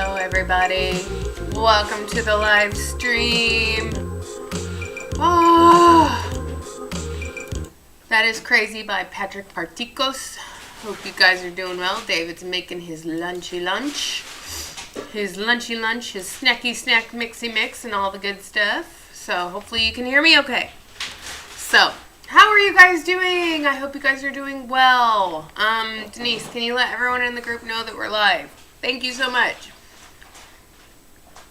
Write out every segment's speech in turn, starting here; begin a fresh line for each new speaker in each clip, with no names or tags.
Hello everybody, welcome to the live stream. That is Crazy by Patrick Particos. Hope you guys are doing well. David's making his lunchy lunch, his snacky snack mixy mix and all the good stuff. So hopefully you can hear me okay. So how are you guys doing? I hope you guys are doing well. Denise, can you let everyone in the group know that we're live? Thank you so much.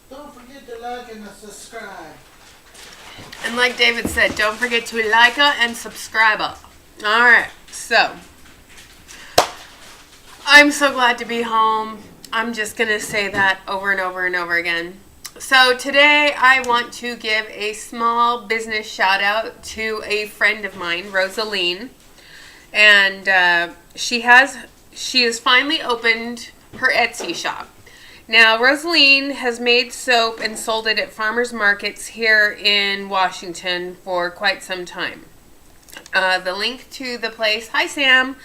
Don't forget to like and subscribe.
And like David said, don't forget to like and subscribe. Alright, so I'm so glad to be home. I'm just going to say that over and over and over again. So today I want to give a small business shout out to a friend of mine, Rosalene. And she has finally opened her Etsy shop. Now, Rosalene has made soap and sold it at farmers markets here in Washington for quite some time. The link to the place, hi Sam,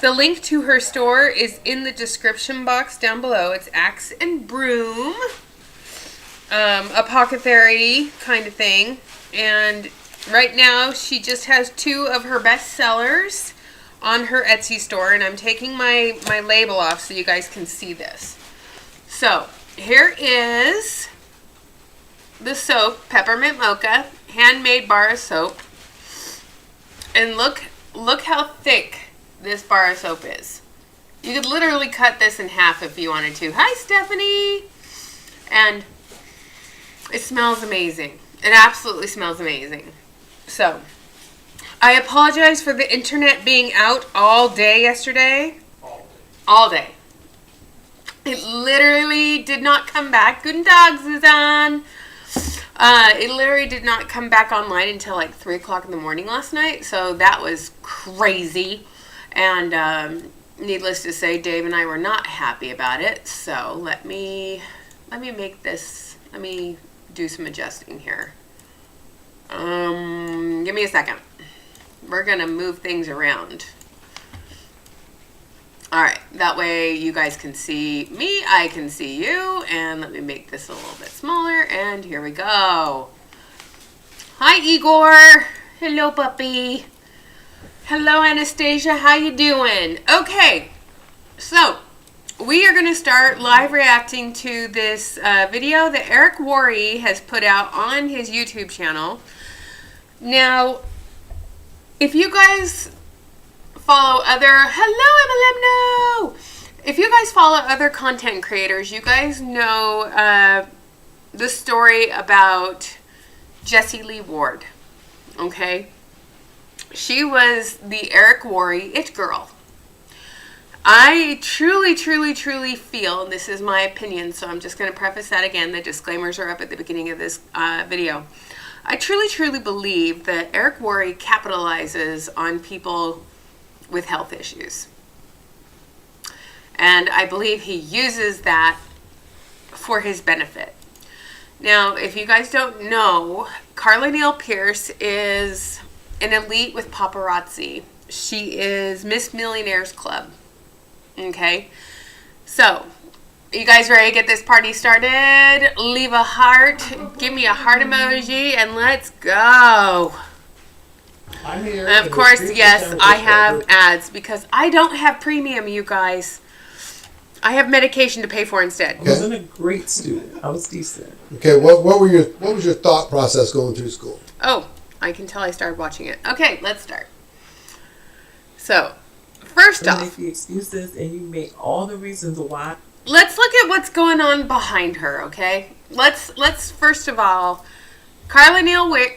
the link to her store is in the description box down below. It's Axe and Broom, apothecary kind of thing. And right now she just has 2 of her best sellers on her Etsy store, and I'm taking my label off so you guys can see this. So here is the soap, Peppermint Mocha, handmade bar of soap, and look how thick this bar of soap is. You could literally cut this in half if you wanted to. Hi Stephanie! And it smells amazing. It absolutely smells amazing. So I apologize for the internet being out all day yesterday. All day. It literally did not come back. Guten Tag, Susan. It literally did not come back online until like 3 o'clock in the morning last night. So that was crazy. And needless to say, Dave and I were not happy about it. So let me make this. Let me do some adjusting here. Give me a second. We're going to move things around. Alright, that way you guys can see me, I can see you, and let me make this a little bit smaller, and here we go. Hi Igor! Hello puppy! Hello Anastasia, how you doing? Okay, so we are going to start live reacting to this video that Eric Worre has put out on his YouTube channel. Now, if you guys follow if you guys follow other content creators, you guys know the story about Jessie Lee Ward. Okay, she was the Eric Worre it girl. I truly feel, and this is my opinion, so I'm just going to preface that again. The disclaimers are up at the beginning of this video. I truly believe that Eric Worre capitalizes on people with health issues. And I believe he uses that for his benefit. Now, if you guys don't know, Carla Pierce is an elite with paparazzi. She is Miss Millionaires Club. Okay? So, you guys ready to get this party started? Leave a heart. Give me a heart emoji and let's go.
I'm here.
And of course, yes, I have ads because I don't have premium, you guys. I have medication to pay for instead.
I wasn't a great student. I was decent.
Okay, what was your thought process going through school?
Oh, I can tell I started watching it. Okay, let's start. So, first off,
make the excuses and you make all the reasons why.
Let's look at what's going on behind her, okay? Let's first of all, Carla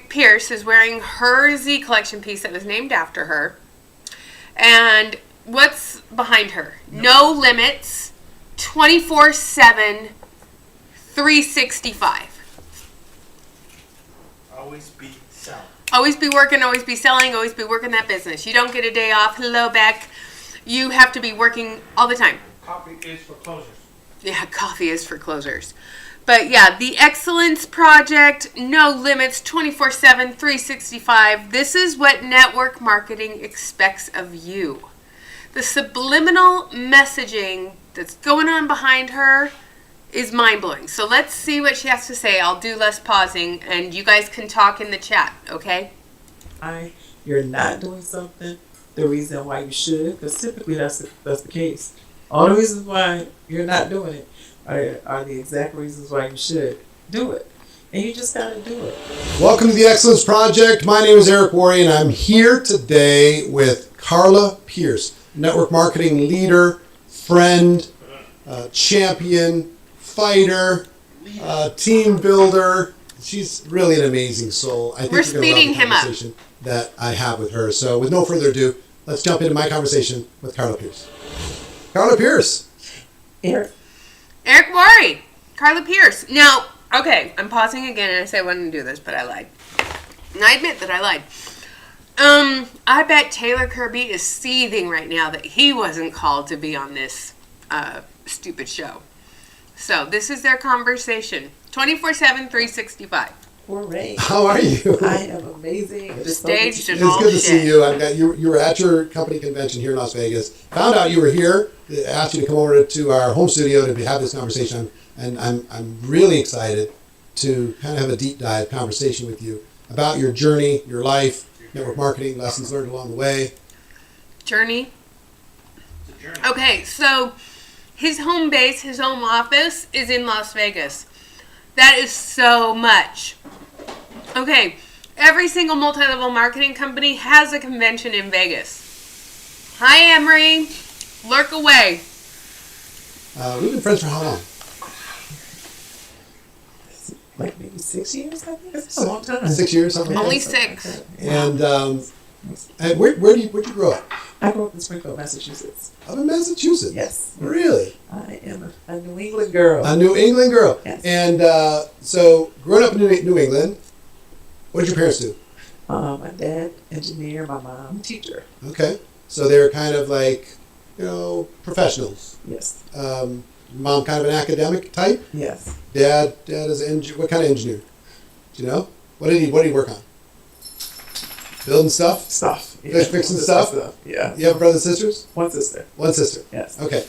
Pierce is wearing her Z Collection piece that was named after her. And what's behind her? No limits, 24/7, 365.
Always be selling.
Always be working, always be selling, always be working that business. You don't get a day off. Hello, Beck. You have to be working all the time.
Coffee is for closers.
Yeah, coffee is for closers. But yeah, the Excellence Project, no limits, 24/7, 365. This is what network marketing expects of you. The subliminal messaging that's going on behind her is mind-blowing. So let's see what she has to say. I'll do less pausing, and you guys can talk in the chat, okay?
You're not doing something the reason why you should, because typically that's the case. All the reasons why you're not doing it are the exact reasons why you should do it. And you just gotta do it.
Welcome to the Excellence Project. My name is Eric Worre, and I'm here today with Carla Pierce, network marketing leader, friend, champion, fighter, team builder. She's really an amazing soul. I think
We're
you're gonna love
speeding
the
him up.
conversation that I have with her. So with no further ado, let's jump into my conversation with Carla Pierce. Carla Pierce.
Eric,
Worre, Carla Pierce. Now, okay, I'm pausing again, and I said I wouldn't do this, but I lied. And I admit that I lied. I bet Taylor Kirby is seething right now that he wasn't called to be on this stupid show. So this is their conversation, 24/7, 365.
Worre.
How are you?
I am amazing.
The stage
It's
is
good
all
to
shit.
see you. You were at your company convention here in Las Vegas. Found out you were here. Asked you to come over to our home studio to have this conversation. And I'm really excited to kind of have a deep dive conversation with you about your journey, your life, network marketing, lessons learned along the way.
Journey.
It's a journey.
Okay, so his home base, his home office is in Las Vegas. That is so much. Okay, every single multi-level marketing company has a convention in Vegas. Hi, Emery. Lurk away.
We've been friends for how long?
Like maybe 6 years, I think. It's a long time.
6 years, something like
Only
that.
6.
And where'd you grow up?
I grew up in Springfield, Massachusetts.
Up in Massachusetts.
Yes.
Really?
I am a New England girl.
A New England girl.
Yes.
And so, growing up in New England, what did your parents do?
My dad, engineer, my mom, teacher.
Okay. So they were kind of like, professionals.
Yes.
Mom kind of an academic type.
Yes.
Dad is what kind of engineer? Do you know? What did he work on? Building stuff?
Stuff.
Fixing stuff?
Yeah.
You have brothers and sisters?
One sister.
One sister.
Yes.
Okay.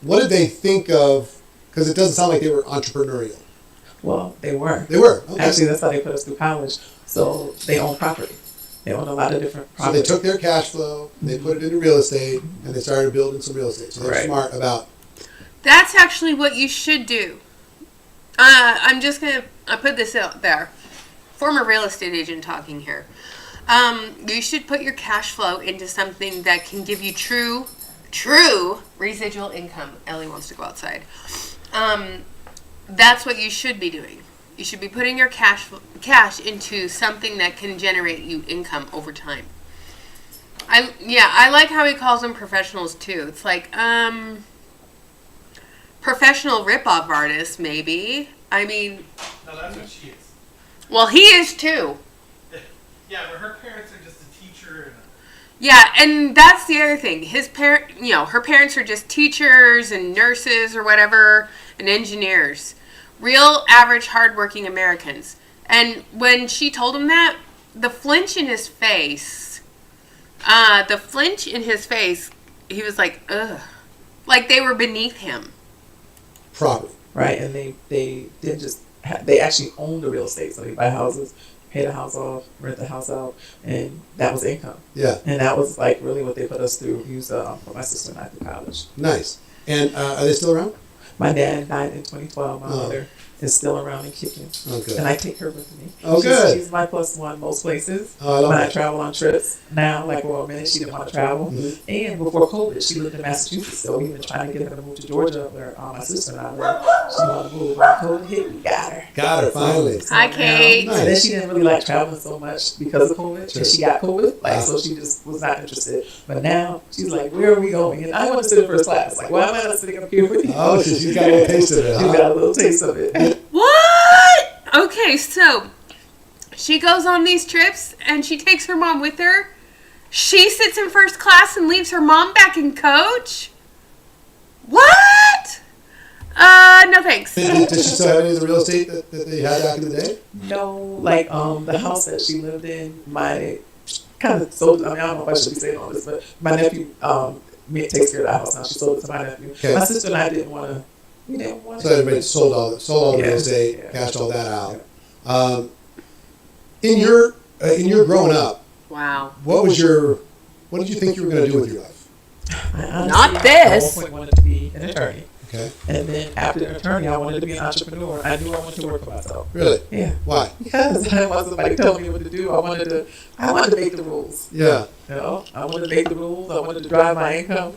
What did they think of? Because it doesn't sound like they were entrepreneurial.
Well, they were.
They were. Okay.
Actually, that's how they put us through college. So they own property. They own a lot of different
So
property.
they took their cash flow, they put it into real estate, and they started building some real estate. So they're
Right.
smart about.
That's actually what you should do. I'm just going to put this out there. Former real estate agent talking here. You should put your cash flow into something that can give you true residual income. Ellie wants to go outside. That's what you should be doing. You should be putting your cash into something that can generate you income over time. I like how he calls them professionals too. It's like professional rip-off artists, maybe. I mean,
No, that's what she is.
well, he is too.
Yeah, but her parents are just a teacher and
Yeah, and that's the other thing. Her parents are just teachers and nurses or whatever, and engineers. Real average, hardworking Americans. And when she told him that, the flinch in his face, he was like, ugh. Like they were beneath him.
Property.
Right, and they didn't just they actually own the real estate. So they buy houses, pay the house off, rent the house out, and that was income.
Yeah.
And that was like really what they put us through. We used to put my sister and I through college.
Nice. And are they still around?
My dad died in 2012. My
Oh.
mother is still around and kicking.
Oh, good.
And I take her with me.
Oh, good.
She's my plus one most places.
Oh, I love
when I
that.
travel on trips. Now, like for a minute, she didn't want to travel.
Mhm.
And before COVID, she lived in Massachusetts. So we've been trying to get her to move to Georgia, where my sister and I live. She wanted to move. When COVID hit, we got her.
Got her, finally.
Hi, Kate.
And then she didn't really like traveling so much because of COVID.
Sure.
And she got COVID,
Wow.
so she just was not interested. But now she's like, "Where are we going?" And I want to sit in first class. Like, why am I not sitting up here with you?
Oh, so she's got a little taste of it,
She
huh?
got a little taste of it.
What? Okay, so she goes on these trips and she takes her mom with her. She sits in first class and leaves her mom back in coach? What? No thanks.
Did she still have any of the real estate that they had back in the day?
No, like the house that she lived in, my kind of sold. I mean, I don't know if I should be saying all this, but my nephew takes care of the house now. She sold it to my nephew.
Okay.
My sister and I didn't want to He didn't want
So everybody sold all the real estate,
Yeah.
cashed all that out. In your growing up,
Wow.
what did you think you were going to do with your life?
Not this.
At one point wanted to be an attorney.
Okay.
And then after an attorney, I wanted to be an entrepreneur. I knew I wanted to work for myself.
Really?
Yeah.
Why?
Because I didn't want somebody telling me what to do. I wanted to make the rules.
Yeah.
You know, I wanted to make the rules. I wanted to drive my income.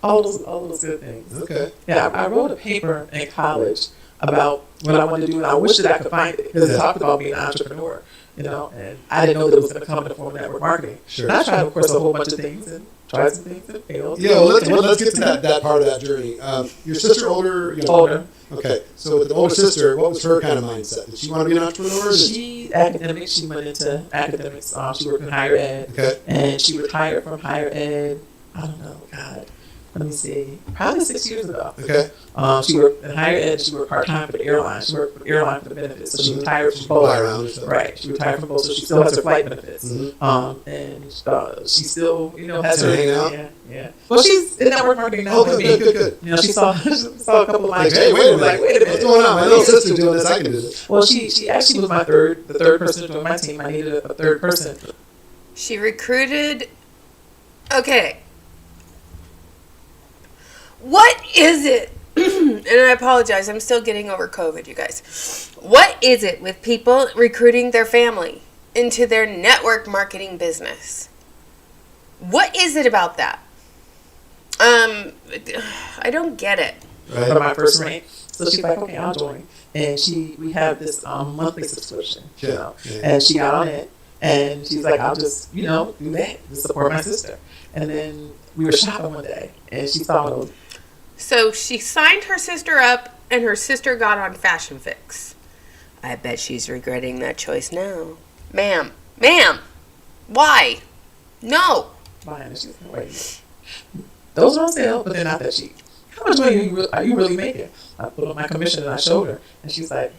All those good things.
Okay.
Yeah, I wrote a paper in college about what I wanted to do, and I wish that I could find it because it talked about being an entrepreneur. You know, and I didn't know that it was going to come in the form of network marketing.
Sure.
And I tried, of course, a whole bunch of things and tried some things and failed.
Yeah, well, let's get to that part of that journey. Your sister older?
Older.
Okay, so with the older sister, what was her kind of mindset? Did she want to be an entrepreneur?
She academics. She went into academics. She worked in higher ed.
Okay.
And she retired from higher ed. I don't know. God, let me see. Probably 6 years ago.
Okay.
She worked in higher ed. She worked part time for the airline. She worked for the airline for the benefits. So she retired from both.
Fly around or something.
Right. She retired from both, so she still has her flight benefits.
Mm-hmm.
And she still, has
Still
her.
hanging out?
Yeah. Well, she's in network marketing now.
Oh,
with
good,
me.
good, good.
You know, she saw a couple of my
Like, hey, wait a minute.
Wait a minute.
What's going on? My little sister's doing this. I can do this.
Well, she actually was the third person to join my team. I needed a third person.
She recruited. Okay. What is it? And I apologize, I'm still getting over COVID, you guys. What is it with people recruiting their family into their network marketing business? What is it about that? I don't get it.
Right.
For my first rank. So she's like, okay, I'll join. And we have this monthly subscription,
Yeah.
and she got on it, and she's like, I'll just, do that to support my sister. And then we were shopping one day, and she saw those.
So she signed her sister up, and her sister got on Fashion Fix. I bet she's regretting that choice now. Ma'am, why? No.
Buying, and she's like, wait, those are on sale, but they're not that cheap. How much money are you really making? I put up my commission and I showed her, and she's like,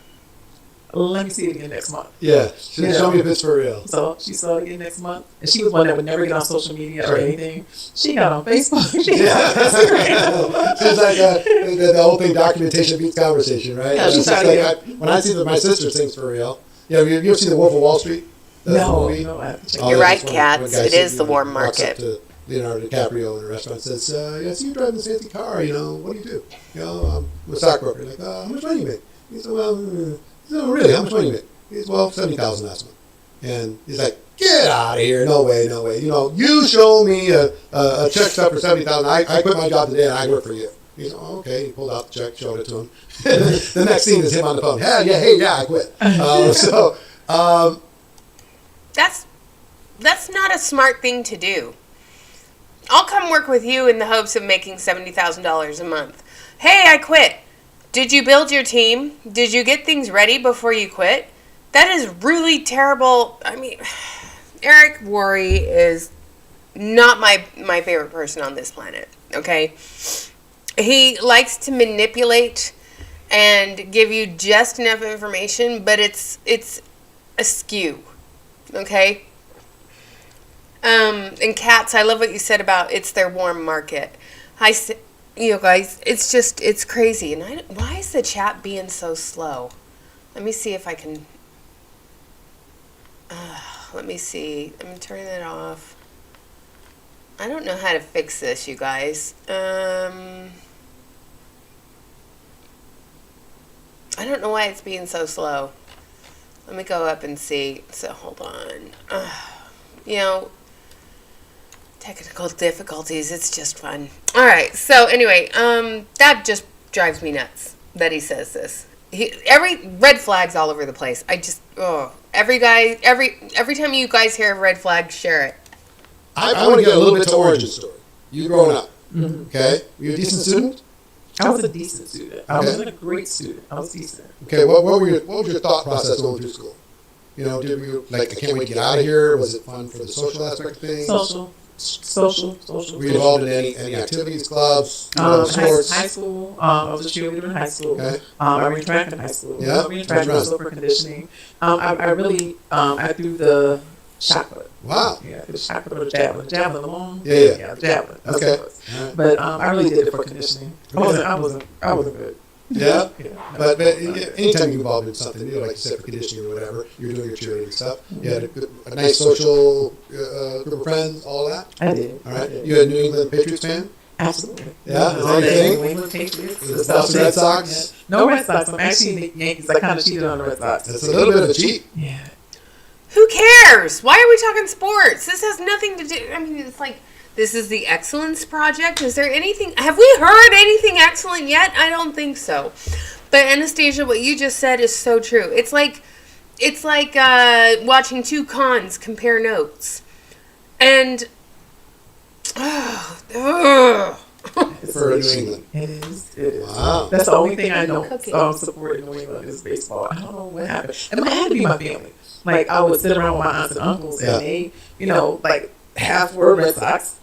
let me see it again next month.
Yeah. Show me if it's for real.
So she saw it again next month, and she was one that would never get on social media or anything. She got on Facebook. She got on Instagram.
So it's like the whole thing, documentation beats conversation, right?
Yeah,
It's just like when I see that my sister sings for real. You ever seen The Wolf of Wall Street?
No,
movie?
I have to check
You're
it
right,
out.
One
Cats.
guy
It is the
walks
warm
up
market.
to Leonardo DiCaprio in a restaurant and says, I see you driving this fancy car, what do you do? I'm a stockbroker. Like, how much money you make? He said, well, really, how much money you make? He said, well, $70,000 last month. And he's like, get out of here. No way. You show me a check stub for $70,000. I quit my job today and I work for you. He said, oh, okay. He pulled out the check, showed it to him. The next scene is him on the phone. Hey, I quit.
That's not a smart thing to do. I'll come work with you in the hopes of making $70,000 a month. Hey, I quit. Did you build your team? Did you get things ready before you quit? That is really terrible. I mean, Eric Worre is not my favorite person on this planet, okay? He likes to manipulate and give you just enough information, but it's askew, okay? And Cats, I love what you said about it's their warm market. Guys, it's crazy. And why is the chat being so slow? Let me see if I can. Let me see. I'm turning it off. I don't know how to fix this, you guys. I don't know why it's being so slow. Let me go up and see. So hold on. Technical difficulties. It's just fun. All right. So anyway, that just drives me nuts that he says this. Every red flags all over the place. Every time you guys hear a red flag, share it.
I want to get a little bit to origin story. You growing up, okay? Were you a decent student?
I was a decent student. I wasn't a great student. I was decent.
Okay, what was your thought process going through school? Did you I can't wait to get out of here? Was it fun for the social aspect of things?
Social.
Were you involved in any activities, clubs, sports?
High school. I was a cheerleader in high school.
Okay.
I ran track in high school.
Yeah.
I ran track also for conditioning. I threw the shot put.
Wow.
Yeah, the shot put or the javelin. Javelin alone.
Yeah,
the javelin. That's
Okay.
what it was. But I really did it for conditioning. I wasn't good.
Yeah?
Yeah.
But anytime you're involved in something, like you said, for conditioning or whatever, you're doing your cheerleading stuff. You had a nice social group of friends, all that?
I did.
All right.
I did.
You a New England Patriots fan?
Absolutely.
Yeah? Is that
All
your
day.
thing?
New England Patriots.
The Boston Red Sox?
Yeah. No Red Sox. I'm actually in the Yankees. I kind of cheated on the Red Sox.
That's a little bit of a cheat.
Yeah.
Who cares? Why are we talking sports? This has nothing to do. I mean, it's like, this is the Excellence Project. Is there anything? Have we heard anything excellent yet? I don't think so. But Anastasia, what you just said is so true. It's like watching two cons compare notes, and
For New England.
It is. It is.
Wow.
That's the only thing I don't
Cooking.
support in New England is baseball. I don't know what happened. And it had to be my family. Like, I would sit around with my aunts and uncles,
Yeah.
and they, like, half were Red Sox.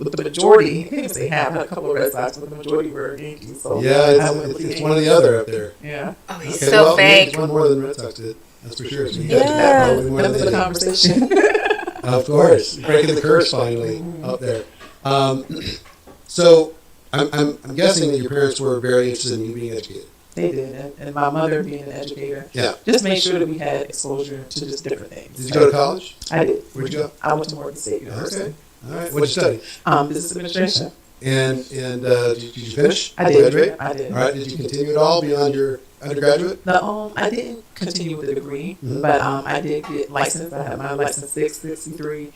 But the majority, I can't even say half, I had a couple of Red Sox, but the majority were Yankees. So
Yeah,
I went with the
it's one or the other up there.
Yeah.
oh, he's
Okay,
so
well,
fake.
Yankees won more than Red Sox did. That's for sure. So you
Yeah.
guys did that probably more
That
than
was
they
the
did.
conversation.
Of course, breaking the curse finally up there. So I'm guessing that your parents were very interested in you being educated.
They did. And my mother, being an educator,
Yeah.
just made sure that we had exposure to just different things.
Did you go to college?
I did.
Where'd you go?
I went to Morgan State University.
Okay. All right. What did you study?
Business administration.
And did you finish?
I did.
Graduate?
I did.
All right. Did you continue at all beyond your undergraduate?
No, I didn't continue with the degree,
Mhm.
but I did get licensed. I had my license 663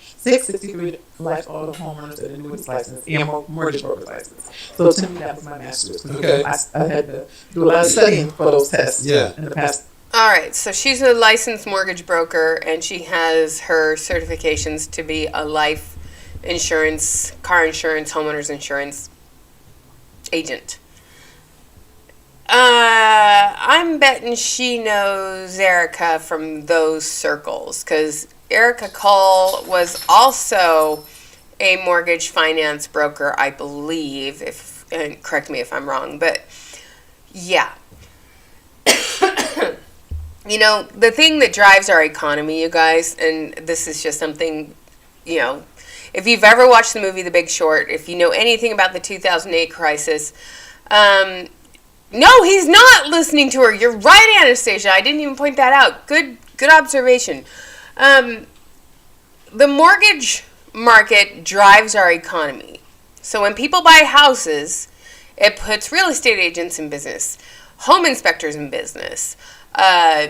life auto homeowners and annuities license and mortgage broker's license. So to me, that was my master's.
Okay.
I had to do a lot of studying for those tests.
Yeah.
In the past.
All right, so she's a licensed mortgage broker, and she has her certifications to be a life insurance, car insurance, homeowners insurance agent. I'm betting she knows Erica from those circles, because Erica Cole was also a mortgage finance broker, I believe, and correct me if I'm wrong, but yeah. You know, the thing that drives our economy, you guys, and this is just something, if you've ever watched the movie The Big Short, if you know anything about the 2008 crisis, no, he's not listening to her. You're right, Anastasia. I didn't even point that out. Good observation. The mortgage market drives our economy. So when people buy houses, it puts real estate agents in business, home inspectors in business,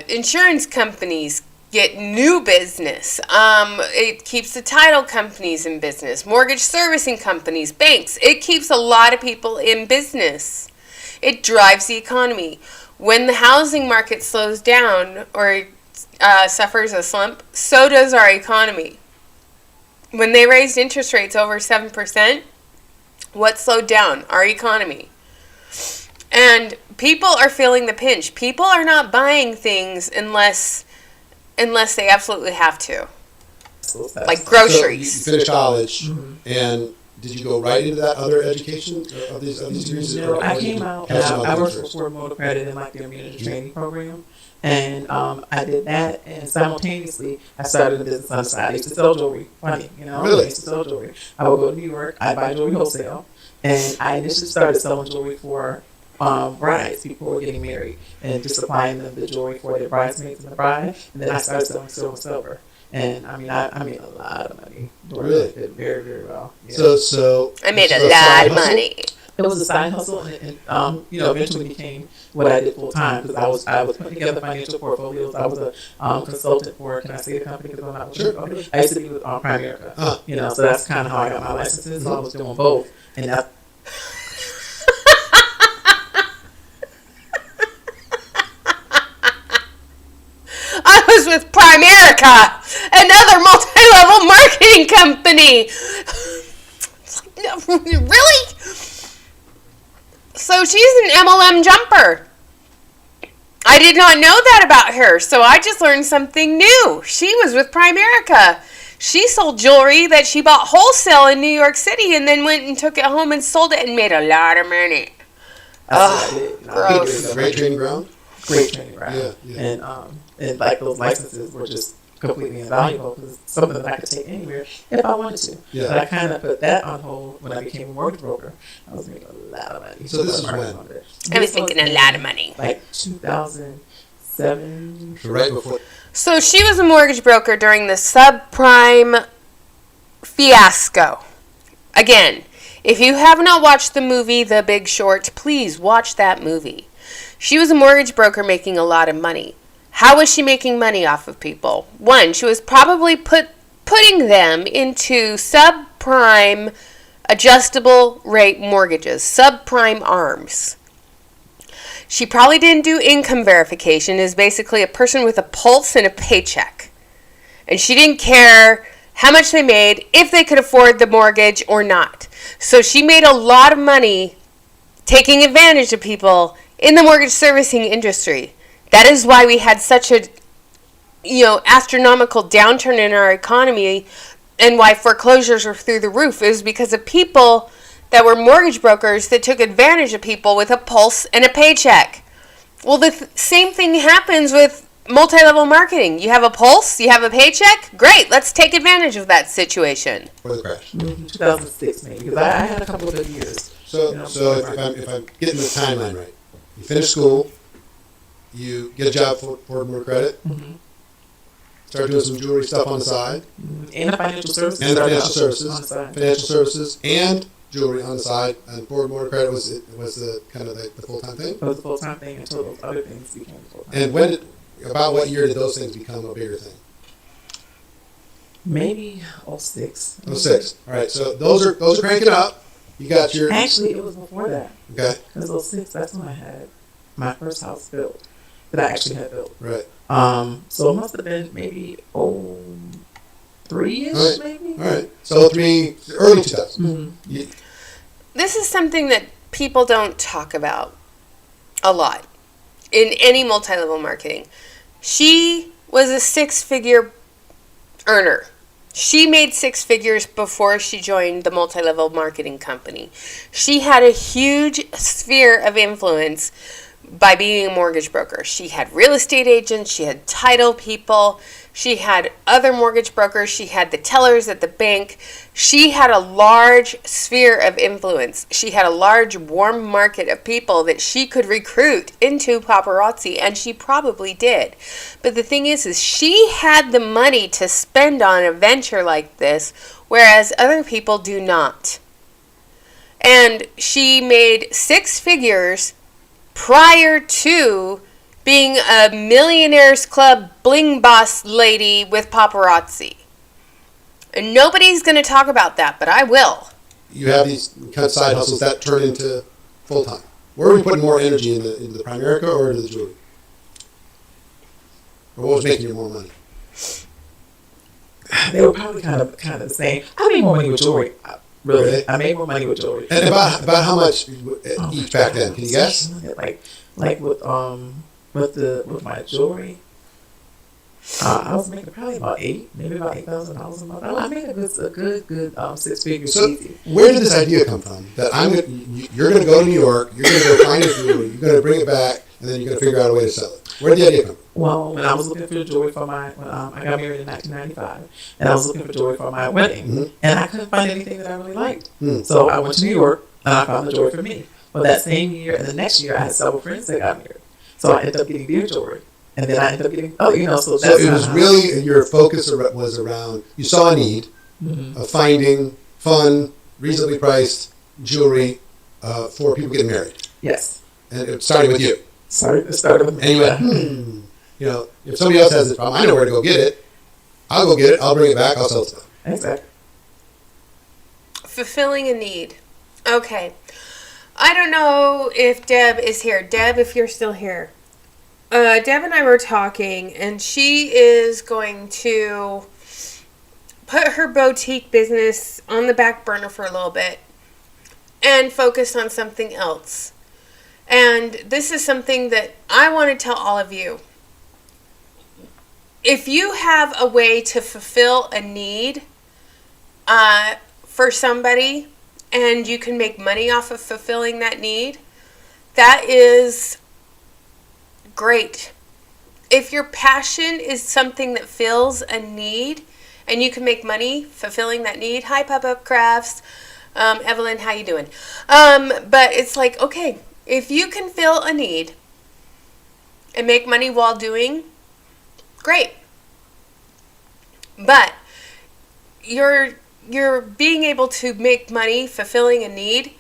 insurance companies get new business. It keeps the title companies in business, mortgage servicing companies, banks. It keeps a lot of people in business. It drives the economy. When the housing market slows down or suffers a slump, so does our economy. When they raised interest rates over 7%, what slowed down? Our economy. And people are feeling the pinch. People are not buying things unless they absolutely have to. Like groceries.
So you finished college, and did you go right into that other education of these degrees?
No,
or
I
did you
came out.
have some
I
other
worked for
interests?
Ford Motor Credit in like their manager training program, and I did that. And simultaneously, I started a business on the side. I used to sell jewelry. Funny,
Really?
I used to sell jewelry. I would go to New York. I'd buy jewelry wholesale, and I initially started selling jewelry for brides, people who were getting married, and just supplying them the jewelry for their bridesmaids and the bride. And then I started selling silver. And I made a lot of money.
Really?
Did very, very well. Yeah.
So
I made
this
a
is
lot
side
of
hustle?
money.
It was a side hustle, and eventually became what I did full time, because I was putting together financial portfolios. I was a consultant for, can I say the company? Because I'm not
Sure.
okay. I used to be with Primerica. So that's kind of how I got my licenses. So I was doing both, and that's.
I was with Primerica, another multi-level marketing company. It's like, really? So she's an MLM jumper. I did not know that about her, so I just learned something new. She was with Primerica. She sold jewelry that she bought wholesale in New York City and then went and took it home and sold it and made a lot of money.
That's what I did.
gross.
Great training ground.
Great training ground.
Yeah, yeah.
And like those licenses were just completely invaluable because it's something that I could take anywhere if I wanted to.
Yeah.
But I kind of put that on hold when I became a mortgage broker. I was making a lot of money.
So this is when?
I was making a lot of money.
Like 2007.
So right before.
So she was a mortgage broker during the subprime fiasco. Again, if you have not watched the movie The Big Short, please watch that movie. She was a mortgage broker making a lot of money. How was she making money off of people? One, she was probably putting them into subprime adjustable rate mortgages, subprime ARMs. She probably didn't do income verification, is basically a person with a pulse and a paycheck. And she didn't care how much they made, if they could afford the mortgage or not. So she made a lot of money taking advantage of people in the mortgage servicing industry. That is why we had such a, astronomical downturn in our economy and why foreclosures were through the roof. It was because of people that were mortgage brokers that took advantage of people with a pulse and a paycheck. Well, the same thing happens with multi-level marketing. You have a pulse, you have a paycheck, great, let's take advantage of that situation.
Before the crash.
2006 maybe, because I had a couple of good years.
So if I'm getting the timeline right, you finish school, you get a job for more credit, start doing some jewelry stuff on the side,
And the financial services.
and the
On the
financial
side.
services, and jewelry on the side, and forward more credit was the kind of the full time thing.
It was a full-time thing until those other things became full-time.
And about what year did those things become a bigger thing?
Maybe 06.
06. All right, so those are cranking up. You got your
Actually, it was before that.
okay,
Because 06, that's when I had my first house built. That I actually had built.
right.
So it must have been maybe 03-ish,
All right.
maybe.
All right, so early 2000s.
Mm-hmm.
This is something that people don't talk about a lot in any multi-level marketing. She was a six-figure earner. She made six figures before she joined the multi-level marketing company. She had a huge sphere of influence by being a mortgage broker. She had real estate agents, she had title people, she had other mortgage brokers, she had the tellers at the bank. She had a large sphere of influence. She had a large warm market of people that she could recruit into paparazzi, and she probably did. But the thing is she had the money to spend on a venture like this, whereas other people do not. And she made six figures prior to being a Millionaires Club bling boss lady with paparazzi. And nobody's going to talk about that, but I will.
You have these kind of side hustles that turn into full time. Where are we putting more energy into the Primerica or into the jewelry? Or what was making you more money?
They were probably kind of the same. I made more money with jewelry. Really, I made more money with jewelry.
And about how much each back then? Can you guess?
Like with my jewelry, I was making probably about maybe about $8,000 a month. I made a good 6 figures.
So where did this idea come from? That you're going to go to New York, you're going to go find your jewelry, you're going to bring it back, and then you're going to figure out a way to sell it. Where did the idea come from?
Well, when I was looking for jewelry for I got married in 1995, and I was looking for jewelry for my wedding, and I couldn't find anything that I really liked. So I went to New York, and I found the jewelry for me. Well, that same year and the next year, I had several friends that got married. So I ended up getting their jewelry. And then I ended up getting, so that's
it was really, your focus was around, you saw a need of finding fun, reasonably priced jewelry for people getting married.
Yes.
And it started with you.
It started with me.
And you went, if somebody else has this problem, I know where to go get it. I'll go get it, I'll bring it back, I'll sell it to them.
Exactly.
Fulfilling a need. Okay. I don't know if Deb is here. Deb, if you're still here. Deb and I were talking, and she is going to put her boutique business on the back burner for a little bit and focus on something else. And this is something that I want to tell all of you. If you have a way to fulfill a need for somebody, and you can make money off of fulfilling that need, that is great. if your passion is something that fills a need and you can make money fulfilling that need. Hi, Pop-Up Crafts. Evelyn, how you doing? But it's like, okay, if you can fill a need and make money while doing, great. But you're being able to make money fulfilling a need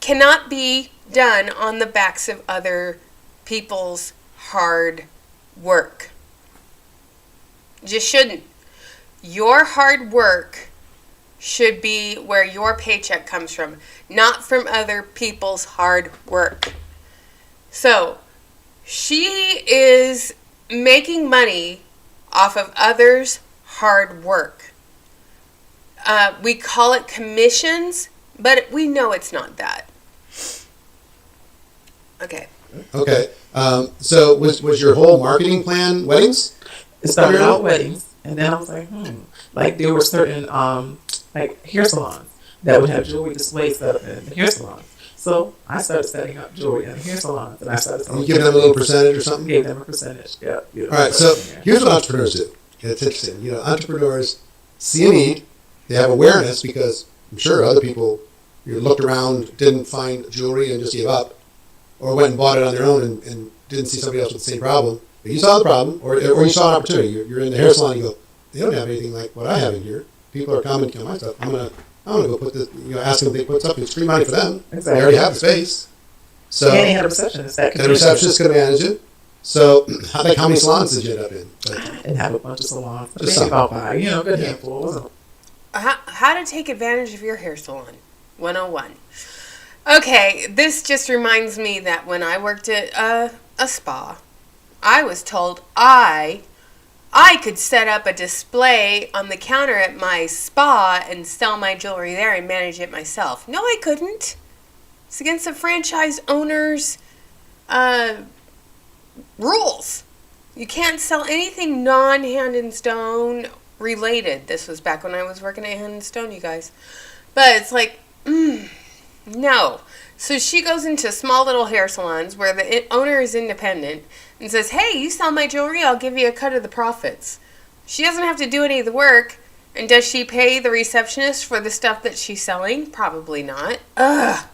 cannot be done on the backs of other people's hard work. Just shouldn't. Your hard work should be where your paycheck comes from, not from other people's hard work. So, she is making money off of others' hard work. We call it commissions, but we know it's not that. Okay.
Okay. So was your whole marketing plan weddings?
It started out weddings, and then I was like, Like there were certain like hair salons that would have jewelry displays set up in the hair salons. So I started setting up jewelry in the hair salons, and I started selling.
You give them a little percentage or something?
Gave them a percentage. Yeah.
All right. So here's what entrepreneurs do. It's interesting. You know, entrepreneurs see a need. They have awareness because I'm sure other people looked around, didn't find jewelry, and just gave up, or went and bought it on their own and didn't see somebody else with the same problem. But you saw the problem, or you saw an opportunity. You're in the hair salon. You go, they don't have anything like what I have in here. People are commenting on my stuff. I'm gonna go put this. Ask them if they put something. It's free money for them.
Exactly.
They already have the space. So
and they had a receptionist that could.
And the receptionist could manage it. So, how many salons did you end up in?
I didn't have a bunch of salons.
Just
Maybe about 5. Good handful.
How to take advantage of your hair salon 101. Okay, this just reminds me that when I worked at a spa, I was told I could set up a display on the counter at my spa and sell my jewelry there and manage it myself. No, I couldn't. It's against the franchise owner's rules. You can't sell anything non-Hand and Stone related. This was back when I was working at Hand and Stone, you guys. But it's like, no. So she goes into small little hair salons where the owner is independent and says, hey, you sell my jewelry, I'll give you a cut of the profits. She doesn't have to do any of the work. And does she pay the receptionist for the stuff that she's selling? Probably not. Ugh.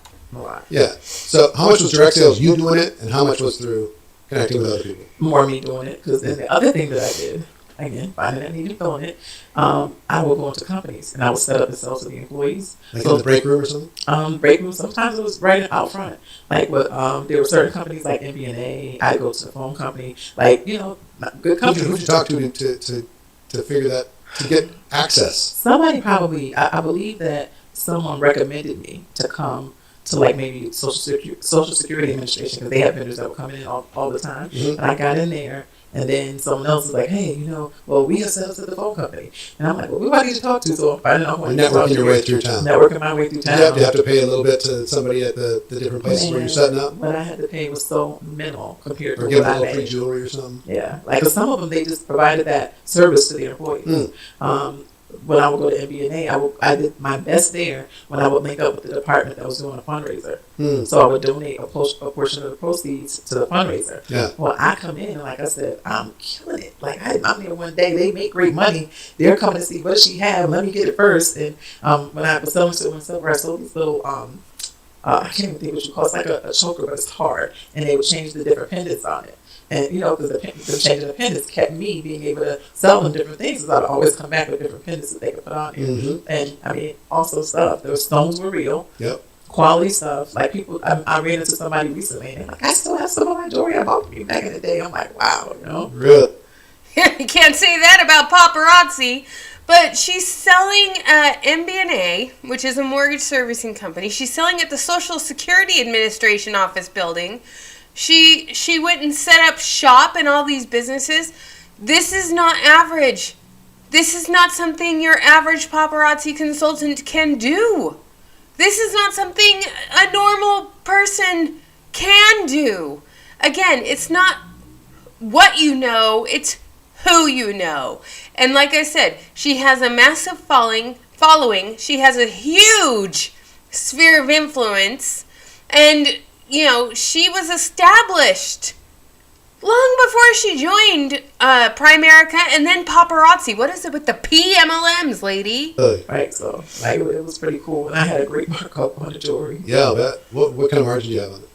Yeah. So how much was direct sales, you doing it, and how much was through connecting with other people?
More me doing it, because then the other thing that I did, again, finding that need and filling it, I would go into companies and I would set up and sell to the employees.
Like in the break room or something?
Break room. Sometimes it was right out front. Like with, there were certain companies like MBNA. I'd go to the phone company. Like, good companies.
Who'd you talk to figure that, to get access?
Somebody probably, I believe that someone recommended me to come to like maybe Social Security Administration, because they have vendors that were coming in all the time.
Mm-hmm.
And I got in there, and then someone else was like, hey, well, we have set up to the phone company. And I'm like, well, who do I need to talk to? So I'm finding out who
networking your way through town.
Networking my way through town.
You have to pay a little bit to somebody at the different places where you're setting up?
What I had to pay was so minimal compared to
or give
what
them
I
a little free
made.
jewelry or something?
Yeah. Like some of them, they just provided that service to their employees. When I would go to MBNA, I did my best there when I would link up with the department that was doing a fundraiser. So I would donate a portion of the proceeds to the fundraiser.
Yeah.
Well, I come in, and like I said, I'm killing it. Like I'm there one day, they make great money. They're coming to see what does she have. Let me get it first. And when I was selling to myself, I sold these little I can't even think what you call it. It's like a choker, but it's hard, and they would change the different pendants on it. And, because the changing the pendants kept me being able to sell them different things, because I'd always come back with different pendants that they could put on here.
Mm-hmm.
And, I mean, also stuff. The stones were real.
Yep.
Quality stuff. Like, people, I ran into somebody recently, and they're like, I still have some of my jewelry I bought from you back in the day. I'm like, wow,
Really?
You can't say that about paparazzi. But she's selling at MBNA, which is a mortgage servicing company. She's selling at the Social Security Administration office building. She went and set up shop in all these businesses. This is not average. This is not something your average paparazzi consultant can do. This is not something a normal person can do. Again, it's not what you know, it's who you know. And like I said, she has a massive following. She has a huge sphere of influence. And she was established Long before she joined Primerica and then Paparazzi. What is it with the PMLMs, lady?
Right, so like it was pretty cool, and I had a great markup on the jewelry.
Yeah, I bet. What kind of margin do you have on it?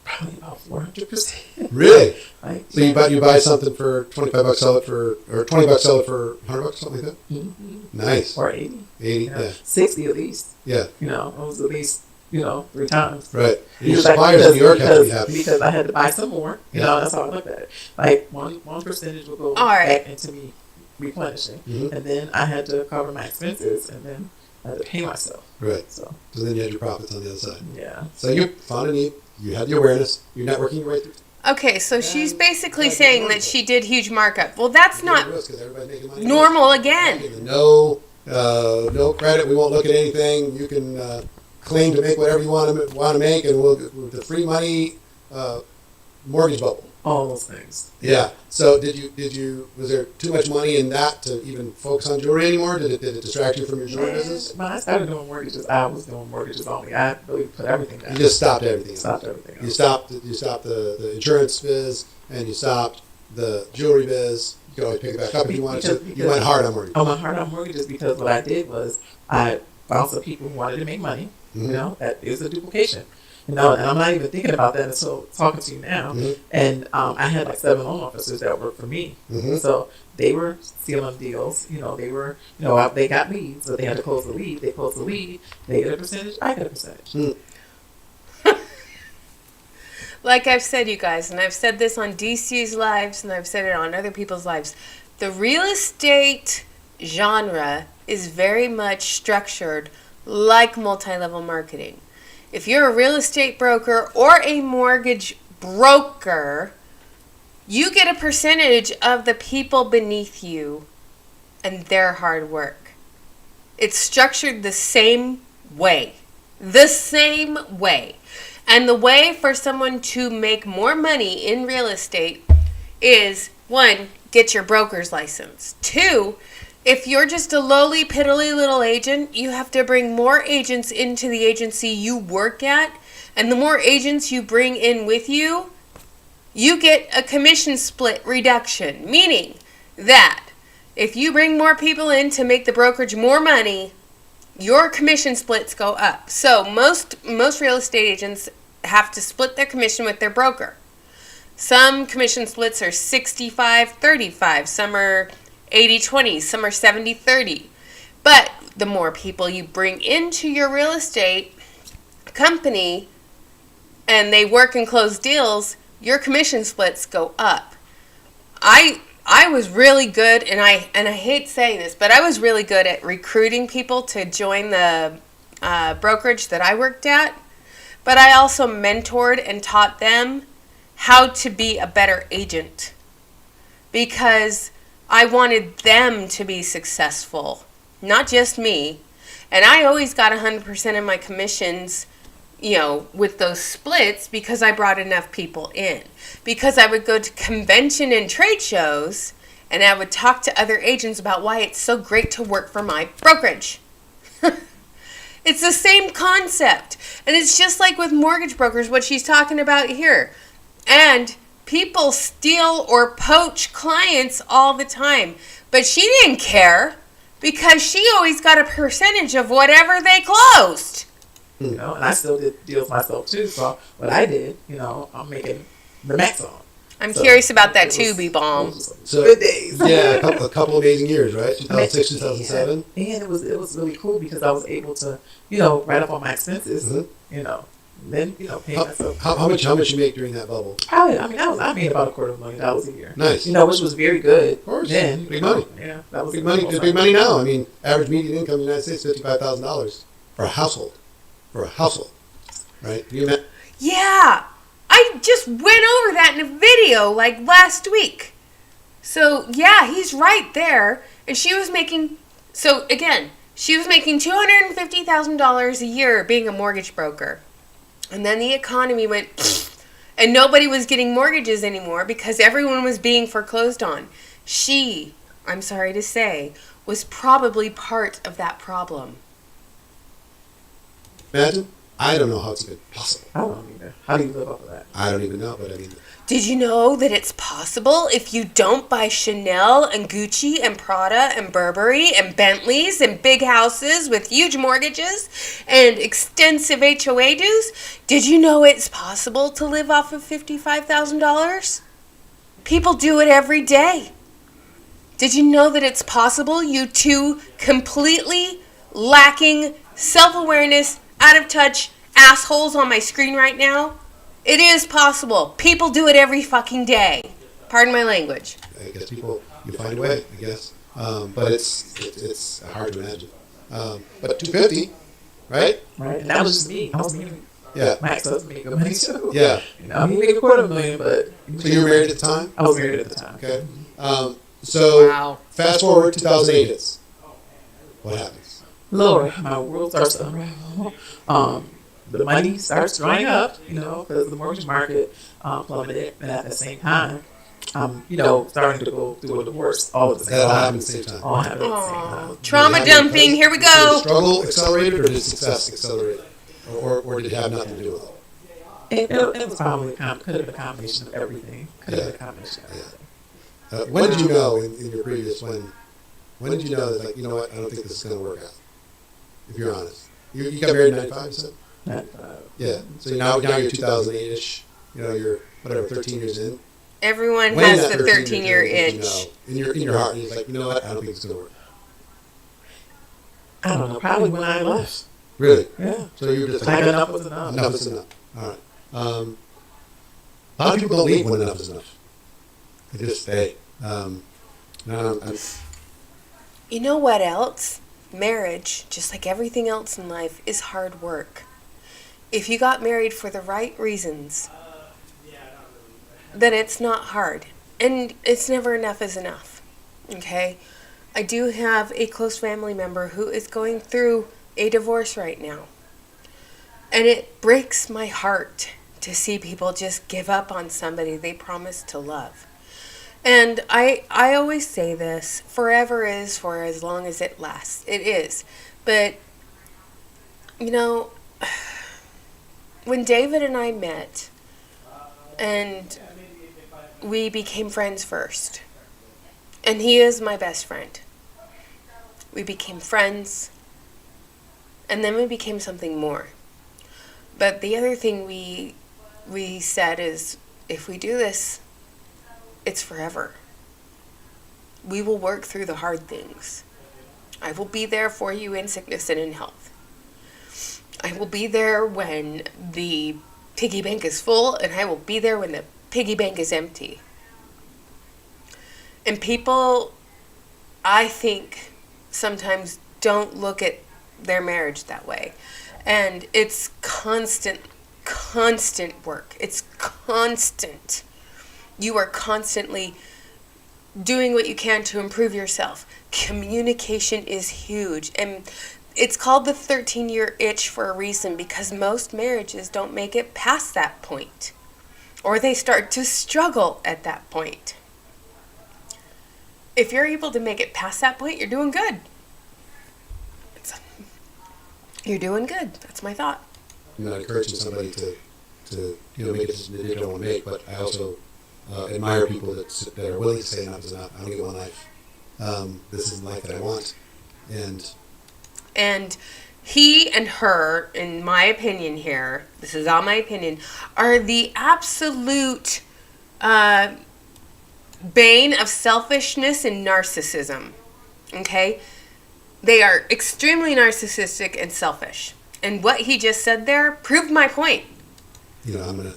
Probably about 400%.
Really?
Like,
So you buy something for $25, sell it for, or $20, sell it for $100, something like that. Nice.
or 80,
80.
you know,
Yeah.
60 at least.
Yeah.
You know, it was at least 3 times.
Right. And your
Because
suppliers in New York have to be happy.
because I had to buy some more. You know, that's how I looked at it. Like one percentage would go
All right.
back into me replenishing,
Mhm.
and then I had to cover my expenses, and then I had to pay myself.
Right.
So
So then you had your profits on the other side.
yeah.
So you found a need. You had the awareness. You're networking right through.
Okay, so she's basically
that's
saying
normal.
that she did huge markup. Well, that's not
Because everybody's making money.
normal again.
No, no credit. We won't look at anything. You can claim to make whatever you want to make, and we'll the free money mortgage bubble.
All those things.
Yeah. So did you was there too much money in that to even focus on jewelry anymore? Did it distract you from your jewelry business?
When I started doing mortgages, I was doing mortgages only. I really put everything down.
You just stopped everything.
stopped everything.
You
else.
stopped the insurance biz, and you stopped the jewelry biz. You could always pick it back up if you wanted to. You went hard on mortgage.
I went hard on mortgages because what I did was I found some people who wanted to make money.
Mhm.
You know, that is a duplication. You know, and I'm not even thinking about that until talking to you now.
Mhm.
And I had like 7 loan officers that worked for me.
Mhm.
So they were sealing deals. You know, they were, they got leads, but they had to close the lead. They closed the lead. They get a percentage. I get a percentage.
Like I've said, you guys, and I've said this on DC's lives, and I've said it on other people's lives, the real estate genre is very much structured like multi-level marketing. If you're a real estate broker or a mortgage broker, you get a percentage of the people beneath you and their hard work. It's structured the same way. The same way. And the way for someone to make more money in real estate is, 1, get your broker's license. 2, if you're just a lowly, piddly little agent, you have to bring more agents into the agency you work at. And the more agents you bring in with you, you get a commission split reduction. Meaning that if you bring more people in to make the brokerage more money, your commission splits go up. So most real estate agents have to split their commission with their broker. Some commission splits are 65-35, some are 80-20, some are 70-30. But the more people you bring into your real estate company and they work and close deals, your commission splits go up. I was really good, and I hate saying this, but I was really good at recruiting people to join the brokerage that I worked at. But I also mentored and taught them how to be a better agent because I wanted them to be successful, not just me. And I always got 100% of my commissions, with those splits because I brought enough people in. Because I would go to convention and trade shows and I would talk to other agents about why it's so great to work for my brokerage. It's the same concept. And it's just like with mortgage brokers, what she's talking about here. And people steal or poach clients all the time. But she didn't care because she always got a percentage of whatever they closed.
And I still did deals myself too. So what I did, I'm making the max on.
I'm curious about that too, B-Bomb.
So
Good days.
yeah, a couple amazing years, right? 2006, 2007.
And it was really cool because I was able to, write up all my expenses, then, pay myself.
How much you make during that bubble?
I made about $250,000 a year.
Nice.
Which was very good.
Of course.
Then.
Big money.
Yeah, that was
Big money. It's big money now. I mean, average median income in the United States is $55,000 for a household. Right?
Yeah, I just went over that in a video like last week. So yeah, he's right there. And she was making $250,000 a year being a mortgage broker. And then the economy went, and nobody was getting mortgages anymore because everyone was being foreclosed on. She, I'm sorry to say, was probably part of that problem.
Imagine I don't know how it's even possible.
I don't either. How do you live up to that?
I don't even know, but I mean,
Did you know that it's possible if you don't buy Chanel and Gucci and Prada and Burberry and Bentleys and big houses with huge mortgages and extensive HOA dues? Did you know it's possible to live off of $55,000? People do it every day. Did you know that it's possible? You two completely lacking self-awareness, out of touch assholes on my screen right now. It is possible. People do it every fucking day. Pardon my language.
I guess people, you find a way, I guess. But it's hard to imagine. But 250, right?
Right. And that was just me. I was making,
Yeah.
my ex-husband made good money too.
Yeah.
You know, he made $250,000, but.
So you were married at the time?
I was married at the time.
Okay. So
Wow.
fast forward, 2008 hits. What happens?
Lord, my world starts to unravel. The money starts drying up, you know, because the mortgage market plummeted, and at the same time, you know, starting to go through a divorce all at the same
That all
time.
happened at the same time.
All happened at the same time.
Trauma dumping. Here we
Did the
go.
struggle accelerated, or did success accelerate? Or did it have nothing to do with it?
It was probably could have been a combination of everything. Could have been a combination of everything.
When did you know in your previous, when did you know that, like, you know what, I don't think this is going to work out? If you're honest. You got married in 95, you said? Yeah. So now you're 2008-ish. You know, you're, whatever, 13 years in.
Everyone
When
has
that
the 13-year
did you
itch.
know, in your heart, you're like, you know what, I don't think it's going to work.
I don't know. Probably when I left.
Really?
Yeah.
So you were just
Like
like,
enough was enough.
enough is enough. All right. A lot of people don't leave when enough is enough. They just stay.
You know what else? Marriage, just like everything else in life, is hard work. If you got married for the right reasons, then it's not hard. And it's never enough is enough. Okay? I do have a close family member who is going through a divorce right now. And it breaks my heart to see people just give up on somebody they promised to love. And I always say this, forever is for as long as it lasts. It is. But, you know, when David and I met, and we became friends first, and he is my best friend. We became friends, and then we became something more. But the other thing we said is, if we do this, it's forever. We will work through the hard things. I will be there for you in sickness and in health. I will be there when the piggy bank is full, and I will be there when the piggy bank is empty. And people, I think, sometimes don't look at their marriage that way. And it's constant work. It's constant. You are constantly doing what you can to improve yourself. Communication is huge. And it's called the 13-year itch for a reason, because most marriages don't make it past that point. Or they start to struggle at that point. If you're able to make it past that point, you're doing good. You're doing good. That's my thought.
I'm not encouraging somebody to make a decision that they don't want to make, but I also admire people that are willing to say enough is enough. I only get one life. This isn't the life that I want.
And he and her, in my opinion here, this is all my opinion, are the absolute bane of selfishness and narcissism. Okay? They are extremely narcissistic and selfish. And what he just said there proved my point.
You know, I'm gonna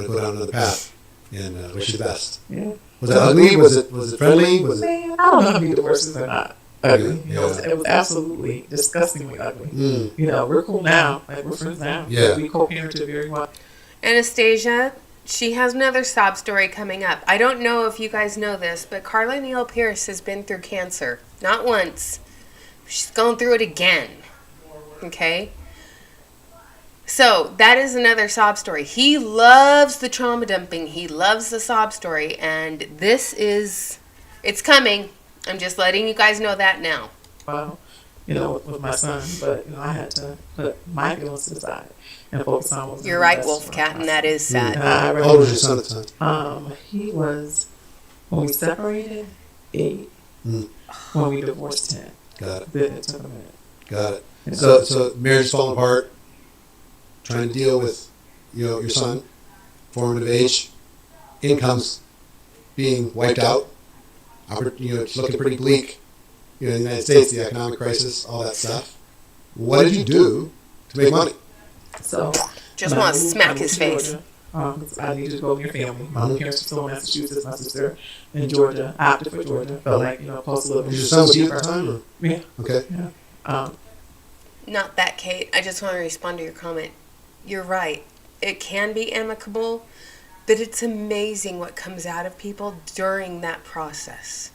go down another path and wish you the best.
Yeah.
Was it ugly? Was it friendly? Was it?
Man, I don't know if divorces are not ugly.
Yeah.
You know, it was absolutely disgustingly ugly.
Mm.
You know, we're cool now. Like, we're friends now.
Yeah.
We co-parented very well.
Anastasia, she has another sob story coming up. I don't know if you guys know this, but Carla Neal Pierce has been through cancer. Not once. She's going through it again. Okay? So, that is another sob story. He loves the trauma dumping. He loves the sob story. And it's coming. I'm just letting you guys know that now.
Well, with my son. But I had to put my feelings to the side and focus on what was
You're
gonna be
right,
best
Wolf
for
Cat,
my
and that
son.
is sad.
And I
How old was your son at the time?
He was, when we separated, 8.
Mm.
When we divorced, 10.
Got it.
It took a minute.
Got it. So marriage is falling apart. Trying to deal with, your son, formative age, incomes being wiped out. It's looking pretty bleak. In the United States, the economic crisis, all that stuff. What did you do to make money?
So
Just
when I
want to
moved-
smack
I moved
his
to
face.
Georgia, 'cause I needed to go with your family. My parents are still in Massachusetts. My sister in Georgia. I opted for Georgia. Felt like close to living.
Was your son with you at the time? Or?
Yeah.
Okay.
Yeah.
Not that, Kate. I just want to respond to your comment. You're right. It can be amicable, but it's amazing what comes out of people during that process.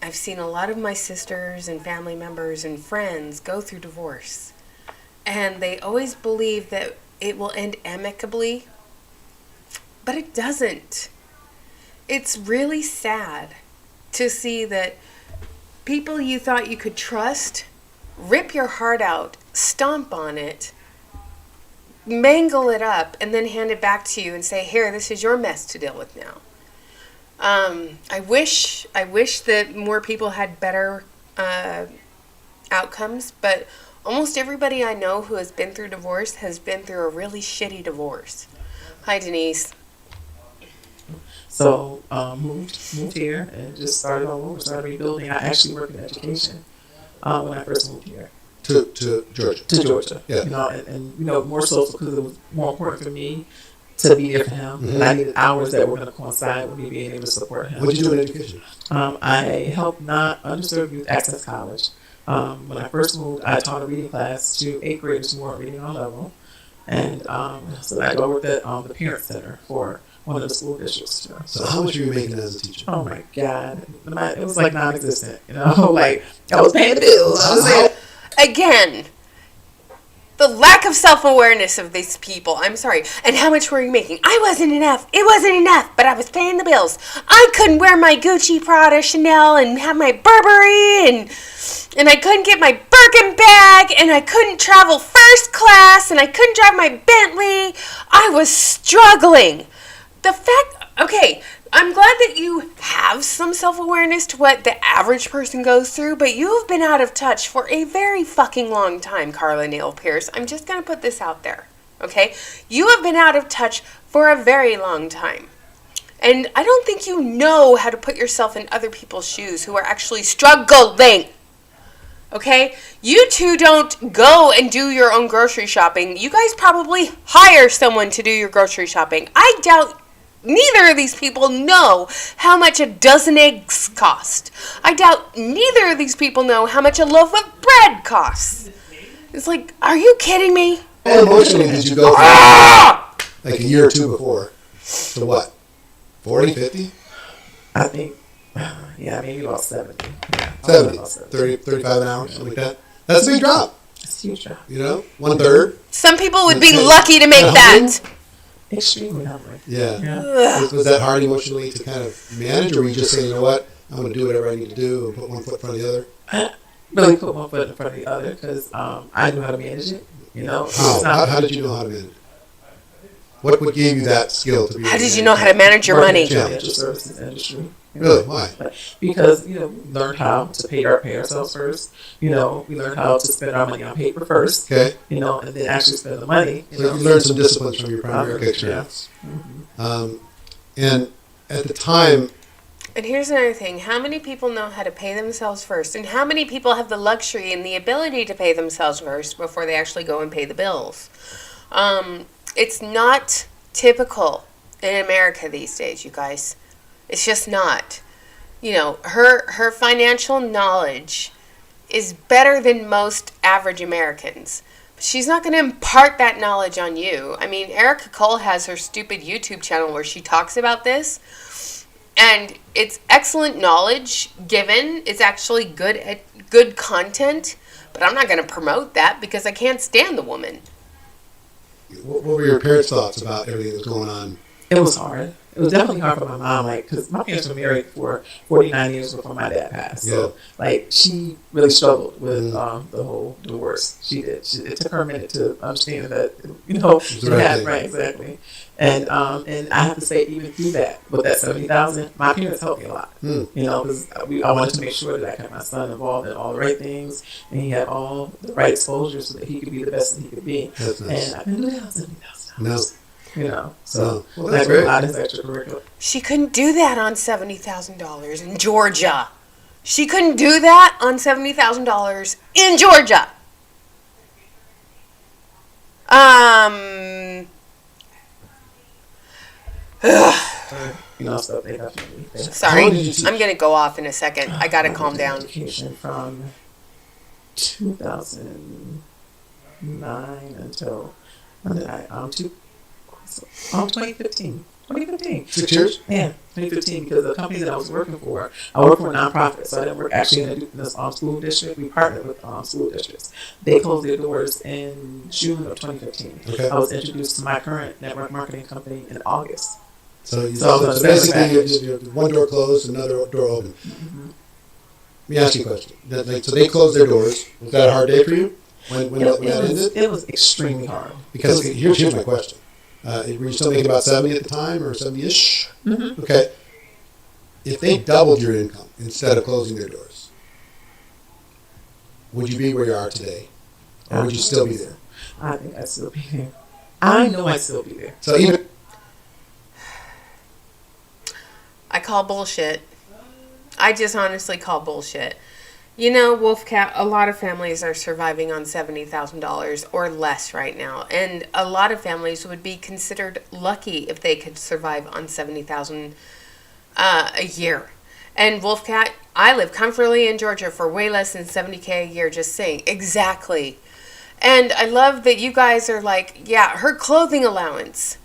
I've seen a lot of my sisters and family members and friends go through divorce, and they always believe that it will end amicably, but it doesn't. It's really sad to see that people you thought you could trust rip your heart out, stomp on it, mangle it up, and then hand it back to you and say, here, this is your mess to deal with now. I wish that more people had better outcomes, but almost everybody I know who has been through divorce has been through a really shitty divorce. Hi, Denise.
So moved here and just started all over, started rebuilding. I actually work in education when I first moved here.
To Georgia.
To Georgia.
Yeah.
And more so because it was more important for me to be there for him. Mm-hmm. And I needed hours that were going to coincide with me being able to support him.
What did you do in education?
I helped not underserved youth access college. When I first moved, I taught a reading class to 8th graders who weren't reading on level. And so I worked at the Parent Center for one of the school districts.
So how much were you making as a teacher?
Oh my God. It was like non-existent. Like I was paying the bills.
Again, the lack of self-awareness of these people. I'm sorry. And how much were you making? I wasn't enough. It wasn't enough, but I was paying the bills. I couldn't wear my Gucci, Prada, Chanel, and have my Burberry, and I couldn't get my Birkin bag, and I couldn't travel first class, and I couldn't drive my Bentley. I was struggling. Okay, I'm glad that you have some self-awareness to what the average person goes through, but you have been out of touch for a very fucking long time, Carla Neal Pierce. I'm just going to put this out there, okay? You have been out of touch for a very long time. And I don't think you know how to put yourself in other people's shoes who are actually struggling. Okay? You two don't go and do your own grocery shopping. You guys probably hire someone to do your grocery shopping. I doubt neither of these people know how much a dozen eggs cost. I doubt neither of these people know how much a loaf of bread costs. It's like, are you kidding me?
How emotionally did you go from like a year or two before to what? 40, 50?
I think, maybe about 70. Yeah,
70,
about 70.
30, 35 an hour, something like that. That's a big drop.
It's a huge drop.
1/3.
Some people would be lucky to make that.
Extremely humbling.
Yeah. Was that hard emotionally to kind of manage, or were you just saying, you know what, I'm going to do whatever I need to do and put one foot in front of the other?
I really put one foot in front of the other because I knew how to manage it.
How did you know how to manage it? What gave you that skill to be?
How did you know how to manage your money?
Financial services industry.
Really? Why?
Because we learned how to pay ourselves first. We learned how to spend our money on paper first.
Okay.
And then actually spend the money.
So you learned some disciplines from your primary experience.
Yeah. Mm-hmm.
And at the time.
And here's another thing. How many people know how to pay themselves first? And how many people have the luxury and the ability to pay themselves first before they actually go and pay the bills? It's not typical in America these days, you guys. It's just not. Her financial knowledge is better than most average Americans. But she's not going to impart that knowledge on you. I mean, Erica Cole has her stupid YouTube channel where she talks about this. And it's excellent knowledge given. It's actually good content. But I'm not going to promote that because I can't stand the woman.
What were your parents' thoughts about everything that was going on?
It was hard. It was definitely hard for my mom, like, because my parents were married for 49 years before my dad passed. So, like, she really struggled with the whole divorce. She did. It took her a minute to understand that, it had, right, exactly. And I have to say, even through that, with that 70,000, my parents helped me a lot. Because I wanted to make sure that I kept my son involved in all the right things, and he had all the right exposure so that he could be the best that he could be.
That's nice.
And I couldn't do that on $70,000.
No.
So
well, that's great.
A lot of extracurricular.
She couldn't do that on $70,000 in Georgia. She couldn't do that on $70,000 in Georgia.
Stuff they definitely.
Sorry, I'm gonna go off in a second. I gotta calm down.
Education from 2009 until 2015.
6 years?
Yeah, 2015, because the company that I was working for, I worked for a nonprofit, so I didn't work actually in this school district. We partnered with school districts. They closed their doors in June of 2015.
Okay.
I was introduced to my current network marketing company in August.
So basically, you one door closed, another door open.
Mm-hmm.
Let me ask you a question. So they closed their doors. Was that a hard day for you when that ended?
It was extremely hard.
Because here's my question. Were you still making about 70 at the time, or 70-ish?
Mm-hmm.
Okay. If they doubled your income instead of closing their doors, would you be where you are today? Or would you still be there?
I think I'd still be there. I know I'd still be there.
So even...
I call bullshit. I just honestly call bullshit. Wolfcat, a lot of families are surviving on $70,000 or less right now. And a lot of families would be considered lucky if they could survive on $70,000 a year. And Wolfcat, I live comfortably in Georgia for way less than $70K a year, just saying. Exactly. And I love that you guys are like, yeah, her clothing allowance.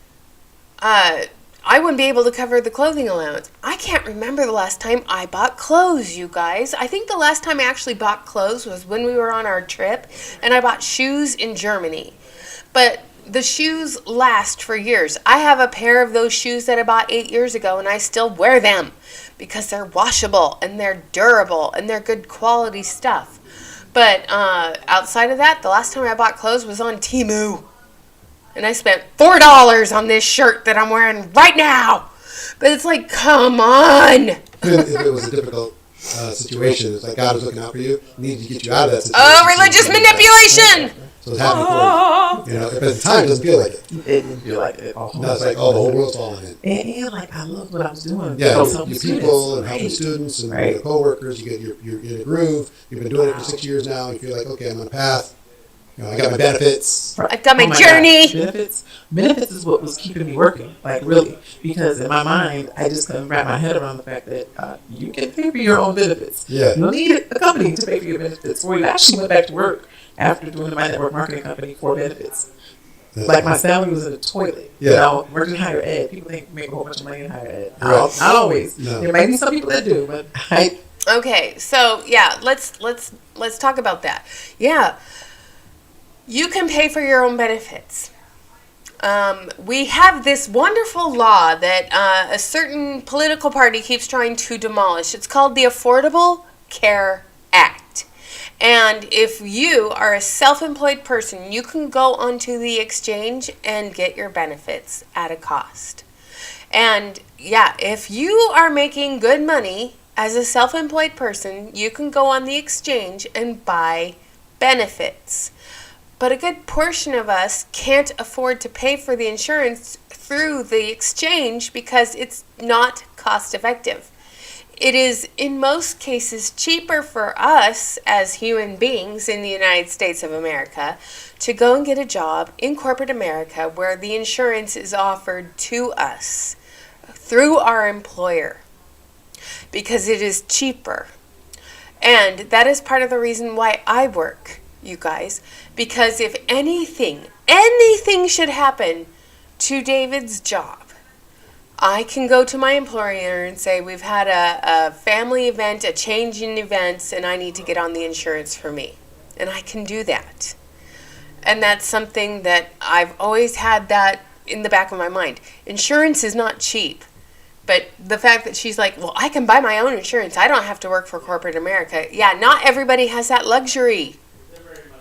I wouldn't be able to cover the clothing allowance. I can't remember the last time I bought clothes, you guys. I think the last time I actually bought clothes was when we were on our trip, and I bought shoes in Germany. But the shoes last for years. I have a pair of those shoes that I bought 8 years ago, and I still wear them because they're washable, and they're durable, and they're good quality stuff. But outside of that, the last time I bought clothes was on Temu. And I spent $4 on this shirt that I'm wearing right now. But it's like, come on.
If it was a difficult situation, it's like God was looking out for you, needed to get you out of that situation.
Oh, religious manipulation.
So it's happening for you. If at the time it doesn't feel like it.
It didn't feel like it.
No, it's like, the whole world's falling in.
And like, I love what I was doing.
Yeah, your people and helping students and your coworkers, you're in a groove. You've been doing it for 6 years now. You feel like, okay, I'm on a path. I got my benefits.
I've got my journey.
Benefits is what was keeping me working, like really, because in my mind, I just couldn't wrap my head around the fact that you can pay for your own benefits.
Yeah.
You don't need a company to pay for your benefits. Or you actually went back to work after doing my network marketing company for benefits. Like my salary was in the toilet.
Yeah.
Working in higher ed. People think make a whole bunch of money in higher ed.
Right.
Not always.
No.
There might be some people that do, but I.
Okay, so yeah, let's talk about that. Yeah. You can pay for your own benefits. We have this wonderful law that a certain political party keeps trying to demolish. It's called the Affordable Care Act. And if you are a self-employed person, you can go onto the exchange and get your benefits at a cost. And yeah, if you are making good money as a self-employed person, you can go on the exchange and buy benefits. But a good portion of us can't afford to pay for the insurance through the exchange because it's not cost effective. It is, in most cases, cheaper for us as human beings in the United States of America to go and get a job in corporate America where the insurance is offered to us through our employer because it is cheaper. And that is part of the reason why I work, you guys, because if anything should happen to David's job, I can go to my employer and say, we've had a family event, a change in events, and I need to get on the insurance for me. And I can do that. And that's something that I've always had that in the back of my mind. Insurance is not cheap. the fact that she's like, well, I can buy my own insurance. I don't have to work for corporate America. Yeah, not everybody has that luxury.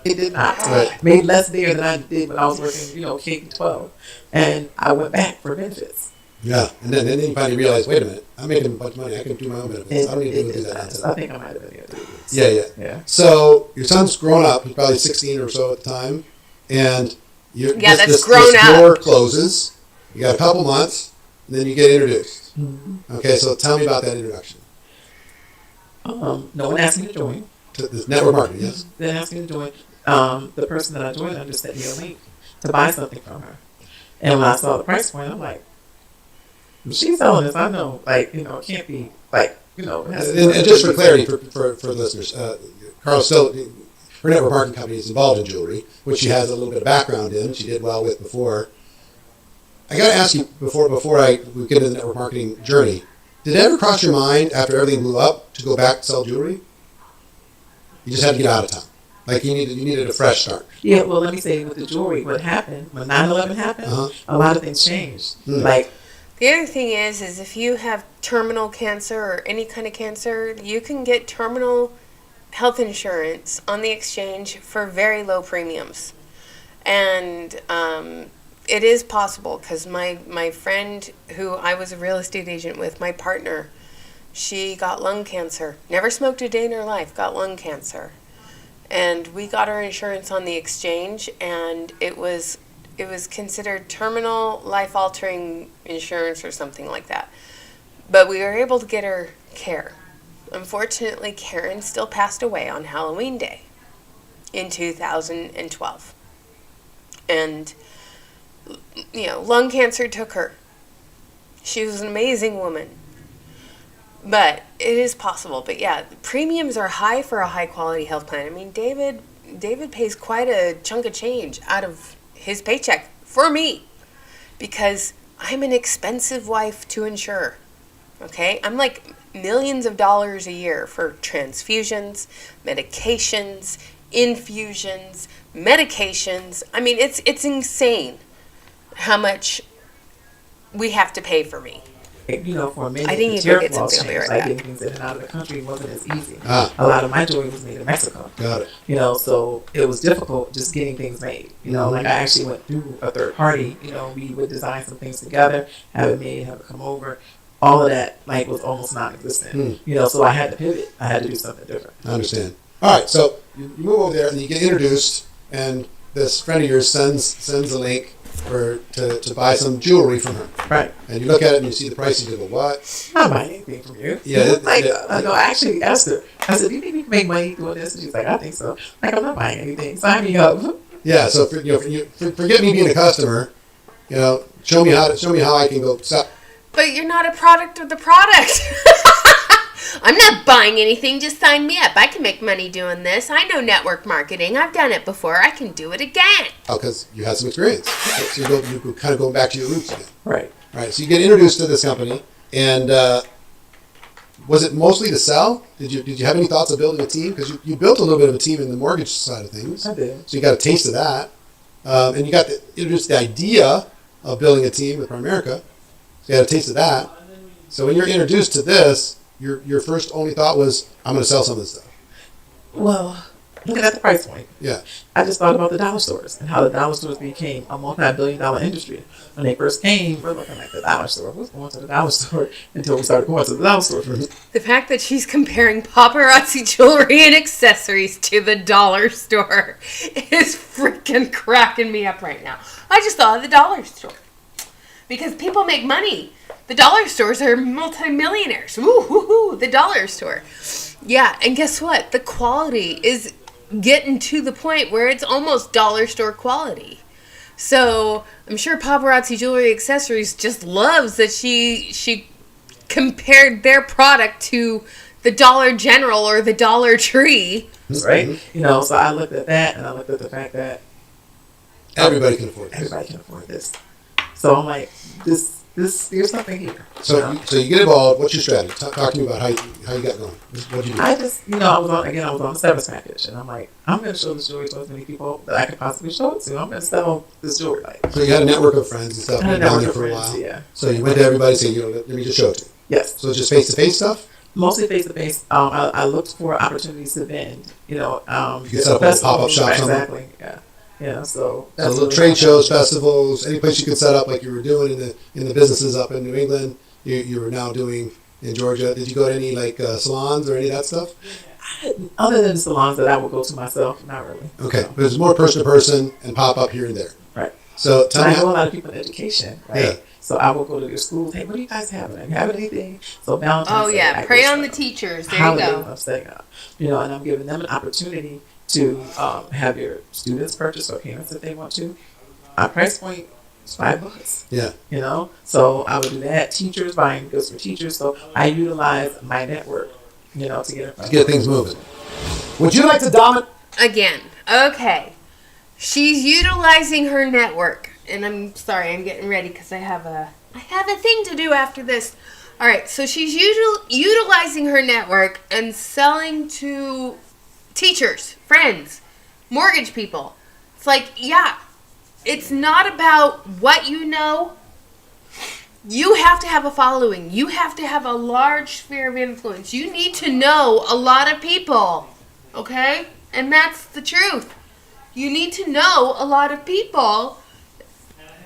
It did not.
Right.
Made less there than I did when I was working, K-12. And I went back for benefits.
Yeah, and then you finally realize, wait a minute, I'm making a bunch of money. I can do my own benefits. I don't need to do that nonsense.
I think I might have been there 3 years.
Yeah. So your son's grown up. He's probably 16 or so at the time. And this door closes. You got a couple months, and then you get introduced.
Mm-hmm.
Okay, so tell me about that introduction.
No one asked me to join.
To this network marketing, yes?
They asked me to join. The person that I joined under sent me a link to buy something from her. And when I saw the price point, I'm like, she's selling this. I know, it can't be it has to be.
And just for clarity for listeners, Carla still, her network marketing company is involved in jewelry, which she has a little bit of background in. She did well with before. I got to ask you before we get into the network marketing journey, did it ever cross your mind after everything blew up to go back to sell jewelry? You just had to get out of town. Like you needed a fresh start.
Yeah, well, let me say with the jewelry, what happened when 9/11 happened, a lot of things changed.
The other thing is if you have terminal cancer or any kind of cancer, you can get terminal health insurance on the exchange for very low premiums. And it is possible because my friend who I was a real estate agent with, my partner, she got lung cancer. Never smoked a day in her life, got lung cancer. And we got our insurance on the exchange, and it was considered terminal life-altering insurance or something like that. But we were able to get her care. Unfortunately, Karen still passed away on Halloween Day in 2012. And, lung cancer took her. She was an amazing woman. But it is possible. But yeah, the premiums are high for a high-quality health plan. I mean, David pays quite a chunk of change out of his paycheck for me because I'm an expensive wife to insure. Okay? I'm like millions of dollars a year for transfusions, medications, infusions, medications. I mean, it's insane how much we have to pay for me.
For a minute,
I think
the
you go
tariff
get
laws
something.
changed.
I'll be right
Getting things in and out of the country wasn't as easy. A lot of my jewelry was made in Mexico.
Got it.
So it was difficult just getting things made. I actually went through a third party. We would design some things together, have it made, have it come over. All of that was almost non-existent. So I had to pivot. I had to do something different.
I understand. All right, so you move over there and you get introduced, and this friend of yours sends a link to buy some jewelry from her.
Right.
And you look at it and you see the price and you go, what?
I'm not buying anything from you.
Yeah.
I actually asked her. I said, do you think we can make money doing this? And she's like, I think so. I'm not buying anything. Sign me up.
Yeah, so forget me being a customer. Show me how I can go sell.
But you're not a product of the product. I'm not buying anything. Just sign me up. I can make money doing this. I know network marketing. I've done it before. I can do it again. Oh,
because you had some experience. So you go kind of going back to your roots again.
Right.
Right. So you get introduced to this company, and was it mostly to sell? Did you have any thoughts of building a team? Because you built a little bit of a team in the mortgage side of things.
I did.
So you got a taste of that, and you got introduced the idea of building a team with Primerica. So you had a taste of that. So when you're introduced to this, your first only thought was, I'm going to sell some of this stuff.
Well, looking at the price point.
Yeah.
I just thought about the dollar stores and how the dollar stores became a multi-billion-dollar industry. When they first came, we're looking at the dollar store. Who's going to the dollar store until we started going to the dollar store first?
The fact that she's comparing paparazzi jewelry and accessories to the dollar store is freaking cracking me up right now. I just thought of the dollar store. Because people make money. The dollar stores are multi-millionaires. Woo-hoo-hoo, the dollar store. Yeah, and guess what? The quality is getting to the point where it's almost dollar store quality. So I'm sure Paparazzi Jewelry Accessories just loves that she compared their product to the Dollar General or the Dollar Tree.
Right? So I looked at that, and I looked at the fact that
everybody can afford this.
Everybody can afford this. So I'm like, there's something here.
So you get involved. What's your strategy? Talk to me about how you got going. What did you do?
I just, I was on the service package, and I'm like, I'm going to show this jewelry to as many people that I could possibly show it to. I'm going to sell this jewelry.
So you had a network of friends and stuff.
I had a
down
network
there
of
for a
friends,
while.
yeah.
So you went to everybody saying, let me just show it to you.
Yes.
So it's just face-to-face stuff?
Mostly face to face. I looked for opportunities to vend. You know,
You can set up a little pop-up shop somewhere.
Exactly. Yeah. Yeah. So
So little trade shows, festivals, any place you could set up like you were doing in the businesses up in New England, you were now doing in Georgia. Did you go to any like salons or any of that stuff?
Other than the salons that I would go to myself, not really.
Okay,
No.
but it's more person to person and pop up here and there.
Right.
So tell
I
me,
know a lot of people in education, right?
Yeah.
So I will go to their schools. Hey, what do you guys have? Are you having anything? So Valentine's
Oh
Day,
yeah,
I
prey
go
on the
shop.
teachers. There you
Holiday
go.
stuff, setting up. You know, and I'm giving them an opportunity to have your students purchase or parents if they want to. Our price point is $5.
yeah,
You know, so I would do that. Teachers buying goods for teachers. So I utilize my network. You know, to get it.
to get things moving. Would you like to dominate?
Again, okay. She's utilizing her network, and I'm sorry, I'm getting ready because I have a thing to do after this. All right, so she's utilizing her network and selling to teachers, friends, mortgage people. It's like, yeah, it's not about what you know. You have to have a following. You have to have a large sphere of influence. You need to know a lot of people, okay? And that's the truth. You need to know a lot of people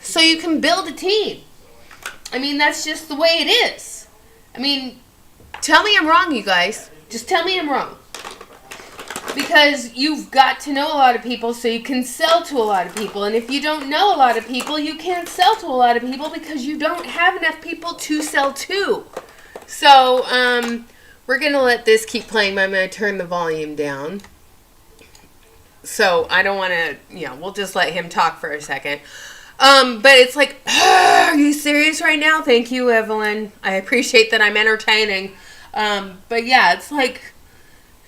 so you can build a team. I mean, that's just the way it is. I mean, tell me I'm wrong, you guys. Just tell me I'm wrong. Because you've got to know a lot of people so you can sell to a lot of people. And if you don't know a lot of people, you can't sell to a lot of people because you don't have enough people to sell to. So, we're going to let this keep playing. I'm going to turn the volume down. So, I don't want to, we'll just let him talk for a second. But it's like, are you serious right now? Thank you, Evelyn. I appreciate that I'm entertaining. But yeah, it's like,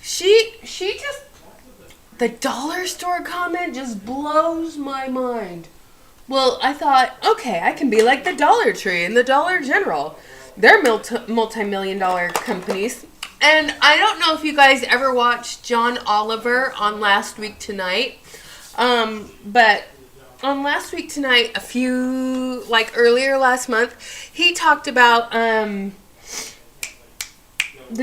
she just, the dollar store comment just blows my mind. Well, I thought, okay, I can be like the Dollar Tree and the Dollar General. They're multi-million-dollar companies. And I don't know if you guys ever watched John Oliver on Last Week Tonight. But on Last Week Tonight, earlier last month, he talked about the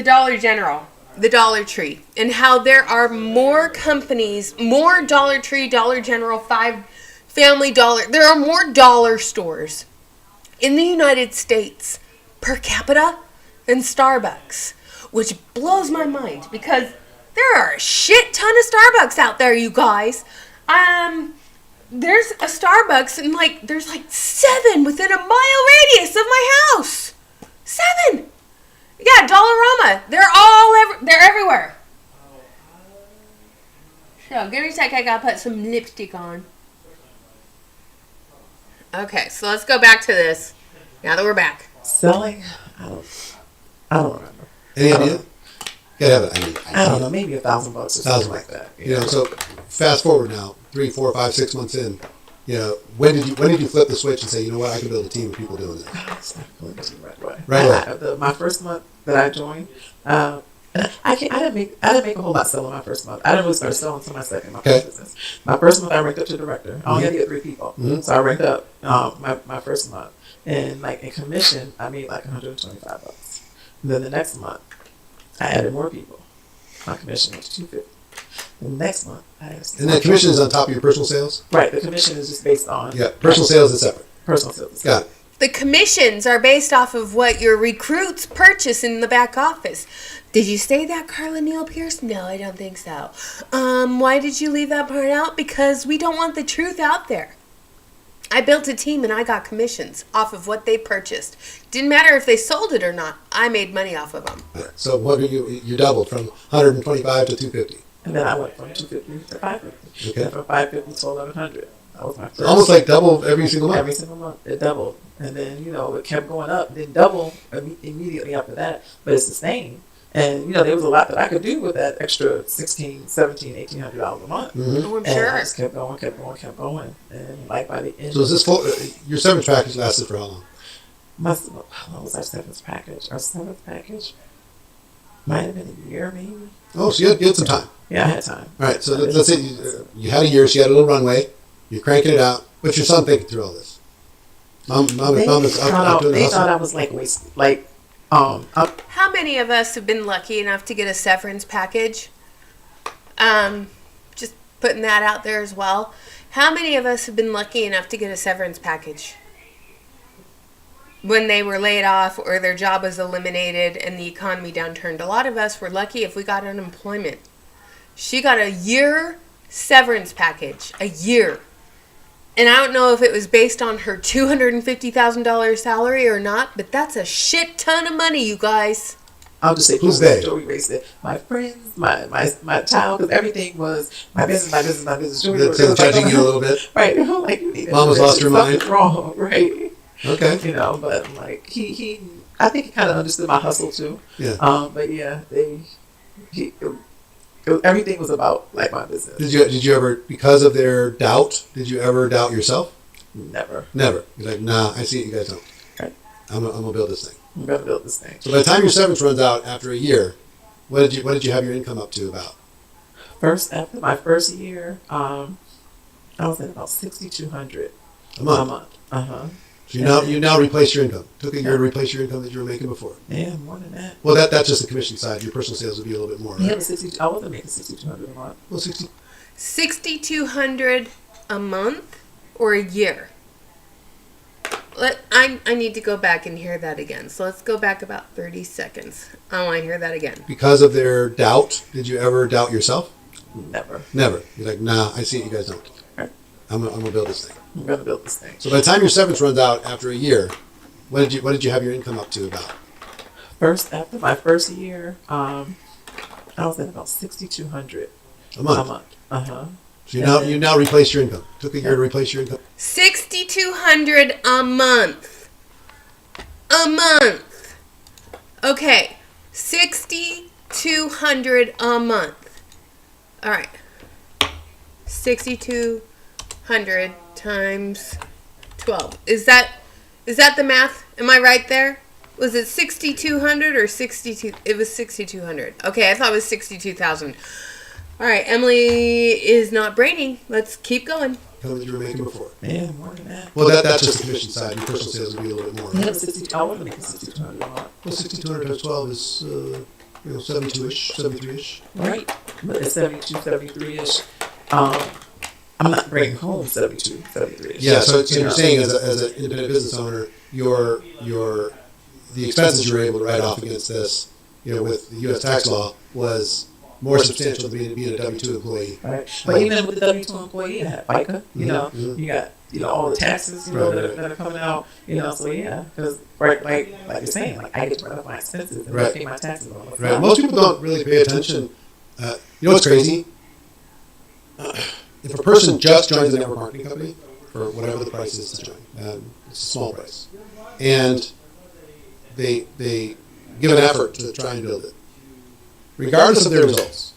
Dollar General, the Dollar Tree, and how there are more companies, more Dollar Tree, Dollar General, Family Dollar. There are more dollar stores in the United States per capita than Starbucks, which blows my mind because there are a shit ton of Starbucks out there, you guys. There's a Starbucks and there's 7 within a mile radius of my house. 7. Yeah, Dollarama. They're everywhere. So, give me a sec. I gotta put some lipstick on. Okay, so let's go back to this. Now that we're back.
Selling? I don't remember.
Any idea? Gotta have it.
I don't know. Maybe $1,000 or something like that.
So fast forward now, 3, 4, 5, 6 months in. When did you flip the switch and say, you know what, I can build a team of people doing this?
Right away. My first month that I joined, I didn't make a whole lot selling my first month. I didn't really start selling until my second month of business. My first month I ranked up to director. I only had to get 3 people, so I ranked up my first month. And in commission, I made $125. And then the next month, I added more people. My commission was $250. The next month, I added.
And then commission is on top of your personal sales?
Right. The commission is just based on
personal sales is separate.
Personal sales.
Got it.
The commissions are based off of what your recruits purchase in the back office. Did you say that, Carla Neal Pierce? No, I don't think so. Why did you leave that part out? Because we don't want the truth out there. I built a team and I got commissions off of what they purchased. Didn't matter if they sold it or not. I made money off of them.
So what you doubled from 125 to 250.
And then I went from 250 to 550.
Okay.
And from 550 to 1100. That was my first.
Almost like double every single month.
Every single month. It doubled. And then, it kept going up. Then double immediately after that. But it's sustained. And, there was a lot that I could do with that extra $1,600, $1,700, $1,800 a month.
Mm-hmm.
Oh, I'm
And
sure.
I just kept going. And by the end.
So is this full? Your severance package lasted for how long?
How long was our severance package? Our severance package might have been a year, maybe.
Oh, so you had some time.
Yeah, I had time.
All right, so let's say you had a year, so you had a little runway. You're cranking it out. What's your son thinking through all this? Mom is
They
up doing the
thought
hustle.
I was wasted.
How many of us have been lucky enough to get a severance package? Just putting that out there as well. How many of us have been lucky enough to get a severance package when they were laid off or their job was eliminated and the economy downturned? A lot of us were lucky if we got unemployment. She got a year severance package. A year. And I don't know if it was based on her $250,000 salary or not, but that's a shit ton of money, you guys.
I'll just say,
Who's they?
Joey raised it. My friends, my child, because everything was my business. Joey
That's judging you a little bit.
Right. Like,
Mama's lost her mind.
Wrong, right?
Okay.
You know, but like he I think he kind of understood my hustle too.
Yeah.
But yeah, everything was about like my business.
Did you ever, because of their doubt, did you ever doubt yourself?
Never.
Never. You're like, nah, I see it, you guys don't.
Right.
I'm gonna build this thing.
I'm gonna build this thing.
So by the time your severance runs out after a year, what did you have your income up to about?
After my first year, I was at about $6,200
A month. So you now replace your income. Took a year to replace your income that you were making before.
Yeah, more than that.
Well, that's just the commission side. Your personal sales would be a little bit more. Right?
Yeah, I wasn't making $6,200 a month.
Well, 60.
$6,200 a month or a year? I need to go back and hear that again. So let's go back about 30 seconds. I want to hear that again.
Because of their doubt, did you ever doubt yourself?
Never.
Never. You're like, nah, I see it, you guys don't.
Right.
I'm gonna build this thing.
I'm gonna build this thing.
So by the time your severance runs out after a year, what did you have your income up to about?
After my first year, I was at about $6,200
A month.
a month.
So you now replace your income. Took a year to replace your income.
$6,200 a month. A month. Okay. $6,200 a month. All right. 6,200 times 12. Is that the math? Am I right there? Was it 6,200 or 62? It was 6,200. Okay, I thought it was 62,000. All right, Emily is not braining. Let's keep going.
How much you were making before?
Yeah, more than that.
Well, that's just the commission side. Your personal sales would be a little bit more. Right?
I wasn't making $6,200 a month.
Well, 6,200 times 12 is 72-ish, 73-ish.
Right. But it's 72, 73-ish. I'm not bringing home 72, 73-ish.
Yeah, so you're saying as an independent business owner, the expenses you were able to write off against this, with the U.S. tax law was more substantial than being a W-2 employee.
Right. But even with the W-2 employee, you have FICA, you got, all the taxes, that are coming out, so yeah, because, like you're saying, like, I get to write off my expenses and I pay my taxes on it.
Right. Most people don't really pay attention. You know what's crazy? If a person just joins a network marketing company for whatever the price is to join, it's a small price, and they give an effort to try and build it, regardless of their results,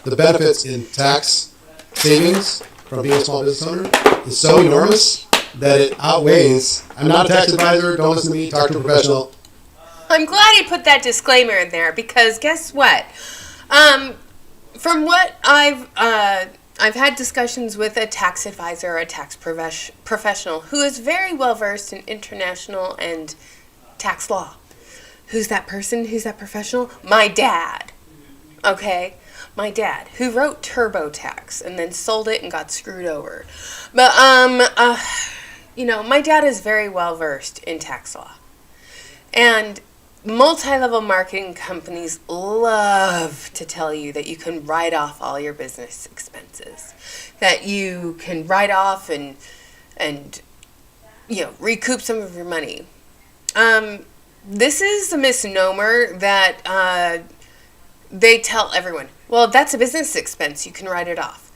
the benefits in tax savings from being a small business owner is so enormous that it outweighs. I'm not a tax advisor. Don't listen to me. Talk to a professional.
I'm glad he put that disclaimer in there because guess what? From what I've had discussions with a tax advisor or a tax professional who is very well versed in international and tax law. Who's that person? Who's that professional? My dad. Okay? My dad, who wrote TurboTax and then sold it and got screwed over. But, my dad is very well versed in tax law. And multi-level marketing companies love to tell you that you can write off all your business expenses. That you can write off and recoup some of your money. This is a misnomer that they tell everyone. Well, that's a business expense. You can write it off.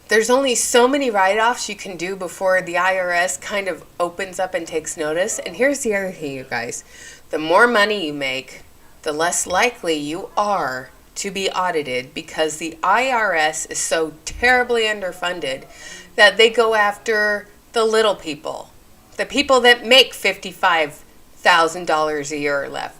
There's only so many write-offs you can do before the IRS kind of opens up and takes notice. And here's the other thing, you guys. The more money you make, the less likely you are to be audited because the IRS is so terribly underfunded that they go after the little people. The people that make $55,000 a year or less.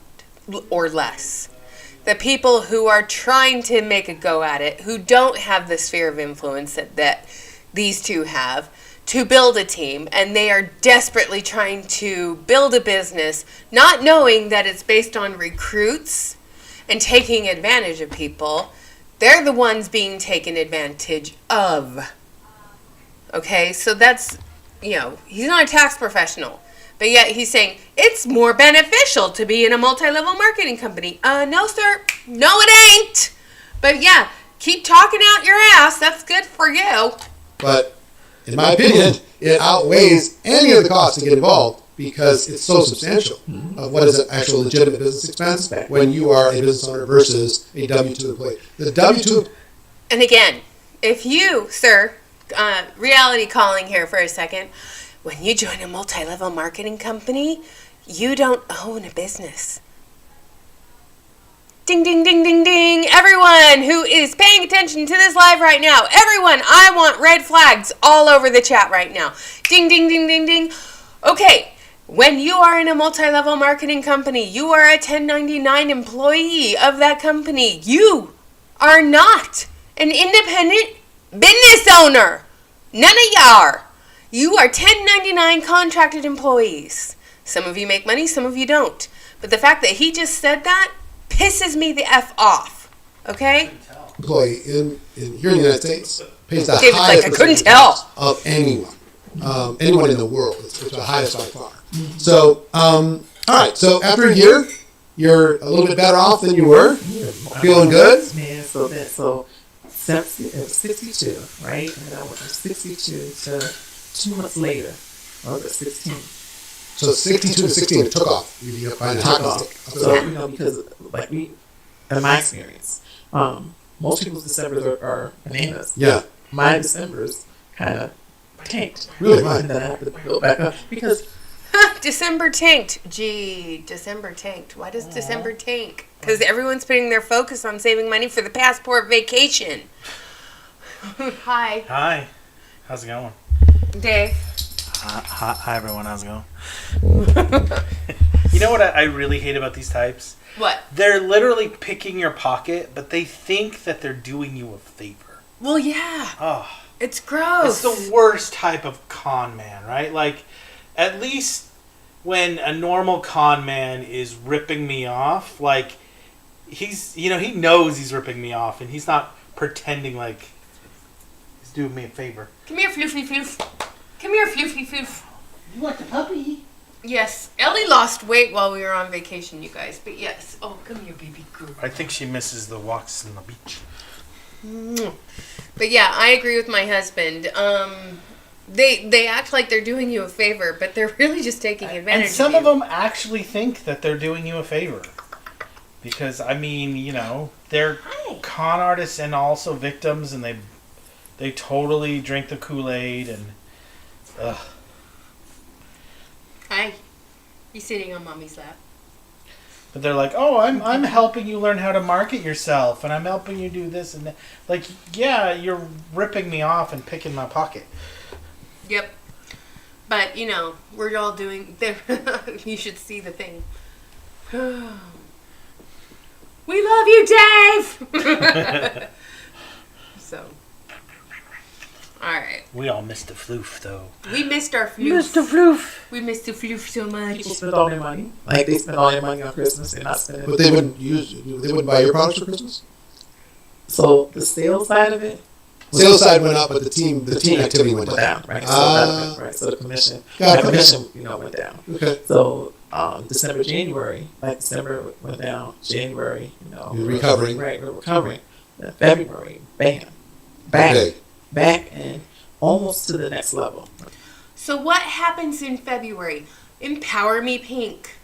The people who are trying to make a go at it, who don't have the sphere of influence that these two have, to build a team, and they are desperately trying to build a business, not knowing that it's based on recruits and taking advantage of people. They're the ones being taken advantage of. Okay, so that's, he's not a tax professional, but yet he's saying it's more beneficial to be in a multi-level marketing company. No, sir. No, it ain't. But yeah, keep talking out your ass. That's good for you.
But in my opinion, it outweighs any of the costs to get involved because it's so substantial of what is an actual legitimate business expense when you are a business owner versus a W-2 employee. The W-2...
And again, if you, sir, reality calling here for a second, when you join a multi-level marketing company, you don't own a business. Ding, ding, ding, ding, ding. Everyone who is paying attention to this live right now, everyone, I want red flags all over the chat right now. Ding, ding, ding, ding, ding. Okay, when you are in a multi-level marketing company, you are a 1099 employee of that company. You are not an independent business owner. None of y'all are. You are 1099 contracted employees. Some of you make money, some of you don't. But the fact that he just said that pisses me the F off. Okay?
Employee here in the United States pays the
David's
highest
like, I couldn't
percentage
tell.
of anyone. Anyone in the world. It's the highest by far. So, all right. So after a year, you're a little bit better off than you were. Feeling good?
Man, so 62, right? And I went from 62 to 2 months later. I was at 16.
So 62 to 16, it took off. You find a
Took
hockey
off.
stick.
So, because, in my experience, most people's Decembers are bananas.
Yeah.
My Decembers kind of tanked.
Really? Why?
And then I have to build back up. Because
December tanked. Gee, December tanked. Why does December tank? Because everyone's putting their focus on saving money for the passport vacation. Hi.
Hi. How's it going?
Dave.
Hi, everyone. How's it going? You know what I really hate about these types?
What?
They're literally picking your pocket, but they think that they're doing you a favor.
Well, yeah.
Oh,
It's gross.
it's the worst type of con man, right? Like, at least when a normal con man is ripping me off, like, he knows he's ripping me off, and he's not pretending like he's doing me a favor.
Come here, Floofy Floof. Come here, Floofy Floof.
You want the puppy?
Yes, Ellie lost weight while we were on vacation, you guys. But yes. Oh, come here, baby girl.
I think she misses the walks on the beach.
But yeah, I agree with my husband. They act like they're doing you a favor, but they're really just taking advantage
And some
of you.
of them actually think that they're doing you a favor. Because, I mean, they're con artists and also victims, and they totally drink the Kool-Aid, and ugh.
Hi. You sitting on mommy's lap?
But they're like, oh, I'm helping you learn how to market yourself, and I'm helping you do this and that. Like, yeah, you're ripping me off and picking my pocket.
Yep. But, we're all doing... You should see the thing. We love you, Dave! So. Alright.
We all missed the floof, though.
We missed our floof.
Floof.
We missed the floof so much.
people spend all their money. Like, they spend all their money on Christmas and not spend it.
But they wouldn't buy your products for Christmas?
So, the sales side of it,
Sales side went up, but the team activity went down.
right? So the commission,
Got it.
went down.
Okay.
So December went down. January,
You're recovering.
Right, we're recovering. Then February, bam, back and almost to the next level.
So what happens in February? Empower Me Pink.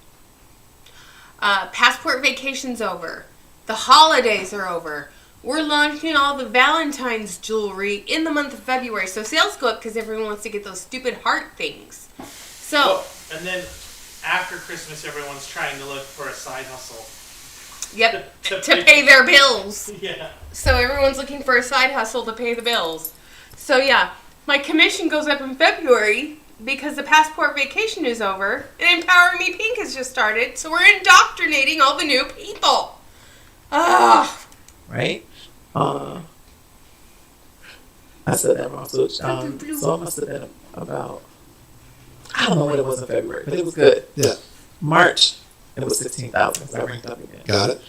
Passport vacation's over. The holidays are over. We're launching all the Valentine's jewelry in the month of February. So sales go up because everyone wants to get those stupid heart things. So,
Well, and then after Christmas, everyone's trying to look for a side hustle.
yep, to pay their bills.
Yeah.
So everyone's looking for a side hustle to pay the bills. So yeah, my commission goes up in February because the passport vacation is over and Empower Me Pink has just started. So we're indoctrinating all the new people. Ugh.
Right? I said that wrong. So I must have been about, I don't know what it was in February, but it was good.
Yeah.
March, it was 16,000. So I ranked up again.
Got it.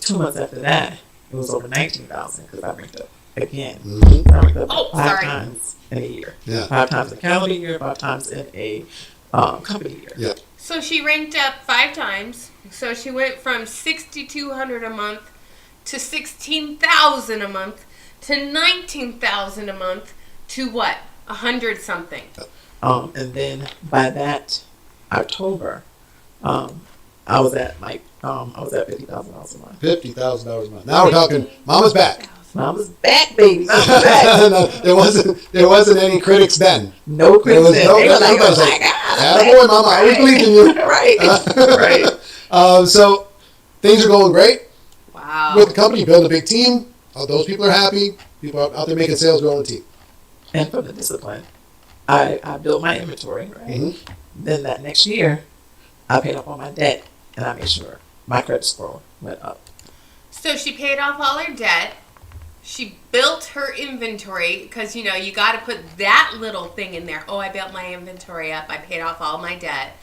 2 months after that, it was over 19,000 because I ranked up again.
Mm-hmm.
I ranked up
Oh,
5
sorry.
times in a year.
Yeah.
5 times in a calendar year, 5 times in a company year.
Yeah.
So she ranked up 5 times. So she went from 6,200 a month to 16,000 a month to 19,000 a month to what? 100 something.
And then by that October, I was at $50,000 a month.
$50,000 a month. Now we're talking. Mama's back.
Mama's back, baby. Mama's back.
No, there wasn't any critics then.
No
There was
criticism.
no.
They were like,
Everybody was
oh
like,
my God.
"Attaboy, Mama, I always believed in you."
Right. Right.
So things are going great
Wow.
with the company. Build a big team. Those people are happy. People are out there making sales, growing the team.
And from the discipline, I built my inventory, right?
Mm-hmm.
Then that next year, I paid off all my debt, and I made sure my credit score went up.
So she paid off all her debt. She built her inventory because, you know, you got to put that little thing in there. Oh, I built my inventory up. I paid off all my debt.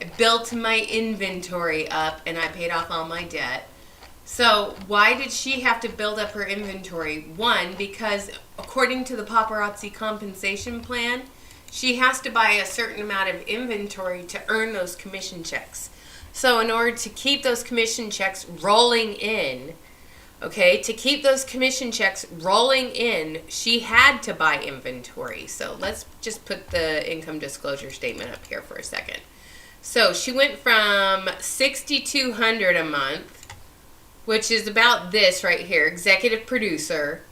I built my inventory up and I paid off all my debt. So why did she have to build up her inventory? One, because according to the paparazzi compensation plan, she has to buy a certain amount of inventory to earn those commission checks. So in order to keep those commission checks rolling in, she had to buy inventory. So let's just put the income disclosure statement up here for a second. So she went from $6,200 a month, which is about this right here, executive producer,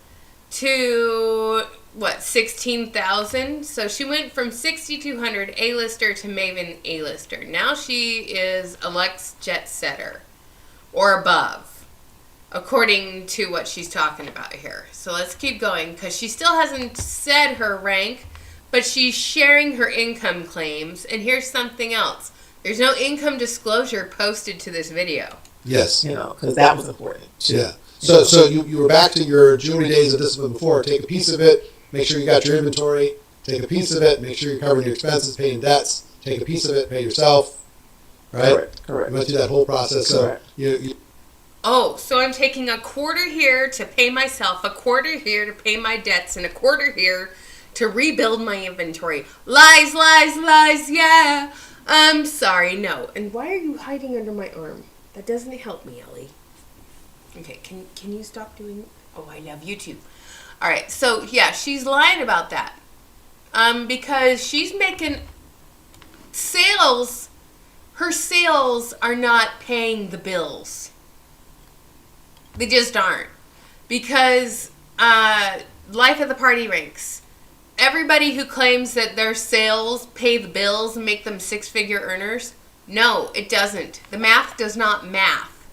to what, 16,000? So she went from 6,200 A-lister to Maven A-lister. Now she is a Lex jet setter or above, according to what she's talking about here. So let's keep going because she still hasn't said her rank, but she's sharing her income claims. And here's something else. There's no income disclosure posted to this video.
Yes.
You know, because that was important. Too.
Yeah. So you were back to your jewelry days of discipline before. Take a piece of it. Make sure you got your inventory. Take a piece of it. Make sure you're covering your expenses, paying debts. Take a piece of it. Pay yourself. Right.
Correct.
You went through that whole process.
Correct.
So you
Oh, so I'm taking a quarter here to pay myself, a quarter here to pay my debts, and a quarter here to rebuild my inventory. Lies, lies, lies, yeah. I'm sorry, no. And why are you hiding under my arm? That doesn't help me, Ellie. Okay, can you stop doing... Oh, I love you too. All right, so yeah, she's lying about that. Because she's making sales. Her sales are not paying the bills. They just aren't. Because life of the party ranks. Everybody who claims that their sales pay the bills and make them 6-figure earners, no, it doesn't. The math does not math.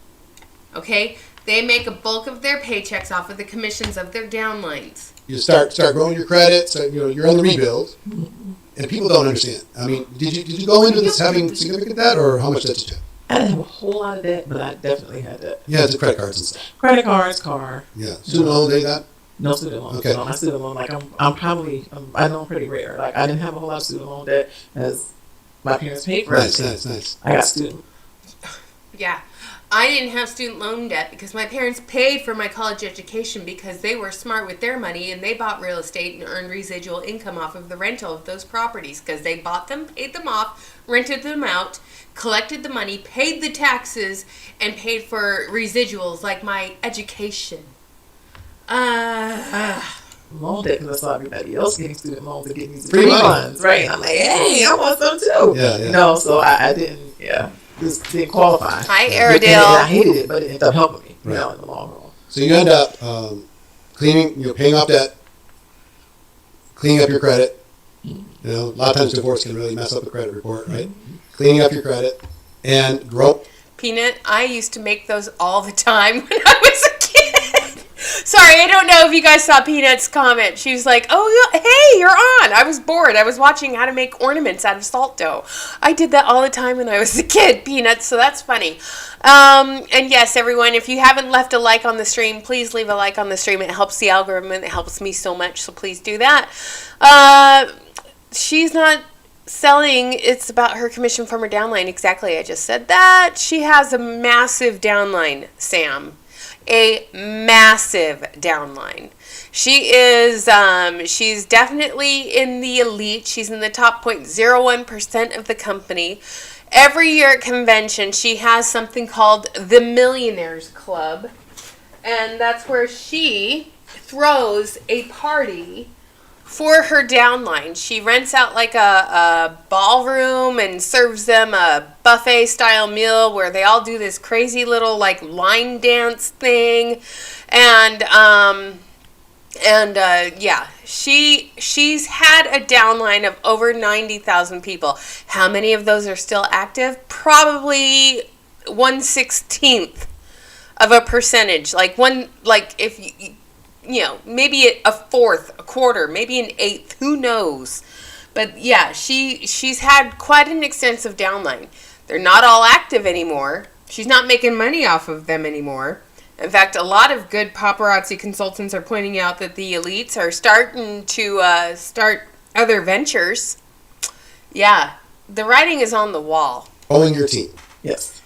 Okay? They make a bulk of their paychecks off of the commissions of their downlines.
you start growing your credit. So you're on the rebuild, and people don't understand. I mean, did you go into this having significant debt, or how much debt did you have?
I didn't have a whole lot of debt, but I definitely had debt.
Yeah, it's the credit cards and stuff.
Credit cards, car.
Yeah, student loans, they got.
No student loan.
Okay.
So my student loan, like I know I'm pretty rare. Like I didn't have a whole lot of student loan debt as my parents paid for
Nice,
everything.
nice.
I got student.
Yeah. I didn't have student loan debt because my parents paid for my college education because they were smart with their money and they bought real estate and earned residual income off of the rental of those properties because they bought them, paid them off, rented them out, collected the money, paid the taxes, and paid for residuals like my education.
Loan debt because I saw everybody else getting student loans and getting these
Free money.
funds, right? And I'm like, hey, I want some too.
Yeah.
So I didn't, just didn't qualify.
Hi,
And
Airedale.
I hated it, but it ended up helping me, in the long run.
So you end up cleaning, paying off debt, cleaning up your credit. A lot of times divorce can really mess up a credit report, right? Cleaning up your credit and grow.
Peanut, I used to make those all the time when I was a kid. Sorry, I don't know if you guys saw Peanut's comment. She was like, "Oh, yeah, hey, you're on." I was bored. I was watching how to make ornaments out of salt dough. I did that all the time when I was a kid, Peanut, so that's funny. And yes, everyone, if you haven't left a like on the stream, please leave a like on the stream. It helps the algorithm. It helps me so much, so please do that. She's not selling. It's about her commission from her downline. Exactly, I just said that. She has a massive downline, Sam. A massive downline. She is, she's definitely in the elite. She's in the top 0.01% of the company. Every year at convention, she has something called the Millionaires Club. And that's where she throws a party for her downline. She rents out like a ballroom and serves them a buffet style meal where they all do this crazy little like line dance thing. And yeah, she's had a downline of over 90,000 people. How many of those are still active? Probably 1/16 of a percentage. If you know, maybe a fourth, a quarter, maybe an eighth, who knows? But yeah, she's had quite an extensive downline. They're not all active anymore. She's not making money off of them anymore. In fact, a lot of good paparazzi consultants are pointing out that the elites are starting to start other ventures. Yeah, the writing is on the wall.
Following your team.
Yes.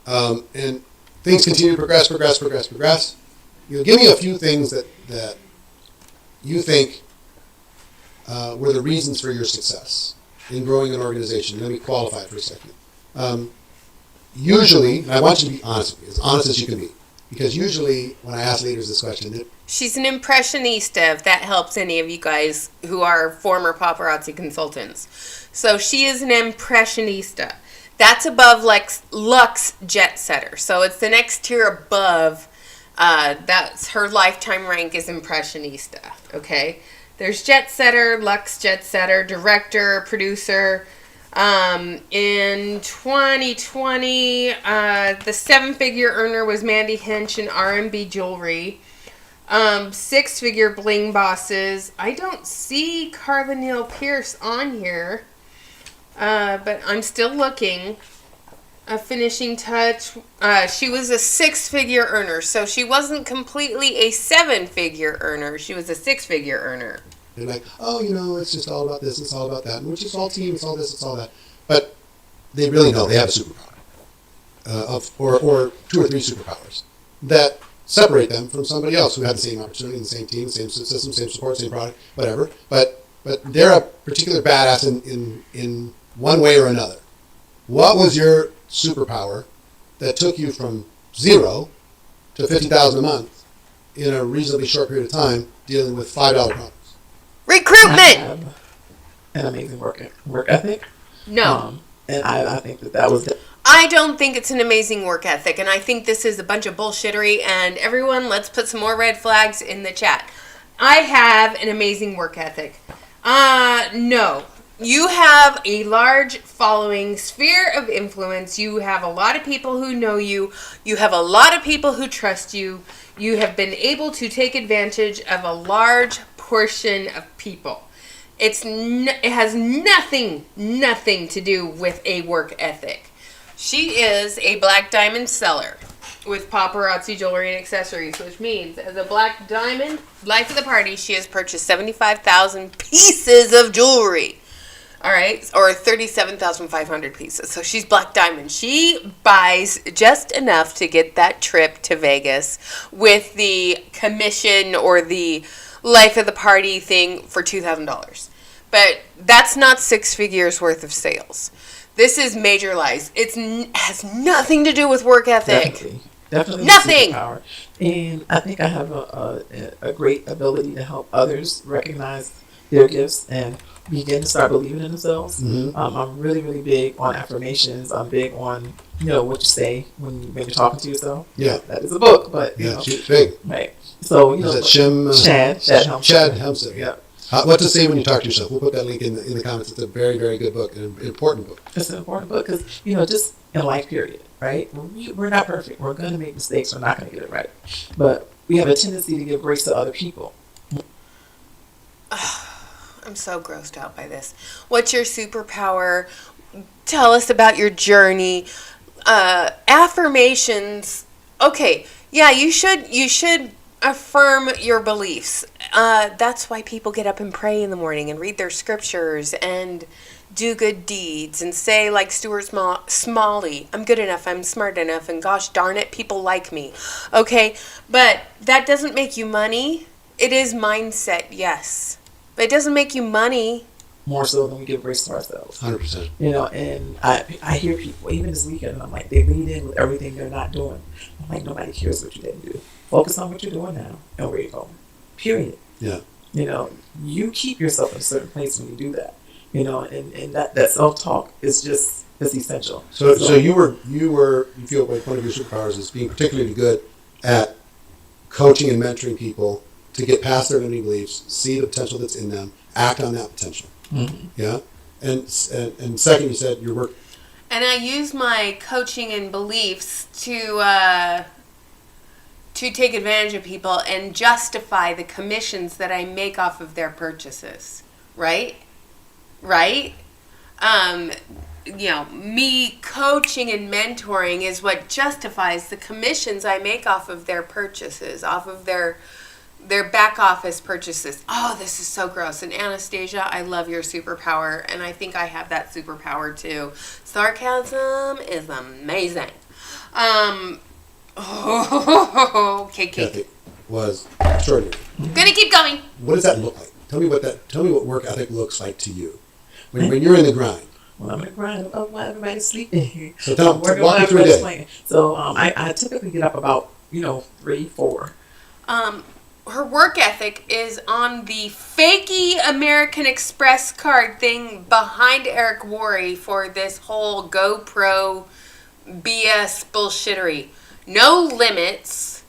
And things continue to progress. You know, give me a few things that you think were the reasons for your success in growing an organization. Let me qualify it for a second. Usually, and I want you to be honest with me, as honest as you can be, because usually when I ask leaders this question,
she's an impressionista, if that helps any of you guys who are former paparazzi consultants. So she is an impressionista. That's above Lux Jet Setter. So it's the next tier above. That's her lifetime rank is impressionista. Okay, there's Jet Setter, Lux Jet Setter, director, producer. In 2020, the 7-figure earner was Mandy Hinch in R&B Jewelry. 6-figure bling bosses. I don't see Carla Neal Pierce on here, but I'm still looking. A finishing touch. She was a 6-figure earner, so she wasn't completely a 7-figure earner. She was a 6-figure earner.
they're like, oh, you know, it's just all about this, it's all about that, and which is all team, it's all this, it's all that. But they really know they have a superpower, or 2 or 3 superpowers that separate them from somebody else who had the same opportunity, the same team, same system, same support, same product, whatever. But they're a particular badass in one way or another. What was your superpower that took you from 0 to $50,000 a month in a reasonably short period of time dealing with $5 products?
Recruitment!
I have an amazing work ethic.
No.
And I think that was it.
I don't think it's an amazing work ethic, and I think this is a bunch of bullshittery, and everyone, let's put some more red flags in the chat. I have an amazing work ethic. No. You have a large following, sphere of influence. You have a lot of people who know you. You have a lot of people who trust you. You have been able to take advantage of a large portion of people. It has nothing to do with a work ethic. She is a black diamond seller with paparazzi jewelry and accessories, which means as a black diamond, life of the party, she has purchased 75,000 pieces of jewelry. All right, or 37,500 pieces. So she's black diamond. She buys just enough to get that trip to Vegas with the commission or the life of the party thing for $2,000. But that's not 6 figures worth of sales. This is major lies. It has nothing to do with work ethic.
Definitely
nothing.
Superpower. And I think I have a great ability to help others recognize their gifts and begin to start believing in themselves.
Mm-hmm.
I'm really, really big on affirmations. I'm big on, what you say when you're talking to yourself.
Yeah.
That is a book, but,
she's big.
Right. So,
Is that
Chad
Helmstead.
Yeah.
What to say when you talk to yourself? We'll put that link in the comments. It's a very, very good book, an important book.
It's an important book because, just in life period, right? We're not perfect. We're going to make mistakes. We're not going to get it right. But we have a tendency to give grace to other people.
I'm so grossed out by this. What's your superpower? Tell us about your journey. Affirmations. Okay, yeah, you should affirm your beliefs. That's why people get up and pray in the morning and read their scriptures and do good deeds and say, like Stuart Smalley, I'm good enough, I'm smart enough, and gosh darn it, people like me. Okay, but that doesn't make you money. It is mindset, yes. But it doesn't make you money.
More so than we give grace to ourselves.
100%.
You know, and I hear people, even this weekend, and I'm like, they lean in with everything they're not doing. I'm like, nobody cares what you didn't do. Focus on what you're doing now and where you're going. Period.
Yeah.
You know, you keep yourself in a certain place when you do that. You know, and that self-talk is just, it's essential.
So you feel like one of your superpowers is being particularly good at coaching and mentoring people to get past their limiting beliefs, see the potential that's in them, act on that potential.
Mm-hmm.
Yeah. And second, you said your work.
And I use my coaching and beliefs to take advantage of people and justify the commissions that I make off of their purchases. Right? You know, me coaching and mentoring is what justifies the commissions I make off of their purchases, off of their back office purchases. Oh, this is so gross. And Anastasia, I love your superpower, and I think I have that superpower too. Sarcasm is amazing. Okay.
Ethic was extraordinary.
Gonna keep going.
What does that look like? Tell me what work ethic looks like to you when you're in the grind.
Well, I'm in the grind of why everybody's sleeping.
So walk me through a day.
So I typically get up about 3, 4.
Her work ethic is on the fakey American Express card thing behind Eric Worre for this whole GoPro BS bullshittery. No limits,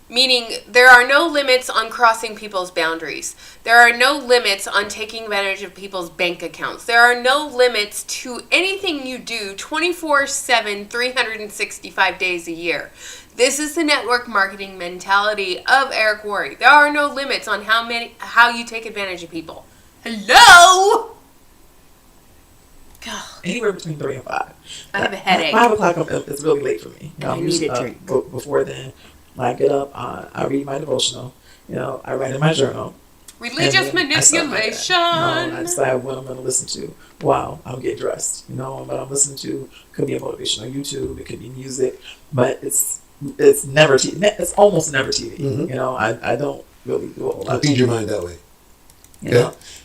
meaning there are no limits on crossing people's boundaries. There are no limits on taking advantage of people's bank accounts. There are no limits to anything you do 24/7, 365 days a year. This is the network marketing mentality of Eric Worre. There are no limits on how you take advantage of people. Hello? God.
Anywhere between 3 and 5.
I have a headache.
5 o'clock is really late for me.
I need a drink.
Before then, when I get up, I read my devotional. I write in my journal.
Religious manipulation.
I decide what I'm going to listen to while I'm getting dressed. What I'm listening to could be a motivational YouTube. It could be music, but it's never TV. It's almost never TV.
Mm-hmm.
I don't really do a whole lot.
Feed your mind that way.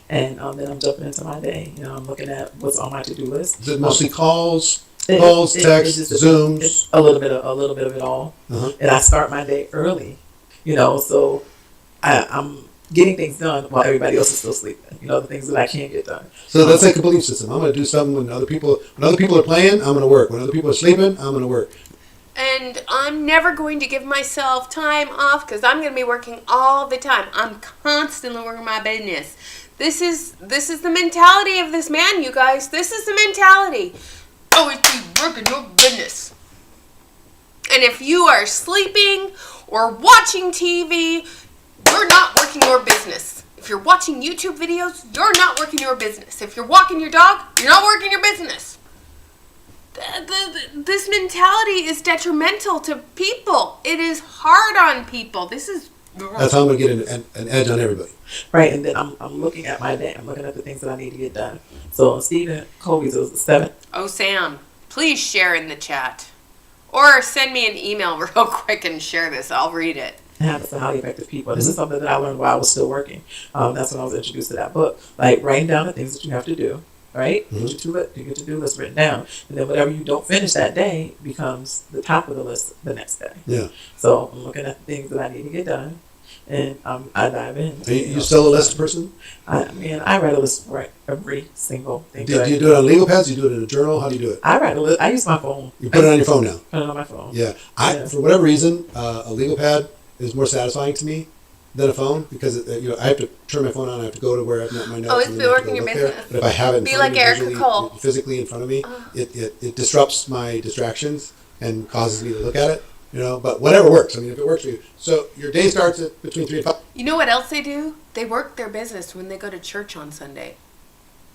And then I'm jumping into my day. I'm looking at what's on my to-do list.
Is it mostly calls, texts, Zooms?
It's a little bit of it all.
Uh-huh.
And I start my day early. So I'm getting things done while everybody else is still sleeping. The things that I can't get done.
So that's like a belief system. I'm going to do something when other people are playing. I'm going to work. When other people are sleeping, I'm going to work.
And I'm never going to give myself time off because I'm going to be working all the time. I'm constantly working my business. This is the mentality of this man, you guys. This is the mentality. Always be working your business. And if you are sleeping or watching TV, you're not working your business. If you're watching YouTube videos, you're not working your business. If you're walking your dog, you're not working your business. This mentality is detrimental to people. It is hard on people.
That's how I'm going to get an edge on everybody.
Right, and then I'm looking at my day. I'm looking at the things that I need to get done. So Stephen Colby's was the 7th.
Oh, Sam, please share in the chat. Or send me an email real quick and share this. I'll read it.
Habits of highly effective people. This is something that I learned while I was still working. That's when I was introduced to that book. Like writing down the things that you have to do. Right?
Mm-hmm.
Get your to-do list written down. And then whatever you don't finish that day becomes the top of the list the next day.
Yeah.
So I'm looking at the things that I need to get done. And I dive in.
Are you still a list person?
I write a list for every single thing.
Do you do it on legal pads? Do you do it in a journal? How do you do it?
I write a list. I use my phone.
You put it on your phone now?
Put it on my phone.
Yeah. For whatever reason, a legal pad is more satisfying to me than a phone because I have to turn my phone on. I have to go to where I've got my notes.
Oh, it's been working your business.
But if I have it
be like Erica Cole,
physically in front of me, it disrupts my distractions and causes me to look at it. But whatever works. I mean, if it works for you. So your day starts at between 3 and 5.
You know what else they do? They work their business when they go to church on Sunday.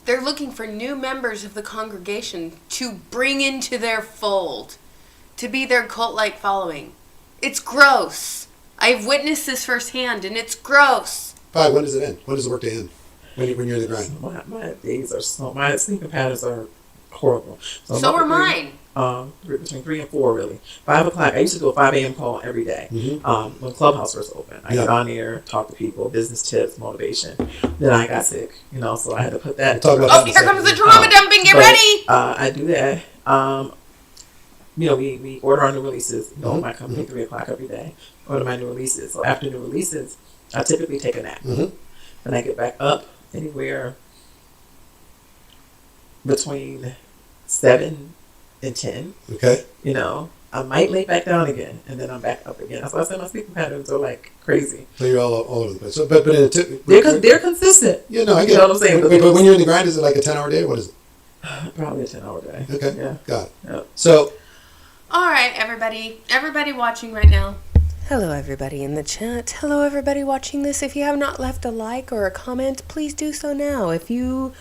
They're looking for new members of the congregation to bring into their fold, to be their cult-like following. It's gross. I've witnessed this firsthand, and it's gross.
5, when does it end? When does the work day end? When you're in the grind?
My days are my sleeping patterns are horrible.
So are mine.
Between 3 and 4, really. 5 o'clock. I used to do a 5 a.m. call every day. When Clubhouse first opened, I get on there, talk to people, business tips, motivation. Then I got sick, so I had to put that.
We'll talk about
here comes the trauma dumping. Get ready.
I do that. We order our new releases. My company 3 o'clock every day. Order my new releases. So after new releases, I typically take a nap. Then I get back up anywhere between 7 and 10.
Okay.
I might lay back down again, and then I'm back up again. That's why I said my sleeping patterns are like crazy.
So you're all over the place. So, but
they're consistent.
Yeah, no, I get
You know what I'm saying?
But when you're in the grind, is it like a 10-hour day? What is it?
Probably a 10-hour day.
Okay.
Yeah.
Got it.
Yep.
So.
All right, everybody watching right now. Hello, everybody in the chat. Hello, everybody watching this. If you have not left a like or a comment, please do so now. If you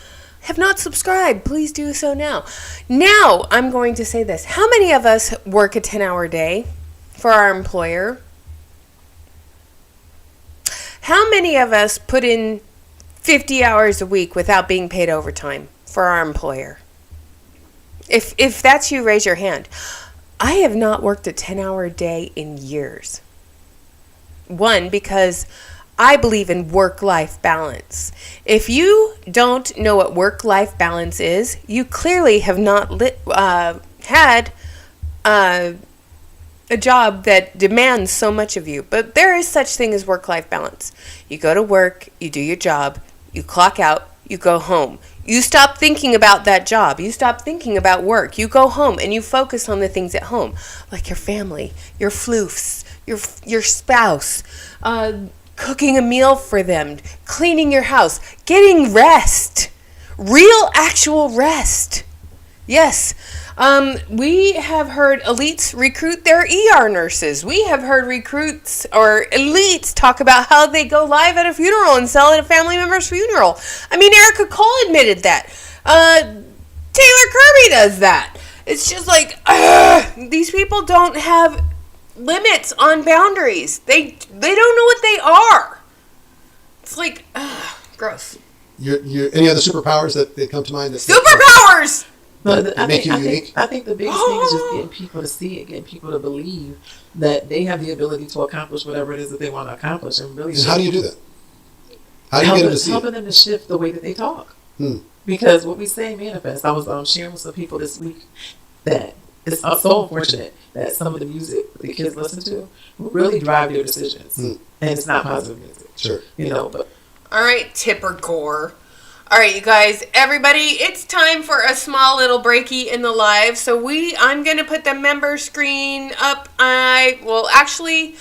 have not subscribed, please do so now. Now, I'm going to say this. How many of us work a 10-hour day for our employer? How many of us put in 50 hours a week without being paid overtime for our employer? If that's you, raise your hand. I have not worked a 10-hour day in years. One, because I believe in work-life balance. If you don't know what work-life balance is, you clearly have not had a job that demands so much of you. But there is such thing as work-life balance. You go to work, you do your job, you clock out, you go home. You stop thinking about that job. You stop thinking about work. You go home and you focus on the things at home, like your family, your floofs, your spouse, cooking a meal for them, cleaning your house, getting rest, real actual rest. Yes, we have heard elites recruit their ER nurses. We have heard recruits or elites talk about how they go live at a funeral and sell at a family member's funeral. I mean, Erica Cole admitted that. Taylor Kirby does that. It's just like, these people don't have limits on boundaries. They don't know what they are. It's like, gross.
Any other superpowers that come to mind?
Superpowers!
Make you unique?
I think the biggest thing is just getting people to see it, getting people to believe that they have the ability to accomplish whatever it is that they want to accomplish. And really,
how do you do that? How do you get them to see
helping
it?
them to shift the way that they talk. Because what we say manifests. I was sharing with some people this week that it's so unfortunate that some of the music that the kids listen to really drive their decisions. And it's not positive music.
Sure.
But...
All right, Tipper Gore. All right, you guys, everybody, it's time for a small little breaky in the live. So I'm going to put the member screen up. Actually,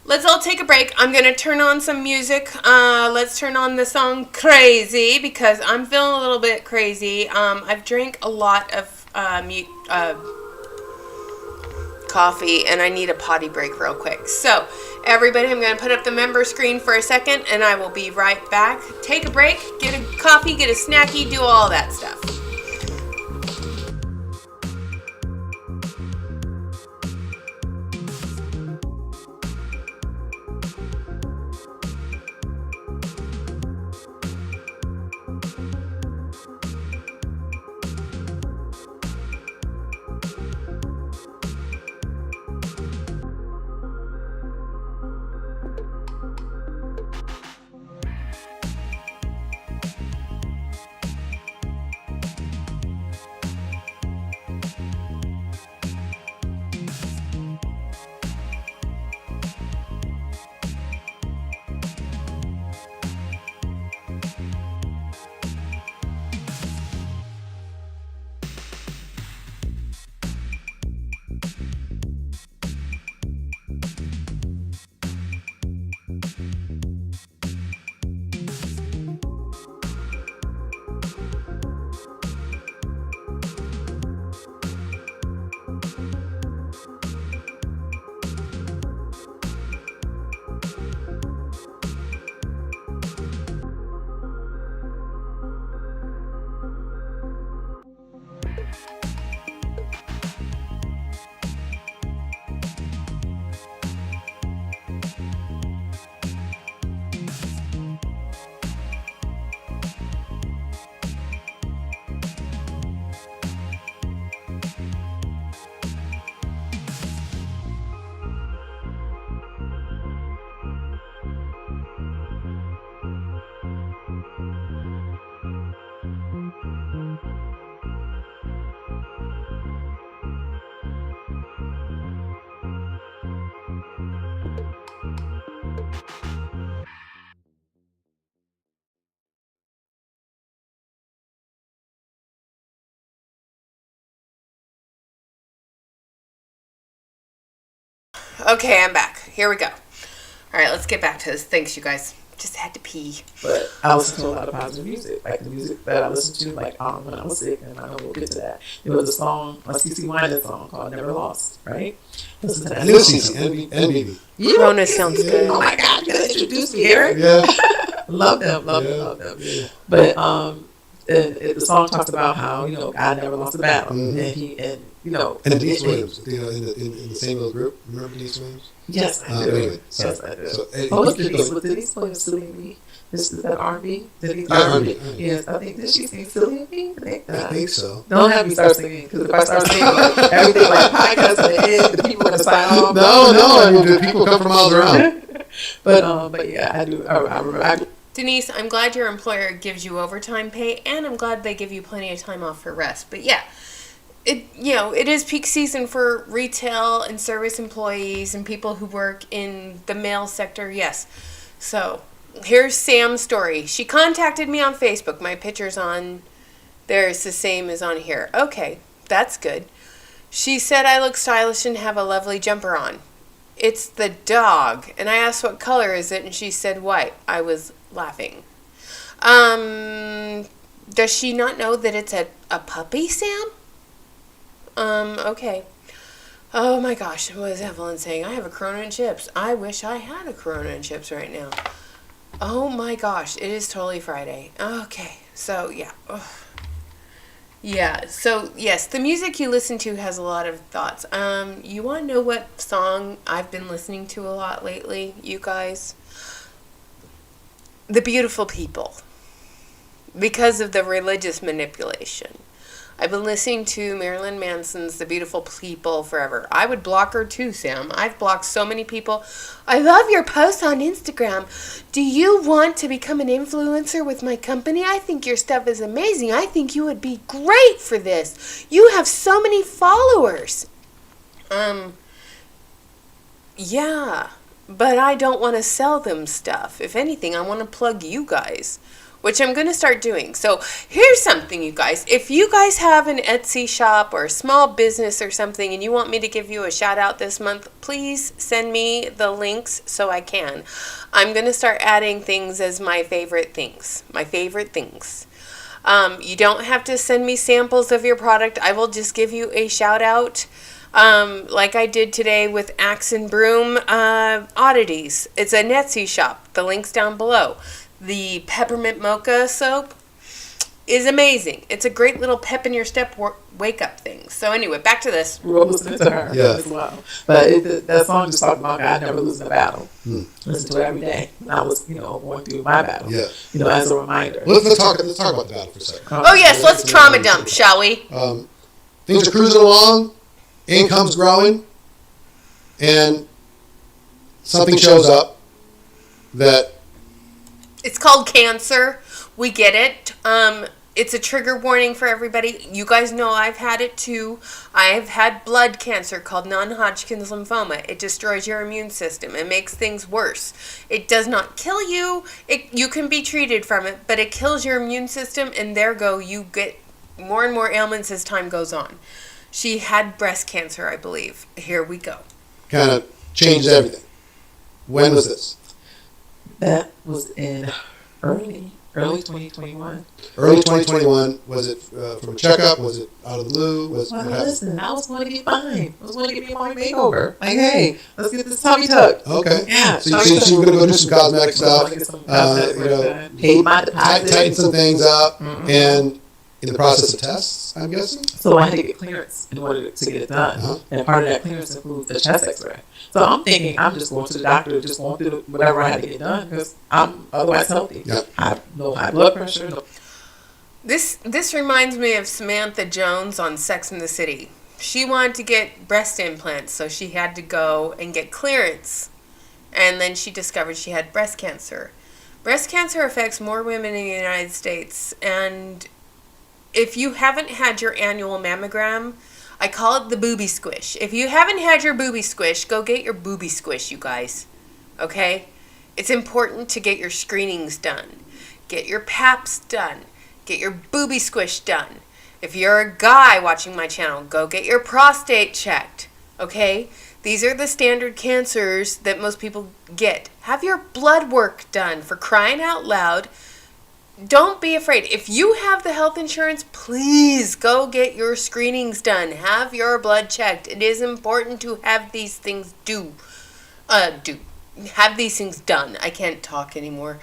let's all take a break. I'm going to turn on some music. Let's turn on the song Crazy because I'm feeling a little bit crazy. I've drank a lot of coffee and I need a potty break real quick. So, everybody, I'm going to put up the member screen for a second and I will be right back. Take a break, get a coffee, get a snacky, do all that stuff. Okay, I'm back. Here we go. All right, let's get back to this. Thanks, you guys. Just had to pee.
But I listen to a lot of positive music, like the music that I listened to, like when I was sick, and I know we'll get to that. There was a song, a CeCe Winans song called "Never Lost," right? Listen to that.
I knew CeCe, NBB.
Corona sounds good.
Oh my God, you gotta introduce me, Eric.
Yeah.
Love them.
Yeah.
But the song talks about how God never lost a battle,
Mhm.
and
Denise Williams, in the same little group. Remember Denise Williams?
Yes, I do.
Anyway, sorry.
Yes, I do.
So,
Was
keep
Denise
going.
Williams Silly Me? This is that R&B? Denise
Yeah,
R&B.
R&B.
Yes, I think, did she sing Silly Me?
I think so.
Don't have me start singing, because if I start singing, everything like podcast at the end, the people are going to sign off.
No. I mean, people come from miles around.
But yeah, I do. I remember.
Denise, I'm glad your employer gives you overtime pay, and I'm glad they give you plenty of time off for rest. But yeah, it is peak season for retail and service employees and people who work in the mail sector. Yes. So here's Sam's story. She contacted me on Facebook. My picture's on there. It's the same as on here. Okay, that's good. She said I look stylish and have a lovely jumper on. It's the dog. And I asked what color is it, and she said white. I was laughing. Does she not know that it's a puppy, Sam? Okay. Oh my gosh, what is Evelyn saying? I have a Corona and chips. I wish I had a Corona and chips right now. Oh my gosh, it is totally Friday. Okay, so yeah. Ugh. Yeah, so yes, the music you listen to has a lot of thoughts. You want to know what song I've been listening to a lot lately, you guys? The Beautiful People. Because of the religious manipulation. I've been listening to Marilyn Manson's The Beautiful People forever. I would block her too, Sam. I've blocked so many people. I love your posts on Instagram. Do you want to become an influencer with my company? I think your stuff is amazing. I think you would be great for this. You have so many followers. Yeah, but I don't want to sell them stuff. If anything, I want to plug you guys, which I'm going to start doing. So here's something, you guys. If you guys have an Etsy shop or a small business or something and you want me to give you a shout out this month, please send me the links so I can. I'm going to start adding things as my favorite things. You don't have to send me samples of your product. I will just give you a shout out. Like I did today with Axe and Broom Oddities. It's an Etsy shop. The link's down below. The peppermint mocha soap is amazing. It's a great little pep in your step wake up thing. So anyway, back to this.
We're listening to her as well. But that song just talked about God never losing a battle. Listen to it every day. And I was, going through my battle.
Yeah.
As a reminder.
Let's talk about the battle for a second.
Oh yes, let's trauma dump, shall we?
Things are cruising along, income's growing, and something shows up that
It's called cancer. We get it. It's a trigger warning for everybody. You guys know I've had it too. I've had blood cancer called non-Hodgkin's lymphoma. It destroys your immune system. It makes things worse. It does not kill you. You can be treated from it, but it kills your immune system, and you get more and more ailments as time goes on. She had breast cancer, I believe. Here we go.
kind of changed everything. When was this?
That was in early 2021.
Early 2021. Was it from a checkup? Was it out of the blue? What happened?
Listen, I was going to get fine. I was going to get me a mommy makeover. Like, hey, let's get this tummy tuck.
Okay.
Yeah.
So you were going to go do some cosmetic stuff.
Paid my deposit.
Tighten some things up, and in the process of tests, I'm guessing.
So I had to get clearance in order to get it done. And part of that clearance includes the chest X-ray. So I'm thinking I'm just going to the doctor, just going through whatever I had to get done because I'm otherwise healthy.
Yep.
I have no high blood pressure. No.
This reminds me of Samantha Jones on Sex and the City. She wanted to get breast implants, so she had to go and get clearance. And then she discovered she had breast cancer. Breast cancer affects more women in the United States. And if you haven't had your annual mammogram, I call it the booby squish. If you haven't had your booby squish, go get your booby squish, you guys. Okay? It's important to get your screenings done. Get your PAPs done. Get your booby squish done. If you're a guy watching my channel, go get your prostate checked. Okay? These are the standard cancers that most people get. Have your blood work done, for crying out loud. Don't be afraid. If you have the health insurance, please go get your screenings done. Have your blood checked. It is important to have these things have these things done. I can't talk anymore.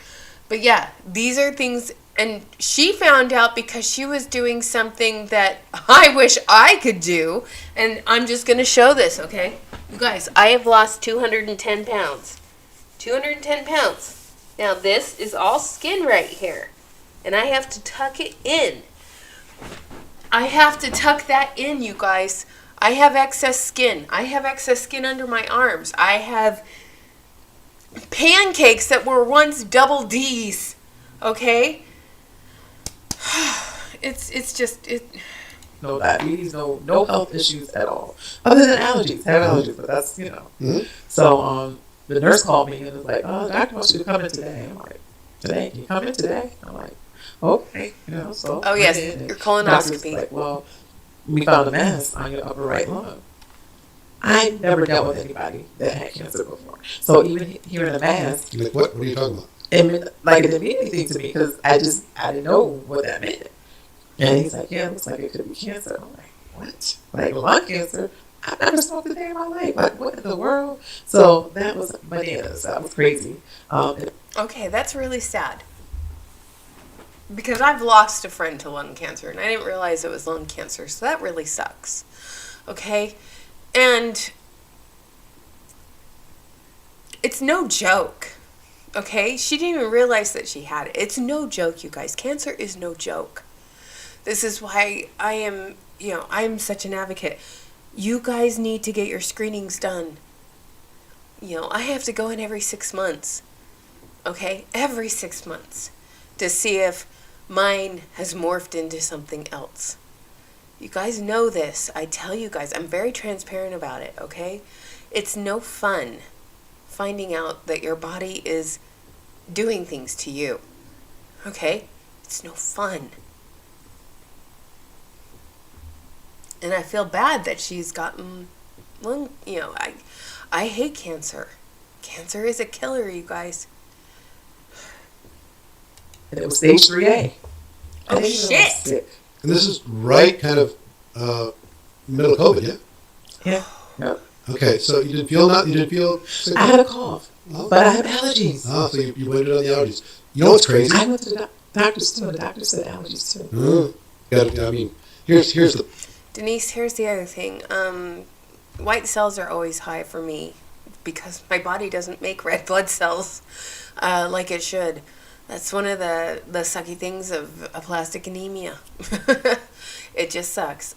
But yeah, these are things, and she found out because she was doing something that I wish I could do, and I'm just going to show this, okay? You guys, I have lost 210 pounds. 210 pounds. Now this is all skin right here, and I have to tuck it in. I have to tuck that in, you guys. I have excess skin. I have excess skin under my arms. I have pancakes that were once double D's. Okay? It's just
No diabetes, no health issues at all. Other than allergies. I have allergies, but that's,
Mm-hmm.
So the nurse called me and was like, "Oh, the doctor wants you to come in today." I'm like, "Today? Can you come in today?" I'm like, "Okay." So
oh yes,
I did.
your
Doctor's
colonoscopy.
like, "Well, we found a mass on your upper right lung." I never dealt with anybody that had cancer before. So even hearing a mass,
Like, what are you talking about?
it didn't mean anything to me because I didn't know what that meant. And he's like, "Yeah, it looks like it could be cancer." I'm like, "What? Like lung cancer? I've never smoked a day in my life. Like, what in the world?" So that was bananas. That was crazy.
Okay, that's really sad. Because I've lost a friend to lung cancer, and I didn't realize it was lung cancer, so that really sucks. Okay? And it's no joke. Okay? She didn't even realize that she had it. It's no joke, you guys. Cancer is no joke. This is why I'm such an advocate. You guys need to get your screenings done. I have to go in every 6 months. Okay? Every 6 months. To see if mine has morphed into something else. You guys know this. I tell you guys, I'm very transparent about it, okay? It's no fun finding out that your body is doing things to you. Okay? It's no fun. And I feel bad that she's gotten lung, I hate cancer. Cancer is a killer, you guys.
And it was stage 3A.
Oh, shit.
And this is right kind of middle of COVID, yeah?
Yeah. Yep.
Okay, so you didn't feel sick?
I had a cough,
Oh.
but I have allergies.
Oh, so you waited on the allergies. You know what's crazy?
I went to the doctor's too, and the doctor said allergies too.
I mean, here's the...
Denise, here's the other thing. White cells are always high for me because my body doesn't make red blood cells like it should. That's one of the sucky things of aplastic anemia. It just sucks.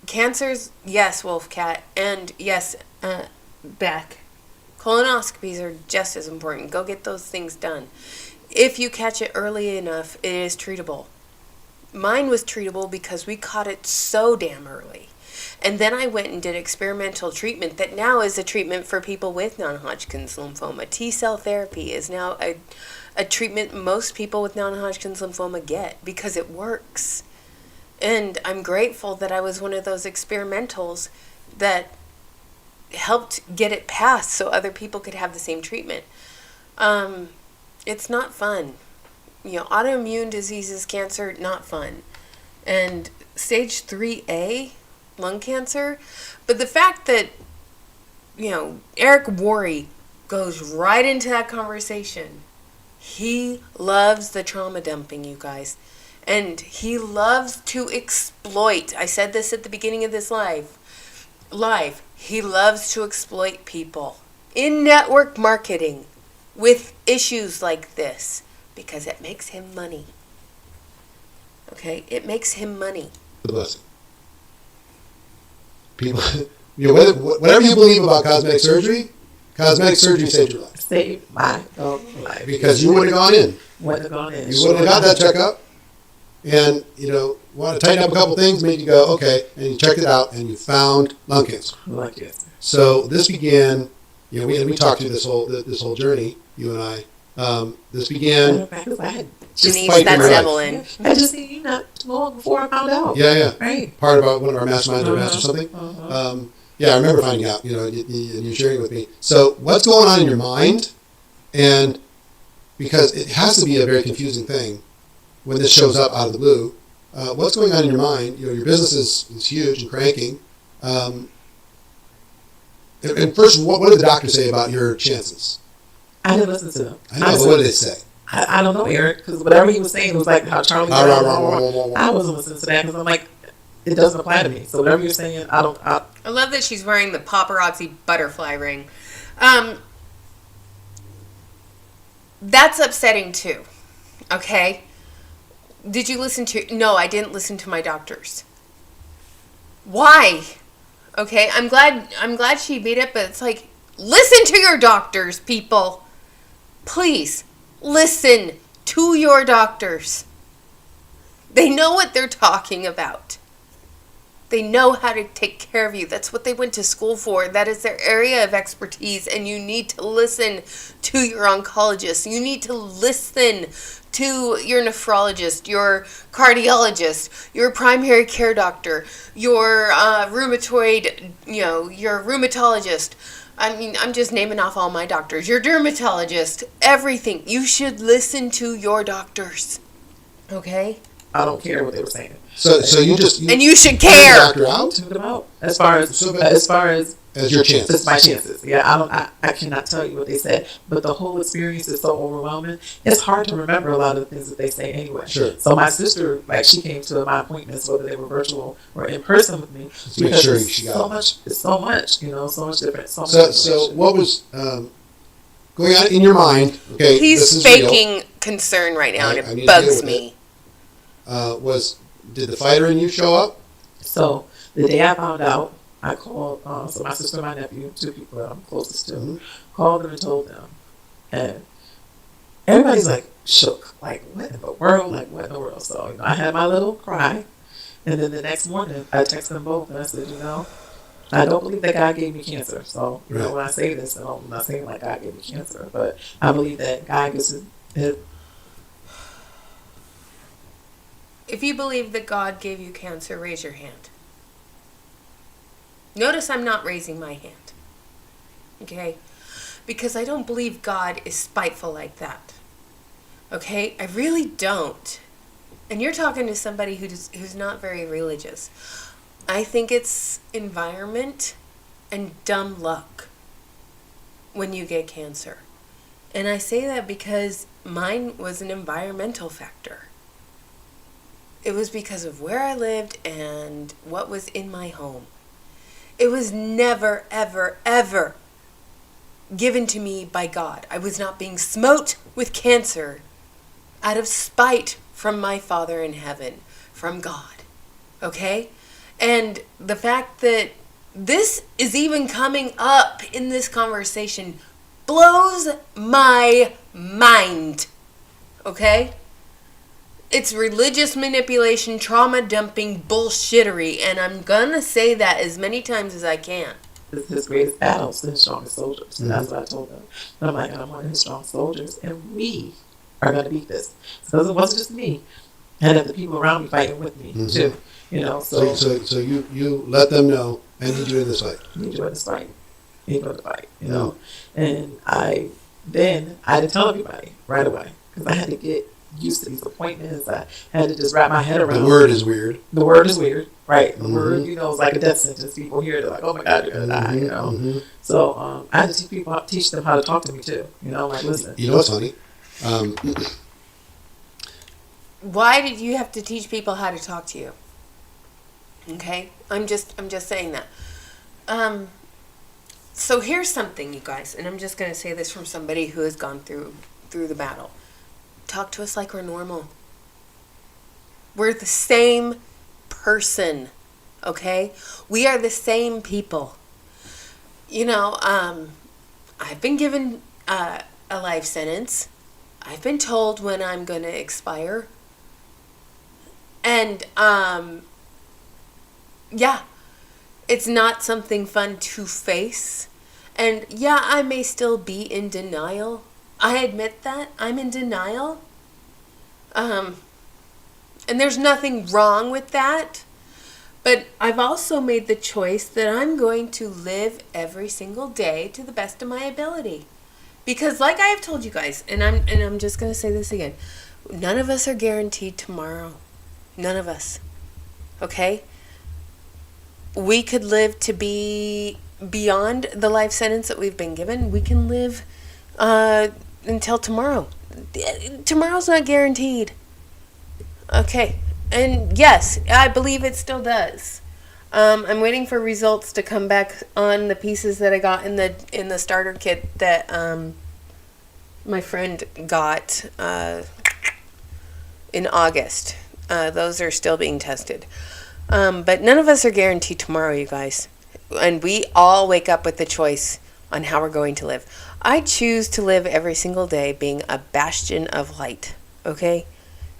Cancers, yes, wolf cat, and yes, Beck. Colonoscopies are just as important. Go get those things done. If you catch it early enough, it is treatable. Mine was treatable because we caught it so damn early. And then I went and did experimental treatment that now is a treatment for people with non-Hodgkin's lymphoma. T-cell therapy is now a treatment most people with non-Hodgkin's lymphoma get because it works. And I'm grateful that I was one of those experimentals that helped get it passed so other people could have the same treatment. It's not fun. Autoimmune diseases, cancer, not fun. And stage 3A, lung cancer. But the fact that, Eric Worre goes right into that conversation. He loves the trauma dumping, you guys. And he loves to exploit. I said this at the beginning of this live. He loves to exploit people in network marketing with issues like this. Because it makes him money. Okay? It makes him money.
The blessing. People, whatever you believe about cosmetic surgery saved your life.
Saved my life.
Because you would have gone in.
Wouldn't have gone in.
You would have got that checkup. And, want to tighten up a couple things, make you go, okay. And you checked it out, and you found lung cancer.
Lung cancer.
So this began, we talked through this whole journey, you and I. This began.
Denise, that's Evelyn.
I just seen you not too long before I found out.
Yeah.
Right.
Part about one of our masterminds or master something. Yeah, I remember finding out, and you sharing it with me. So what's going on in your mind? And because it has to be a very confusing thing when this shows up out of the blue. What's going on in your mind? Your business is huge and cranking. And first, what did the doctor say about your chances?
I didn't listen to him.
I know, but what did they say?
I don't know, Eric, because whatever he was saying was like how Charlie. I wasn't listening to that because I'm like, it doesn't apply to me. So whatever you're saying, I don't.
I love that she's wearing the paparazzi butterfly ring. That's upsetting too. Okay. Did you listen to? No, I didn't listen to my doctors. Why? Okay, I'm glad she beat it, but it's like, listen to your doctors, people. Please listen to your doctors. They know what they're talking about. They know how to take care of you. That's what they went to school for. That is their area of expertise, and you need to listen to your oncologist. You need to listen to your nephrologist, your cardiologist, your primary care doctor, your your rheumatologist. I mean, I'm just naming off all my doctors. Your dermatologist, everything. You should listen to your doctors. Okay?
I don't care what they were saying.
So you
and you should care.
Doctor out?
Took them out as far as
your chances.
It's my chances. Yeah, I cannot tell you what they said, but the whole experience is so overwhelming. It's hard to remember a lot of the things that they say anyway.
Sure.
So my sister, she came to my appointments, whether they were virtual or in person with me,
to make sure she got
so much. It's so much, so much different. So
what was going on in your mind? Okay,
he's faking concern right now, and it bugs me.
Did the fighter in you show up?
So the day I found out, I called, so my sister and my nephew, two people that I'm closest to, called them and told them. And everybody's like shook, like what in the world? So I had my little cry. And then the next morning, I texted them both and I said, I don't believe that God gave me cancer. So, when I say this, I'm not saying like God gave me cancer, but I believe that God gives it.
If you believe that God gave you cancer, raise your hand. Notice I'm not raising my hand. Okay? Because I don't believe God is spiteful like that. Okay? I really don't. And you're talking to somebody who's not very religious. I think it's environment and dumb luck when you get cancer. And I say that because mine was an environmental factor. It was because of where I lived and what was in my home. It was never, ever, ever given to me by God. I was not being smote with cancer out of spite from my Father in heaven, from God. Okay? And the fact that this is even coming up in this conversation blows my mind. Okay? It's religious manipulation, trauma dumping bullshittery, and I'm gonna say that as many times as I can.
His greatest battles, his strongest soldiers. And that's what I told them. And I'm like, I'm one of his strong soldiers, and we are gonna beat this. So it wasn't just me. I had other people around me fighting with me too. So
you let them know I need you in this fight.
I need you in this fight. I need you in the fight. And I had to tell everybody right away because I had to get used to these appointments. I had to just wrap my head around.
The word is weird.
Right? The word, is like a death sentence. People hear it, they're like, "Oh my God, you're gonna die," So I had to teach them how to talk to me too. Like, listen.
You know what's funny?
Why did you have to teach people how to talk to you? Okay, I'm just saying that. So here's something, you guys, and I'm just gonna say this from somebody who has gone through the battle. Talk to us like we're normal. We're the same person, okay? We are the same people. I've been given a life sentence. I've been told when I'm going to expire. And, it's not something fun to face. And, I may still be in denial. I admit that. I'm in denial. And there's nothing wrong with that. But I've also made the choice that I'm going to live every single day to the best of my ability. Because like I have told you guys, and I'm just going to say this again. None of us are guaranteed tomorrow. None of us. Okay? We could live to be beyond the life sentence that we've been given. We can live until tomorrow. Tomorrow's not guaranteed. Okay. And yes, I believe it still does. I'm waiting for results to come back on the pieces that I got in the starter kit that my friend got in August. Those are still being tested. But none of us are guaranteed tomorrow, you guys. And we all wake up with the choice on how we're going to live. I choose to live every single day being a bastion of light, okay?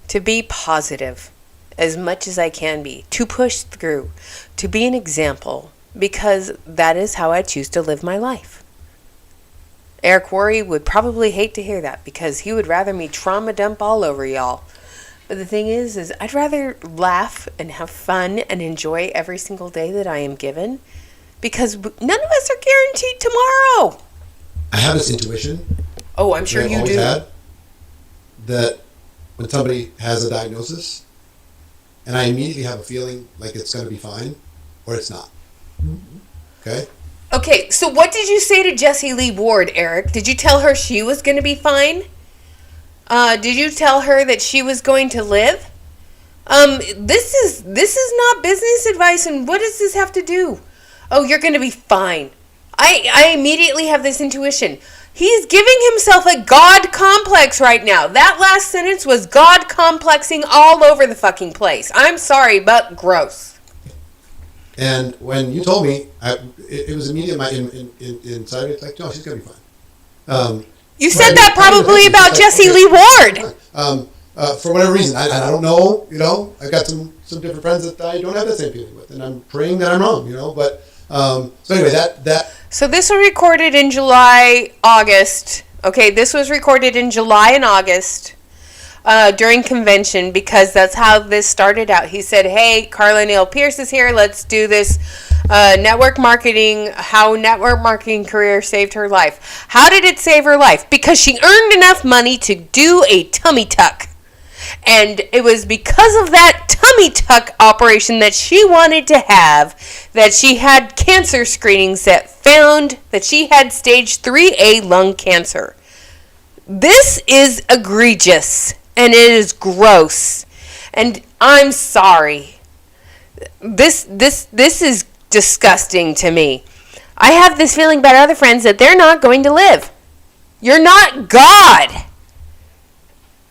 To be positive as much as I can be, to push through, to be an example, because that is how I choose to live my life. Eric Worre would probably hate to hear that because he would rather me trauma dump all over y'all. But the thing is I'd rather laugh and have fun and enjoy every single day that I am given because none of us are guaranteed tomorrow.
I have this intuition.
Oh, I'm sure
that I've
you
always
do.
had, that when somebody has a diagnosis, and I immediately have a feeling like it's going to be fine, or it's not. Okay?
Okay, so what did you say to Jessie Lee Ward, Eric? Did you tell her she was going to be fine? Did you tell her that she was going to live? This is not business advice, and what does this have to do? Oh, you're going to be fine. I immediately have this intuition. He's giving himself a God complex right now. That last sentence was God complexing all over the fucking place. I'm sorry, but gross.
And when you told me, it was immediate inside me, it's like, no, she's going to be fine.
You said that probably about Jessie Lee Ward.
For whatever reason, I don't know, I've got some different friends that I don't have that same feeling with, and I'm praying that I'm wrong, but, so anyway, that.
So this was recorded in July, August. Okay, this was recorded in July and August during convention because that's how this started out. He said, hey, Carla Neal Pierce is here. Let's do this network marketing, how network marketing career saved her life. How did it save her life? Because she earned enough money to do a tummy tuck. And it was because of that tummy tuck operation that she wanted to have that she had cancer screenings that found that she had stage 3A lung cancer. This is egregious and it is gross. And I'm sorry. This is disgusting to me. I have this feeling about other friends that they're not going to live. You're not God.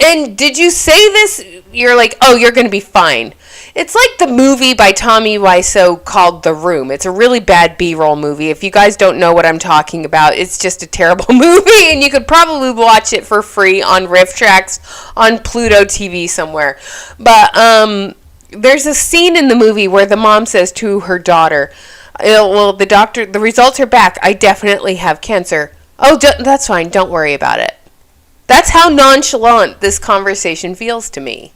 And did you say this? You're like, oh, you're going to be fine. It's like the movie by Tommy Wiseau called The Room. It's a really bad B-roll movie. If you guys don't know what I'm talking about, it's just a terrible movie, and you could probably watch it for free on Riff Tracks on Pluto TV somewhere. But there's a scene in the movie where the mom says to her daughter, well, the results are back. I definitely have cancer. Oh, that's fine. Don't worry about it. That's how nonchalant this conversation feels to me.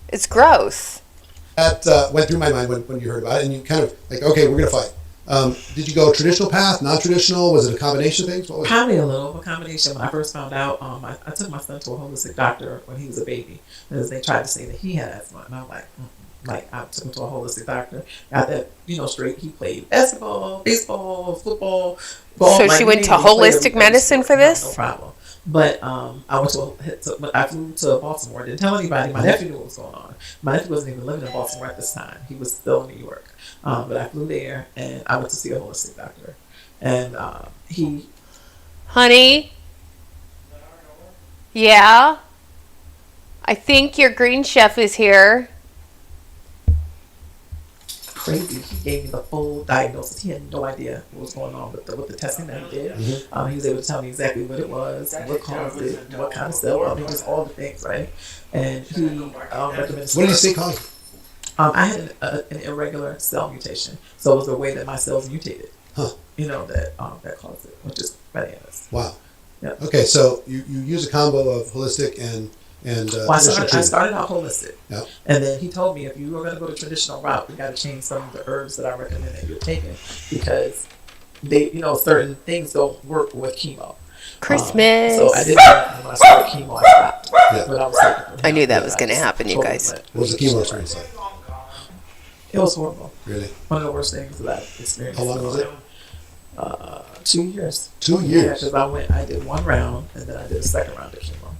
It's gross.
That went through my mind when you heard about it, and you kind of like, okay, we're going to fight. Did you go traditional path, non-traditional? Was it a combination of things? What was
Probably a little of a combination. When I first found out, I took my son to a holistic doctor when he was a baby, because they tried to say that he had asthma, and I'm like, I took him to a holistic doctor. Got that, straight. He played basketball, baseball, football. Ball.
So she went to holistic medicine for this?
No problem. But I flew to Baltimore. Didn't tell anybody. My nephew knew what was going on. My nephew wasn't even living in Baltimore at this time. He was still in New York. But I flew there, and I went to see a holistic doctor. And he...
Honey? Yeah? I think your green chef is here.
Crazy. He gave me the full diagnosis. He had no idea what was going on with the testing that he did. Mm-hmm. He was able to tell me exactly what it was, what caused it, what kind of cell, just all the things, right? And he recommended...
What did you say caused it?
I had an irregular cell mutation. So it was the way that my cells mutated.
Huh.
That caused it, which is bananas.
Wow.
Yep.
Okay, so you use a combo of holistic and And
I started out holistic.
Yep.
And then he told me, if you were going to go the traditional route, you got to change some of the herbs that I recommend that you're taking, because they, certain things don't work with chemo.
Christmas.
So I didn't, when I started chemo, I stopped.
Yeah.
But I was
I knew that was going to happen, you guys.
What was the chemo experience like?
It was horrible.
Really?
One of the worst things that I've experienced.
How long was it?
2 years.
2 years?
Yeah, because I did one round, and then I did a second round of chemo.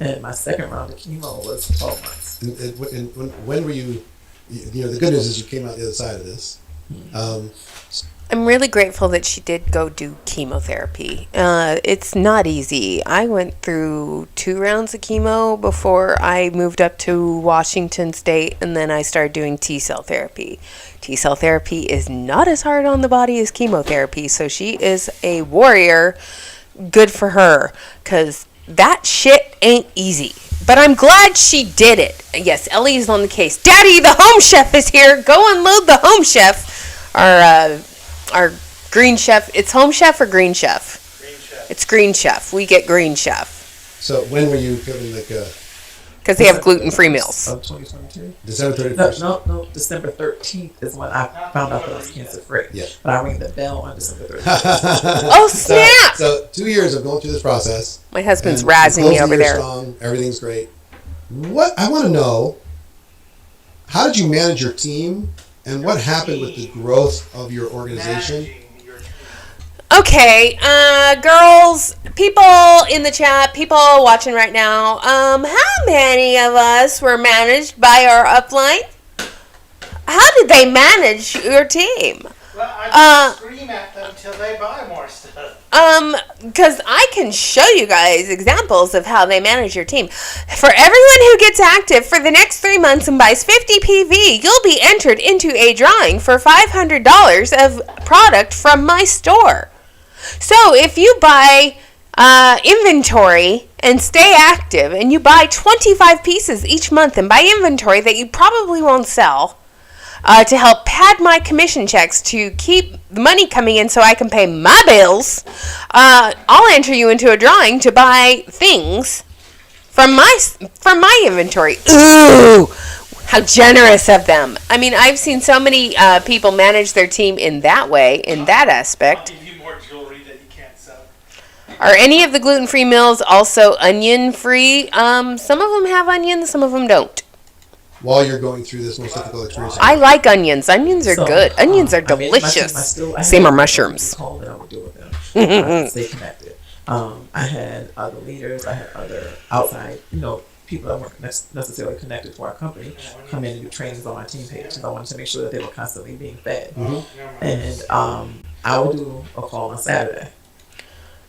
And my second round of chemo was 12 months.
And when were you, the good news is you came out the other side of this.
I'm really grateful that she did go do chemotherapy. It's not easy. I went through 2 rounds of chemo before I moved up to Washington State, and then I started doing T-cell therapy. T-cell therapy is not as hard on the body as chemotherapy, so she is a warrior. Good for her, because that shit ain't easy. But I'm glad she did it. Yes, Ellie's on the case. Daddy, the home chef is here. Go unload the home chef. Our green chef. It's home chef or green chef?
Green chef.
It's green chef. We get green chef.
So when were you feeling like
because they have gluten-free meals.
Of 2022?
December 31st?
No. December 13th is when I found out that I was cancer-free.
Yeah.
But I rang the bell on December 13th.
Oh, snap!
So 2 years of going through this process.
My husband's
and
razzing me over there.
Strong, everything's great. What I want to know, how did you manage your team, and what happened with the growth of your organization?
Okay, girls, people in the chat, people watching right now, how many of us were managed by our upline? How did they manage your team?
Well, I scream at them till they buy more stuff.
Because I can show you guys examples of how they manage your team. For everyone who gets active for the next 3 months and buys 50 PV, you'll be entered into a drawing for $500 of product from my store. So if you buy inventory and stay active, and you buy 25 pieces each month and buy inventory that you probably won't sell, to help pad my commission checks to keep the money coming in so I can pay my bills, I'll enter you into a drawing to buy things from my inventory. Ooh, how generous of them. I mean, I've seen so many people manage their team in that way, in that aspect.
I'll give you more jewelry that you can't sell.
Are any of the gluten-free meals also onion-free? Some of them have onions, some of them don't.
While you're going through this most difficult experience?
I like onions. Onions are good. Onions are delicious. Same are mushrooms.
I would deal with them. Stay connected. I had other leaders. I had other outside, people that weren't necessarily connected to our company come in and do trainings on my team page, because I wanted to make sure that they were constantly being fed. Mm-hmm. And I would do a call on Saturday.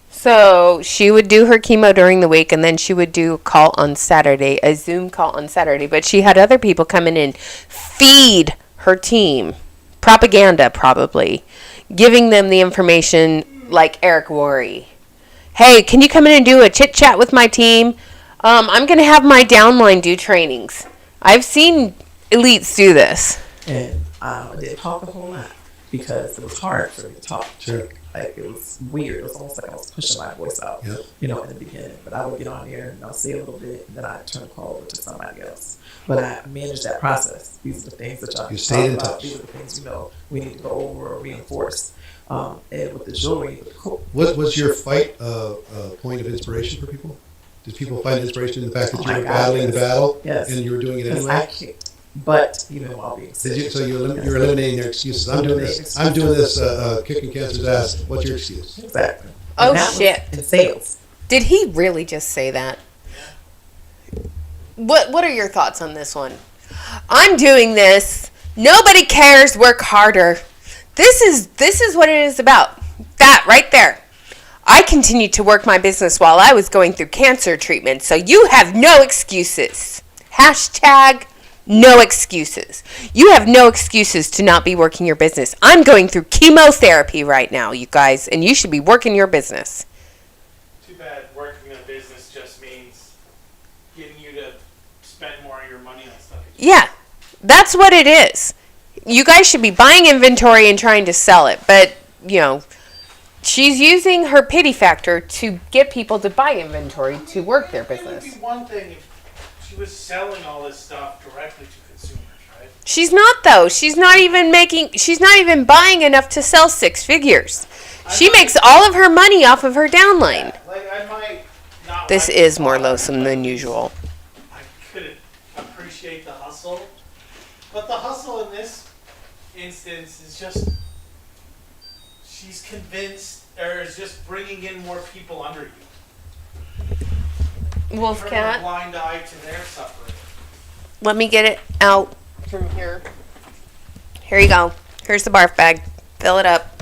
So she would do her chemo during the week, and then she would do a call on Saturday, a Zoom call on Saturday. But she had other people come in and feed her team, propaganda probably, giving them the information like Eric Worre. Hey, can you come in and do a chit chat with my team? I'm going to have my downline do trainings. I've seen elites do this.
And I didn't talk a whole lot because it was hard for me to talk.
Sure.
Like, it was weird. It was almost like I was pushing my voice out,
Yep.
in the beginning. But I would get on here and I'll say a little bit, and then I'd turn the call over to somebody else. But I managed that process. These are the things that y'all
You stayed in
about.
touch.
These are the things, we need to go over or reinforce. And with the jewelry,
What was your fight point of inspiration for people? Did people find inspiration in the fact that you were battling the battle?
Yes.
And you were doing it
Because
anyway?
I kicked butt even while being sick.
So you're eliminating their excuses. I'm doing this. Kicking cancer's ass. What's your excuse?
Exactly.
Oh,
And that was
shit.
in sales.
Did he really just say that? What are your thoughts on this one? I'm doing this. Nobody cares. Work harder. This is what it is about. That right there. I continued to work my business while I was going through cancer treatment, so you have no excuses. Hashtag no excuses. You have no excuses to not be working your business. I'm going through chemotherapy right now, you guys, and you should be working your business.
Too bad working a business just means getting you to spend more of your money on stuff.
Yeah, that's what it is. You guys should be buying inventory and trying to sell it, but, she's using her pity factor to get people to buy inventory to work their
It would
business.
be one thing she was selling all this stuff directly to consumers, right?
She's not though. She's not even buying enough to sell 6 figures. She makes all of her money off of her downline.
Yeah, like I might not.
This
like
is
the
more
product,
loathsome than usual.
I couldn't appreciate the hustle, but the hustle in this instance is just she's convinced, or is just bringing in more people under you. Turning a
Wolfcat,
blind eye to their suffering.
let me get it out from here. Here you go. Here's the barf bag. Fill it up.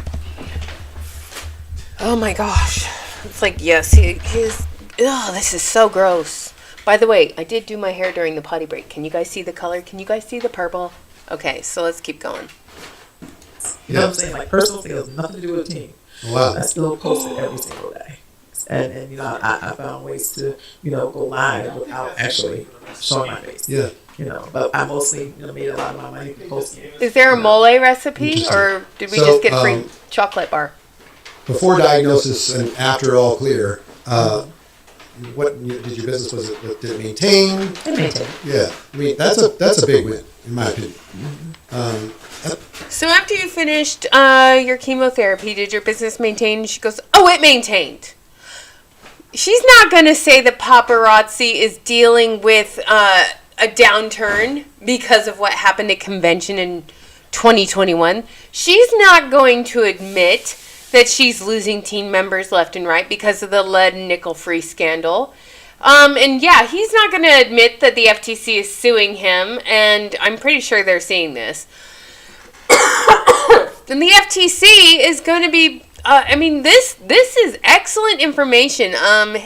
Oh my gosh. It's like, yes, this is so gross. By the way, I did do my hair during the potty break. Can you guys see the color? Can you guys see the purple? Okay, so let's keep going.
You know what I'm saying? Like, personal things, nothing to do with a team.
Wow.
I still post it every single day. And you know, I found ways to, you know, go live without actually showing my face.
Yeah.
You know, but I mostly, you know, made a lot of my money from posting.
Is there a mole recipe, or did we
So,
just get free chocolate bar?
Before diagnosis and after all clear, what did your business did it maintain?
It maintained.
Yeah, I mean that's a big win in my opinion.
So after you finished your chemotherapy, did your business maintain? She goes, oh, it maintained. She's not going to say that paparazzi is dealing with a downturn because of what happened at convention in 2021. She's not going to admit that she's losing team members left and right because of the lead and nickel free scandal. And yeah, he's not going to admit that the FTC is suing him, and I'm pretty sure they're seeing this. And the FTC is going to be, this is excellent information. Gosh,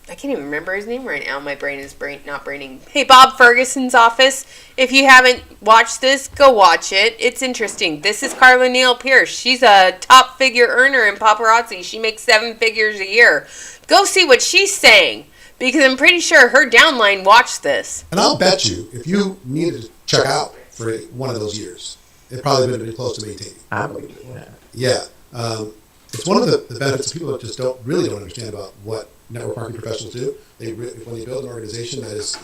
I can't even remember his name right now. My brain is not braining. Hey, Bob Ferguson's office. If you haven't watched this, go watch it. It's interesting. This is Carla Neal Pierce. She's a top figure earner in paparazzi. She makes 7 figures a year. Go see what she's saying, because I'm pretty sure her downline watched this.
And I'll bet you, if you needed to check out for one of those years, it probably would have been close to maintaining.
I believe it.
Yeah. It's one of the benefits people just don't understand about what network marketing professionals do. When they build an organization that is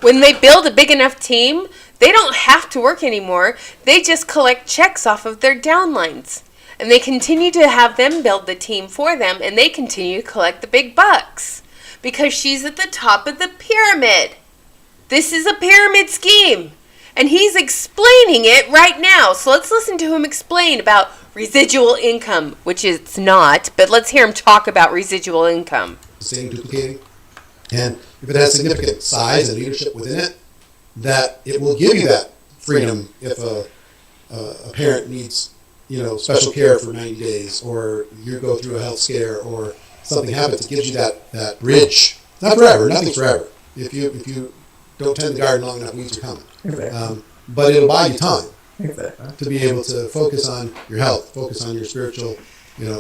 when they build a big enough team, they don't have to work anymore. They just collect checks off of their downlines. And they continue to have them build the team for them, and they continue to collect the big bucks. Because she's at the top of the pyramid. This is a pyramid scheme. And he's explaining it right now. So let's listen to him explain about residual income, which it's not, but let's hear him talk about residual income.
Same duplicating. And if it has significant size and leadership within it, that it will give you that freedom if a parent needs, special care for 90 days, or you go through a health scare, or something happens. It gives you that bridge. Not forever. Nothing's forever. If you don't tend the garden long enough, weeds are coming.
Exactly.
But it'll buy you time.
Exactly.
To be able to focus on your health, focus on your spiritual,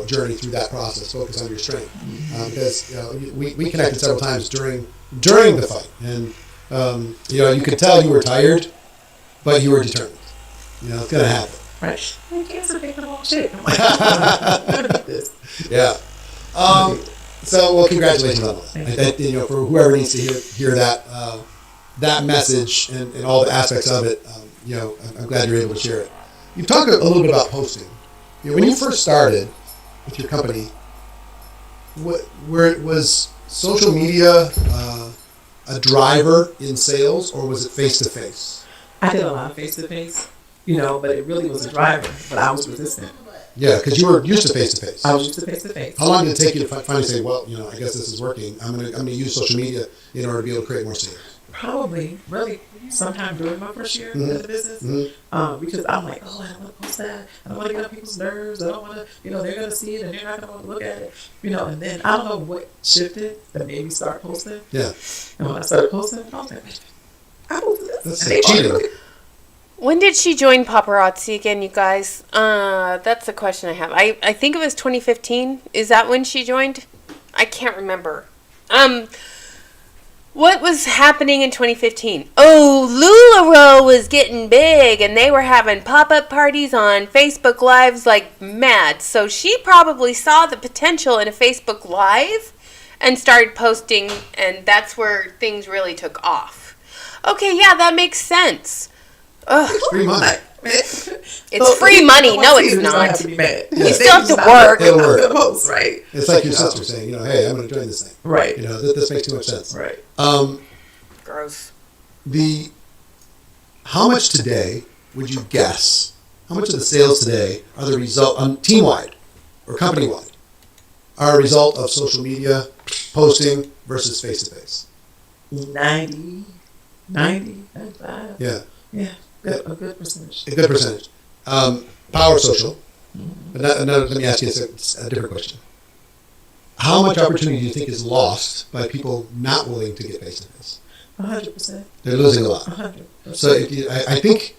journey through that process, focus on your strength. Because we connected several times during the fight, and you could tell you were tired, but you were determined. It's gonna happen.
Right. You can't sit there and shit.
Yeah. So congratulations on that. For whoever needs to hear that message and all the aspects of it. I'm glad you're able to share it. You talk a little bit about posting. When you first started with your company, was social media a driver in sales, or was it face-to-face?
I did a lot of face-to-face, but it really was a driver, but I was resistant.
Yeah, because you were used to face-to-face.
I was used to face-to-face.
How long did it take you to finally say, well, I guess this is working. I'm gonna use social media in order to be able to create more sales?
Probably, really, sometime during my first year in the business, because I'm like, I don't want to post that. I don't want to get on people's nerves. I don't want to, they're going to see it and they're not going to want to look at it. And then I don't know what shifted that made me start posting.
Yeah.
And when I started posting, I was like, I posted this.
That's cheating.
When did she join paparazzi again, you guys? That's the question I have. I think it was 2015. Is that when she joined? I can't remember. What was happening in 2015? Oh, LuLaRoe was getting big, and they were having pop-up parties on Facebook Lives like mad. So she probably saw the potential in a Facebook Live and started posting, and that's where things really took off. Okay, yeah, that makes sense. Ugh.
It's free money.
It's free money. No, it's not.
You
still have to work.
It'll work.
Host, right?
It's like your sister saying, hey, I'm going to join this thing.
Right.
This makes too much sense.
Right.
Gross.
How much today would you guess? How much of the sales today are the result, team-wide or company-wide, are a result of social media posting versus face-to-face?
90, 95.
Yeah.
Yeah, a good percentage.
A good percentage. Power social. But let me ask you a different question. How much opportunity do you think is lost by people not willing to get face-to-face?
100%.
They're losing a lot.
100%.
So I think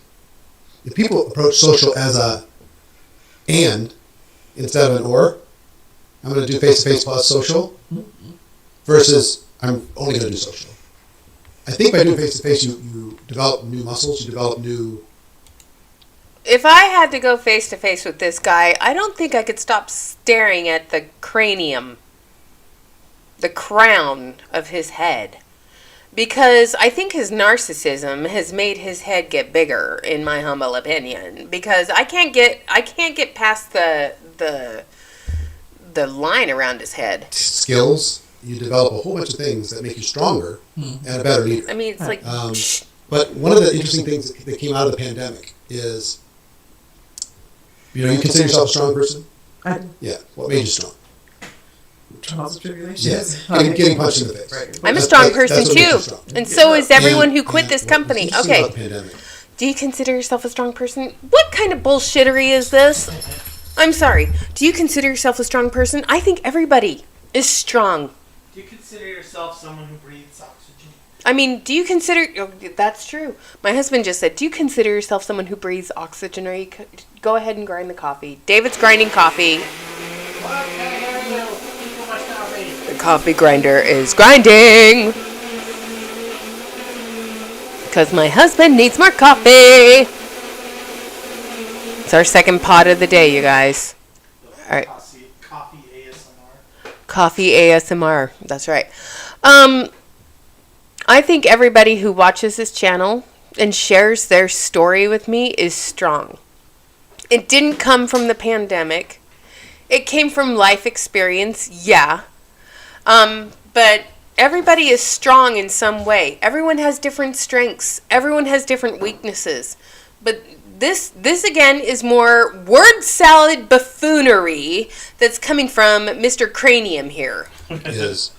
if people approach social as a and instead of an or, I'm going to do face-to-face plus social versus I'm only going to do social. I think by doing face-to-face, you develop new muscles, you develop new...
If I had to go face-to-face with this guy, I don't think I could stop staring at the cranium, the crown of his head. Because I think his narcissism has made his head get bigger, in my humble opinion. Because I can't get past the line around his head.
Skills, you develop a whole bunch of things that make you stronger and a better leader.
I mean, it's like...
But one of the interesting things that came out of the pandemic is, you consider yourself a strong person?
I do.
Yeah. What made you strong?
Trials and tribulations.
Yes. Getting punched in the face.
Right.
I'm a strong person
that's what makes you
too.
strong.
And so is everyone who quit
And
this
what
company.
was interesting
Okay.
about the pandemic,
Do you consider yourself a strong person? What kind of bullshittery is this? I'm sorry. Do you consider yourself a strong person? I think everybody is strong.
Do you consider yourself someone who breathes oxygen?
I mean, do you consider... Oh, that's true. My husband just said, do you consider yourself someone who breathes oxygen? Or go ahead and grind the coffee. David's grinding coffee. The coffee grinder is grinding. Because my husband needs more coffee. It's our second pot of the day, you guys. All right.
Coffee ASMR.
Coffee ASMR. That's right. I think everybody who watches this channel and shares their story with me is strong. It didn't come from the pandemic. It came from life experience, yeah. But everybody is strong in some way. Everyone has different strengths. Everyone has different weaknesses. But this again is more word salad buffoonery that's coming from Mr. Cranium here.
is...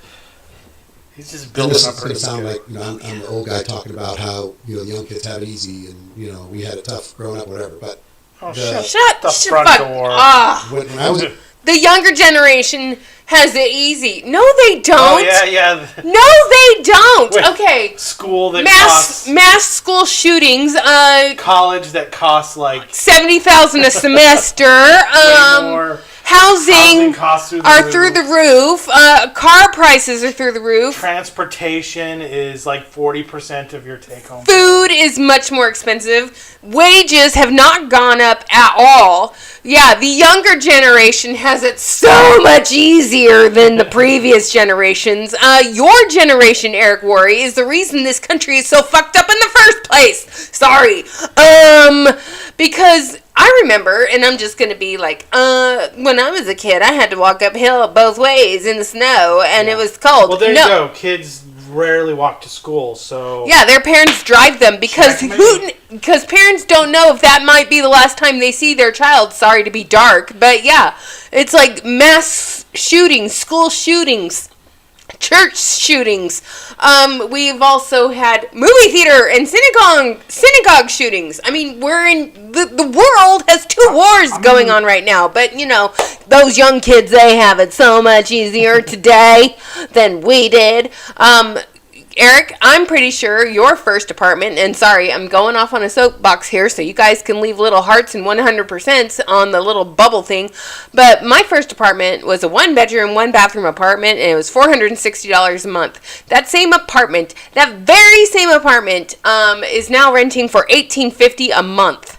He's just
And
building
this
up
is going to
pretty
sound
good.
like I'm the old guy talking about how the young kids have it easy and we had it tough growing up, whatever. But
Shut
the
the
front
fuck
door.
ah.
when I was
The younger generation has it easy. No, they don't.
Oh yeah.
No, they don't.
Wait.
Okay.
School that costs
Mass school shootings.
college that costs like
$70,000 a semester.
way more.
Housing
costs through
the roof. Car prices are through the roof.
Transportation is like 40% of your take home.
Food is much more expensive. Wages have not gone up at all. Yeah, the younger generation has it so much easier than the previous generations. Your generation, Eric Worre, is the reason this country is so fucked up in the first place. Sorry. Because I remember, and I'm just going to be like, when I was a kid, I had to walk uphill both ways in the snow, and it was cold.
Well, there you go. Kids rarely walk to school, so...
Yeah, their parents drive them because parents don't know if that might be the last time they see their child. Sorry to be dark, but yeah, it's like mass shootings, school shootings, church shootings. We've also had movie theater and synagogue shootings. I mean, we're in the world has two wars going on right now, but those young kids, they have it so much easier today than we did. Eric, I'm pretty sure your first apartment, and sorry, I'm going off on a soapbox here, so you guys can leave little hearts and 100% on the little bubble thing. But my first apartment was a 1-bedroom, 1-bathroom apartment, and it was $460 a month. That same apartment, that very same apartment, is now renting for $1,850 a month.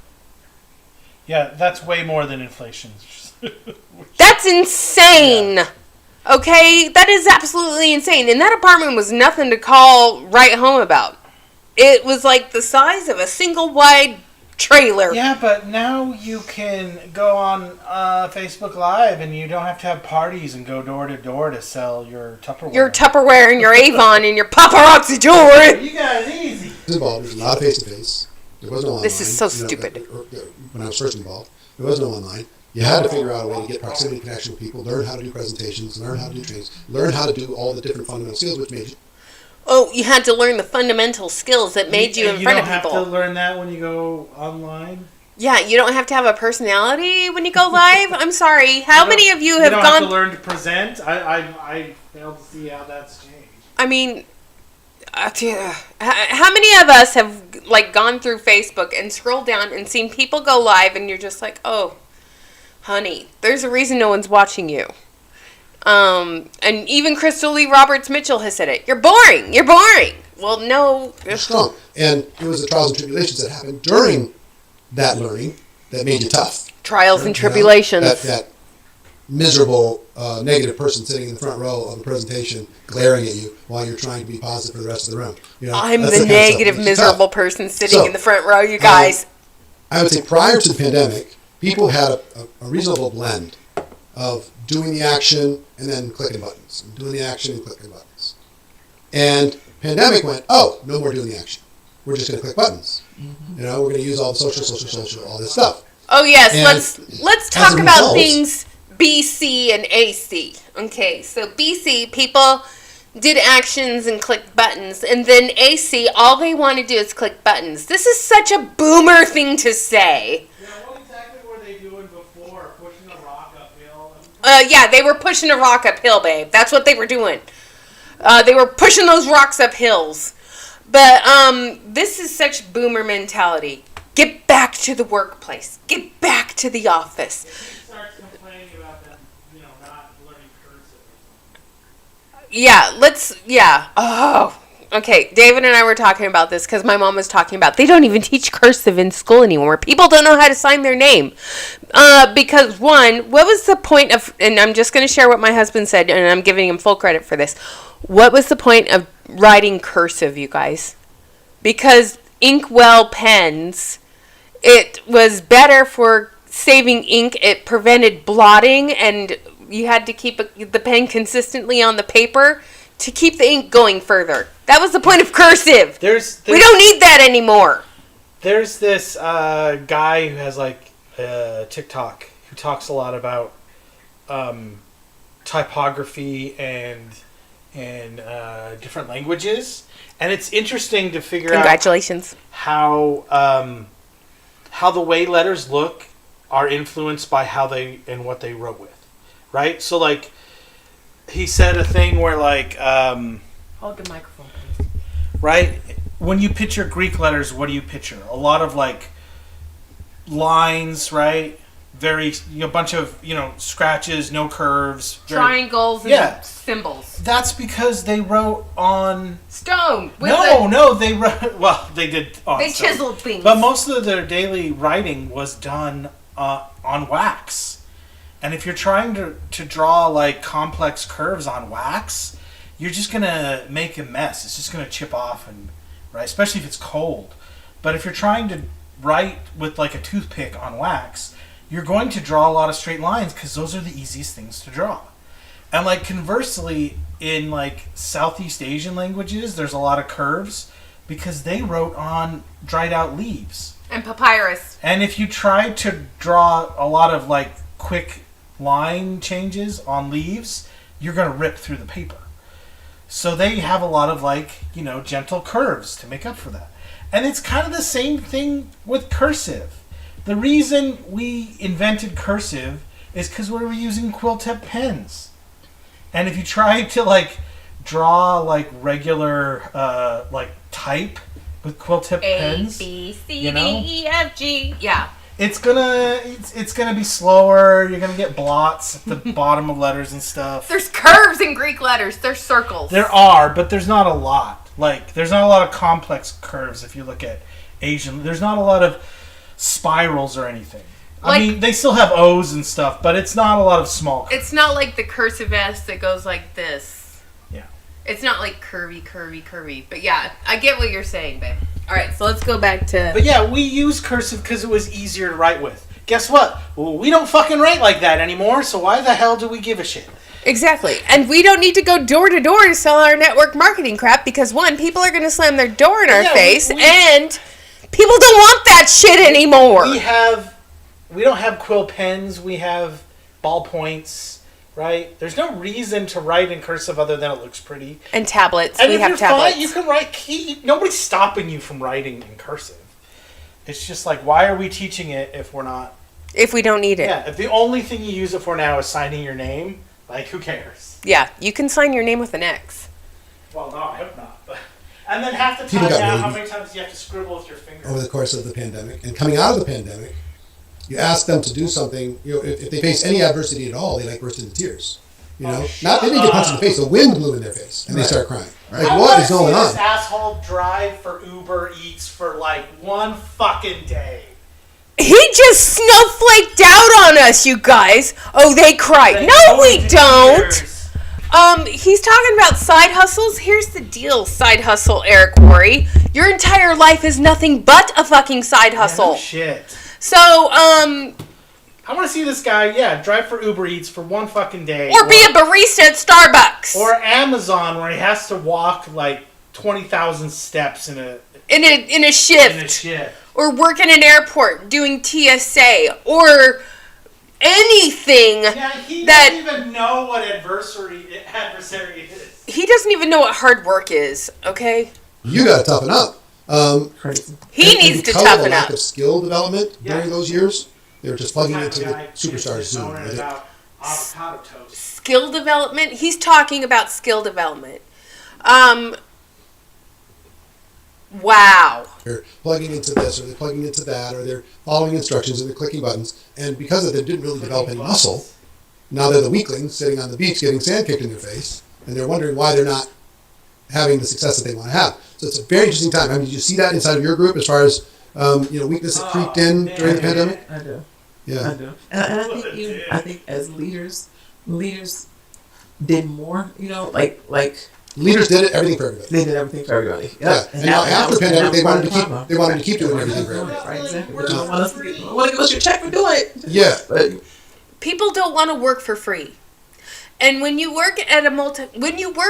Yeah, that's way more than inflation.
That's insane. Yeah. Okay, that is absolutely insane. And that apartment was nothing to call right home about. It was like the size of a single wide trailer.
Yeah, but now you can go on Facebook Live and you don't have to have parties and go door to door to sell your Tupperware.
Your Tupperware and your Avon and your paparazzi jewelry.
You guys easy.
Involved. There's not face to face. There was no online.
This is so stupid.
When I was first involved, there was no online. You had to figure out a way to get proximity connection with people, learn how to do presentations, learn how to do trainings, learn how to do all the different fundamental skills which made you.
Oh, you had to learn the fundamental skills that made you in front of people.
You don't have to learn that when you go online?
Yeah, you don't have to have a personality when you go live? I'm sorry. How many of you have gone...
You don't have to learn to present? I fail to see how that's changed.
I mean... how many of us have gone through Facebook and scrolled down and seen people go live and you're just like, oh... Honey, there's a reason no one's watching you. And even Crystal Lee Roberts Mitchell has said it. You're boring. You're boring. Well, no.
You're strong. And it was the trials and tribulations that happened during that learning that made you tough.
Trials and tribulations.
That miserable, negative person sitting in the front row of a presentation glaring at you while you're trying to be positive for the rest of the room.
I'm the negative, miserable person sitting in the front row, you guys.
I would say prior to the pandemic, people had a reasonable blend of doing the action and then clicking buttons. And doing the action and clicking buttons. And pandemic went, oh, no more doing the action. We're just going to click buttons. Mm-hmm. We're going to use all the social, all this stuff.
Oh, yes. And let's talk about things BC and AC. Okay, so BC, people did actions and clicked buttons. And then AC, all they want to do is click buttons. This is such a boomer thing to say. Yeah, they were pushing a rock uphill, babe. That's what they were doing. They were pushing those rocks up hills. But this is such boomer mentality. Get back to the workplace. Get back to the office.
She starts complaining about them, not learning cursive.
Yeah. Oh, okay. David and I were talking about this because my mom was talking about they don't even teach cursive in school anymore. People don't know how to sign their name. Because one, what was the point of, and I'm just going to share what my husband said, and I'm giving him full credit for this. What was the point of writing cursive, you guys? Because inkwell pens, it was better for saving ink. It prevented blotting, and you had to keep the pen consistently on the paper to keep the ink going further. That was the point of cursive. We don't need that anymore.
There's this guy who has TikTok who talks a lot about typography and different languages, and it's interesting to figure
Congratulations.
out how the way letters look are influenced by how they and what they wrote with, right? So he said a thing where
hold the microphone, please.
Right, when you picture Greek letters, what do you picture? A lot of lines, right? Very, a bunch of, scratches, no curves.
Triangles and symbols.
That's because they wrote on...
stone.
They wrote... Well, they did on
They
stone.
chiseled things.
But most of their daily writing was done on wax. And if you're trying to draw, complex curves on wax, you're just going to make a mess. It's just going to chip off, right? Especially if it's cold. But if you're trying to write with, a toothpick on wax, you're going to draw a lot of straight lines because those are the easiest things to draw. And conversely, in Southeast Asian languages, there's a lot of curves because they wrote on dried out leaves.
And papyrus.
And if you try to draw a lot of quick line changes on leaves, you're going to rip through the paper. So they have a lot of gentle curves to make up for that. And it's kind of the same thing with cursive. The reason we invented cursive is because we were using quill tip pens. And if you try to draw like regular like type with quill tip pens,
A, B, C,
you know?
D, E, F, G. Yeah.
It's gonna be slower. You're gonna get blots at the bottom of letters and stuff.
There's curves in Greek letters. There's circles.
There are, but there's not a lot. Like, there's not a lot of complex curves if you look at Asian. There's not a lot of spirals or anything. I mean, they still have O's and stuff, but it's not a lot of small curves.
It's not like the cursive S that goes like this.
Yeah.
It's not like curvy, curvy, curvy. But yeah, I get what you're saying, babe. All right, so let's go back to...
But yeah, we use cursive because it was easier to write with. Guess what? Well, we don't fucking write like that anymore, so why the hell do we give a shit?
Exactly. And we don't need to go door to door to sell our network marketing crap because, one, people are going to slam their door in our face, and people don't want that shit anymore.
We don't have quill pens. We have ballpoints, right? There's no reason to write in cursive other than it looks pretty.
And tablets.
And
we
if
have
you're
tablets.
fine, you can write nobody's stopping you from writing in cursive. It's just like, why are we teaching it if we're not...
If we don't need it.
Yeah, if the only thing you use it for now is signing your name, like, who cares?
Yeah, you can sign your name with an X.
Well, no, I hope not. But, and then half the
People
time
got
now, how
really-
many times do you have to scribble with your finger?
over the course of the pandemic. And coming out of the pandemic, you ask them to do something, you know, if they face any adversity at all, they like burst into tears. You know? They didn't get punched in the face, the wind blew in their face and they start crying. Like, what is going on?
This asshole drive for Uber Eats for like one fucking day.
He just snowflaked out on us, you guys. Oh, they cried. No, we don't. He's talking about side hustles. Here's the deal, side hustle, Eric Worre. Your entire life is nothing but a fucking side hustle.
No shit.
So,
I want to see this guy, drive for Uber Eats for one fucking day.
Or be a barista at Starbucks.
Or Amazon, where he has to walk like 20,000 steps in a
shift. Or work in an airport doing TSA. Or anything
he
that...
doesn't even know what adversary is.
He doesn't even know what hard work is, okay?
You got to toughen up.
He needs to toughen
Because of the lack
up.
of skill development during those years, they were just plugging into the superstars Zoom.
Avocado toast.
Skill development? He's talking about skill development. Wow.
They're plugging into this, or they're plugging into that, or they're following instructions and they're clicking buttons. And because of that, they didn't really develop any muscle. Now they're the weaklings sitting on the beach getting sand kicked in their face, and they're wondering why they're not having the success that they want to have. So it's a very interesting time. I mean, did you see that inside of your group as far as weakness that creeped in during the pandemic?
I do.
Yeah.
I do. And I think as leaders did more, like
leaders did everything for everybody.
they did everything for everybody.
Yeah. And now after the pandemic, they wanted to keep doing everything for everybody.
Right, exactly. But you don't want to give us your check for doing it.
Yeah.
But
People don't want to work for free. And when you work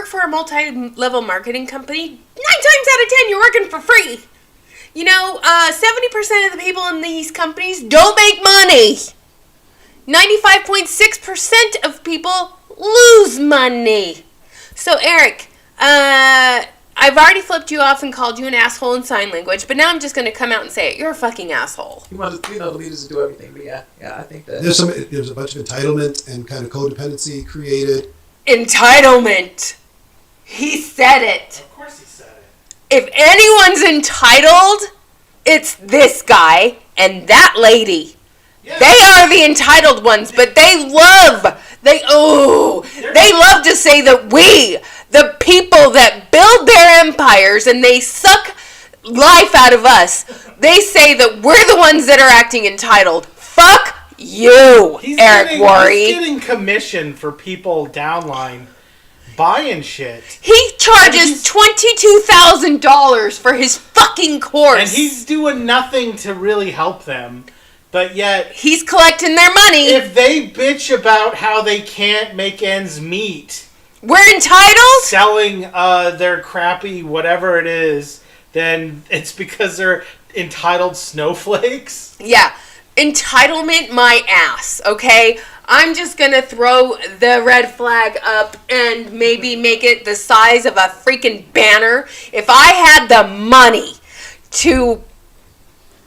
for a multi-level marketing company, 9 times out of 10 you're working for free. 70% of the people in these companies don't make money. 95.6% of people lose money. So Eric, I've already flipped you off and called you an asshole in sign language, but now I'm just going to come out and say it. You're a fucking asshole.
you want the leaders to do everything. But yeah, I think that
There's a bunch of entitlement and kind of codependency created.
Entitlement. He said it.
Of course he said it.
If anyone's entitled, it's this guy and that lady.
Yeah.
They are the entitled ones, but they love to say that we, the people that build their empires and they suck life out of us, they say that we're the ones that are acting entitled. Fuck you, Eric Worre.
He's getting commission for people downline buying shit.
He charges $22,000 for his fucking course.
And he's doing nothing to really help them. But yet,
he's collecting their money.
if they bitch about how they can't make ends meet,
We're entitled?
selling their crappy whatever it is, then it's because they're entitled snowflakes.
Yeah. Entitlement my ass, okay? I'm just gonna throw the red flag up and maybe make it the size of a freaking banner. If I had the money to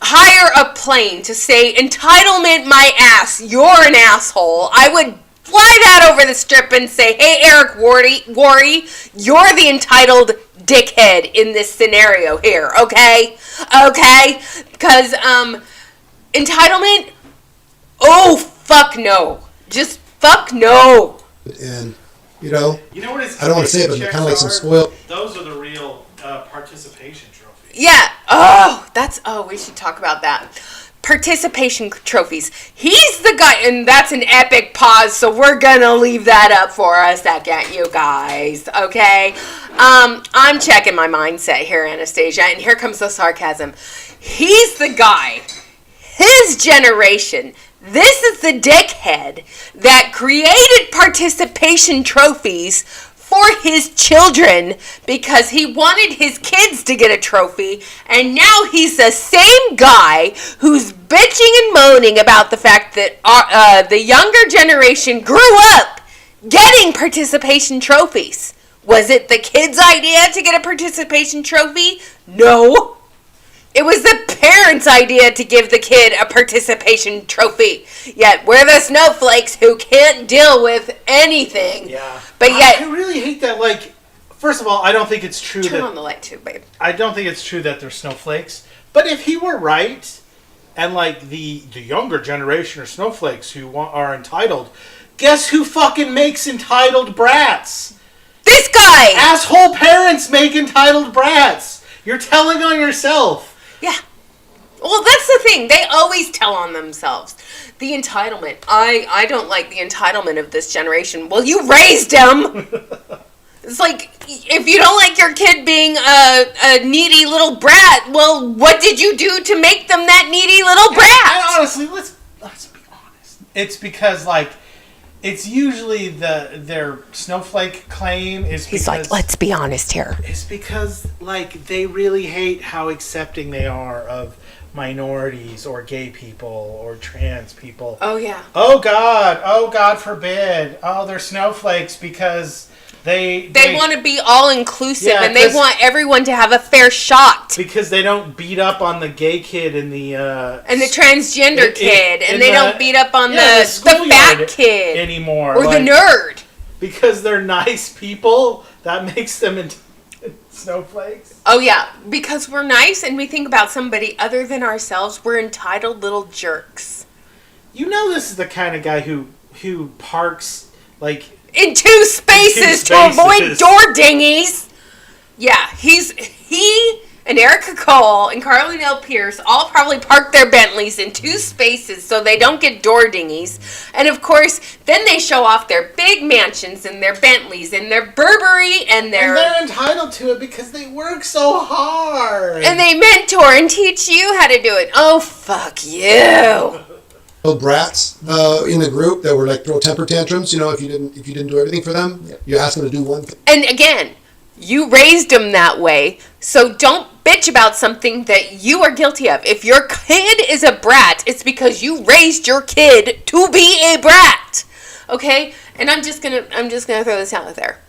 hire a plane to say, entitlement my ass, you're an asshole, I would fly that over the strip and say, hey, Eric Worre, you're the entitled dickhead in this scenario here, okay? Okay? Because, entitlement, oh, fuck no. Just fuck no.
And, you know
what is,
I don't want to say it, but kind of like some spoiled.
Those are the real participation trophies.
Yeah. We should talk about that. Participation trophies. He's the guy, and that's an epic pause, so we're gonna leave that up for a second, you guys, okay? I'm checking my mindset here, Anastasia, and here comes the sarcasm. He's the guy, his generation, this is the dickhead that created participation trophies for his children because he wanted his kids to get a trophy, and now he's the same guy who's bitching and moaning about the fact that the younger generation grew up getting participation trophies. Was it the kid's idea to get a participation trophy? No. It was the parents' idea to give the kid a participation trophy. Yet we're the snowflakes who can't deal with anything.
Yeah.
But yet...
I really hate that, like, first of all, I don't think it's true
Turn on the light too, babe.
I don't think it's true that they're snowflakes. But if he were right, and, like, the younger generation are snowflakes who are entitled, guess who fucking makes entitled brats?
This guy!
Asshole parents make entitled brats. You're telling on yourself.
Yeah. Well, that's the thing. They always tell on themselves. The entitlement. I don't like the entitlement of this generation. Well, you raised him. It's like, if you don't like your kid being a needy little brat, well, what did you do to make them that needy little brat?
And honestly, let's be honest. It's because, like, it's usually their snowflake claim is because...
He's like, let's be honest here.
It's because, like, they really hate how accepting they are of minorities or gay people or trans people.
Oh, yeah.
Oh, God forbid. Oh, they're snowflakes because they
want to be all-inclusive,
Yeah,
and they want everyone to have a fair shot.
because they don't beat up on the gay kid and the
transgender kid, and they don't beat up on the fat
schoolyard
kid
anymore.
or the nerd.
Because they're nice people, that makes them into snowflakes.
Oh, yeah. Because we're nice and we think about somebody other than ourselves, we're entitled little jerks.
You know this is the kind of guy who parks, like...
In two spaces to avoid door dingies. Yeah, he and Erica Cole and Carla Pierce all probably park their Bentleys in two spaces so they don't get door dingies. And of course, then they show off their big mansions and their Bentleys and their Burberry and their...
And they're entitled to it because they work so hard.
And they mentor and teach you how to do it. Oh, fuck you.
Brats in the group that were like throw temper tantrums. You know, if you didn't do everything for them, you ask them to do one thing.
And again, you raised them that way, so don't bitch about something that you are guilty of. If your kid is a brat, it's because you raised your kid to be a brat. Okay? And I'm just gonna throw this out there.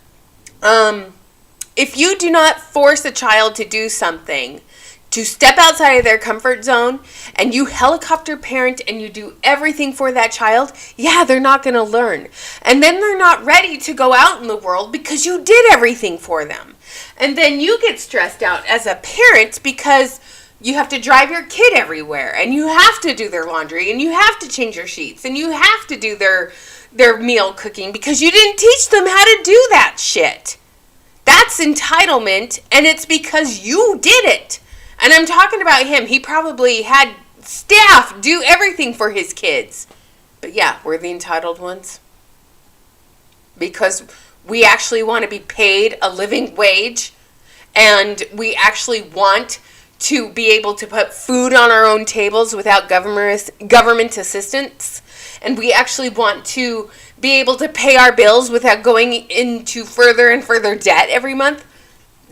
If you do not force a child to do something, to step outside of their comfort zone, and you helicopter parent and you do everything for that child, yeah, they're not going to learn. And then they're not ready to go out in the world because you did everything for them. And then you get stressed out as a parent because you have to drive your kid everywhere, and you have to do their laundry, and you have to change their sheets, and you have to do their meal cooking because you didn't teach them how to do that shit. That's entitlement, and it's because you did it. And I'm talking about him. He probably had staff do everything for his kids. But yeah, we're the entitled ones. Because we actually want to be paid a living wage. And we actually want to be able to put food on our own tables without government assistance. And we actually want to be able to pay our bills without going into further and further debt every month.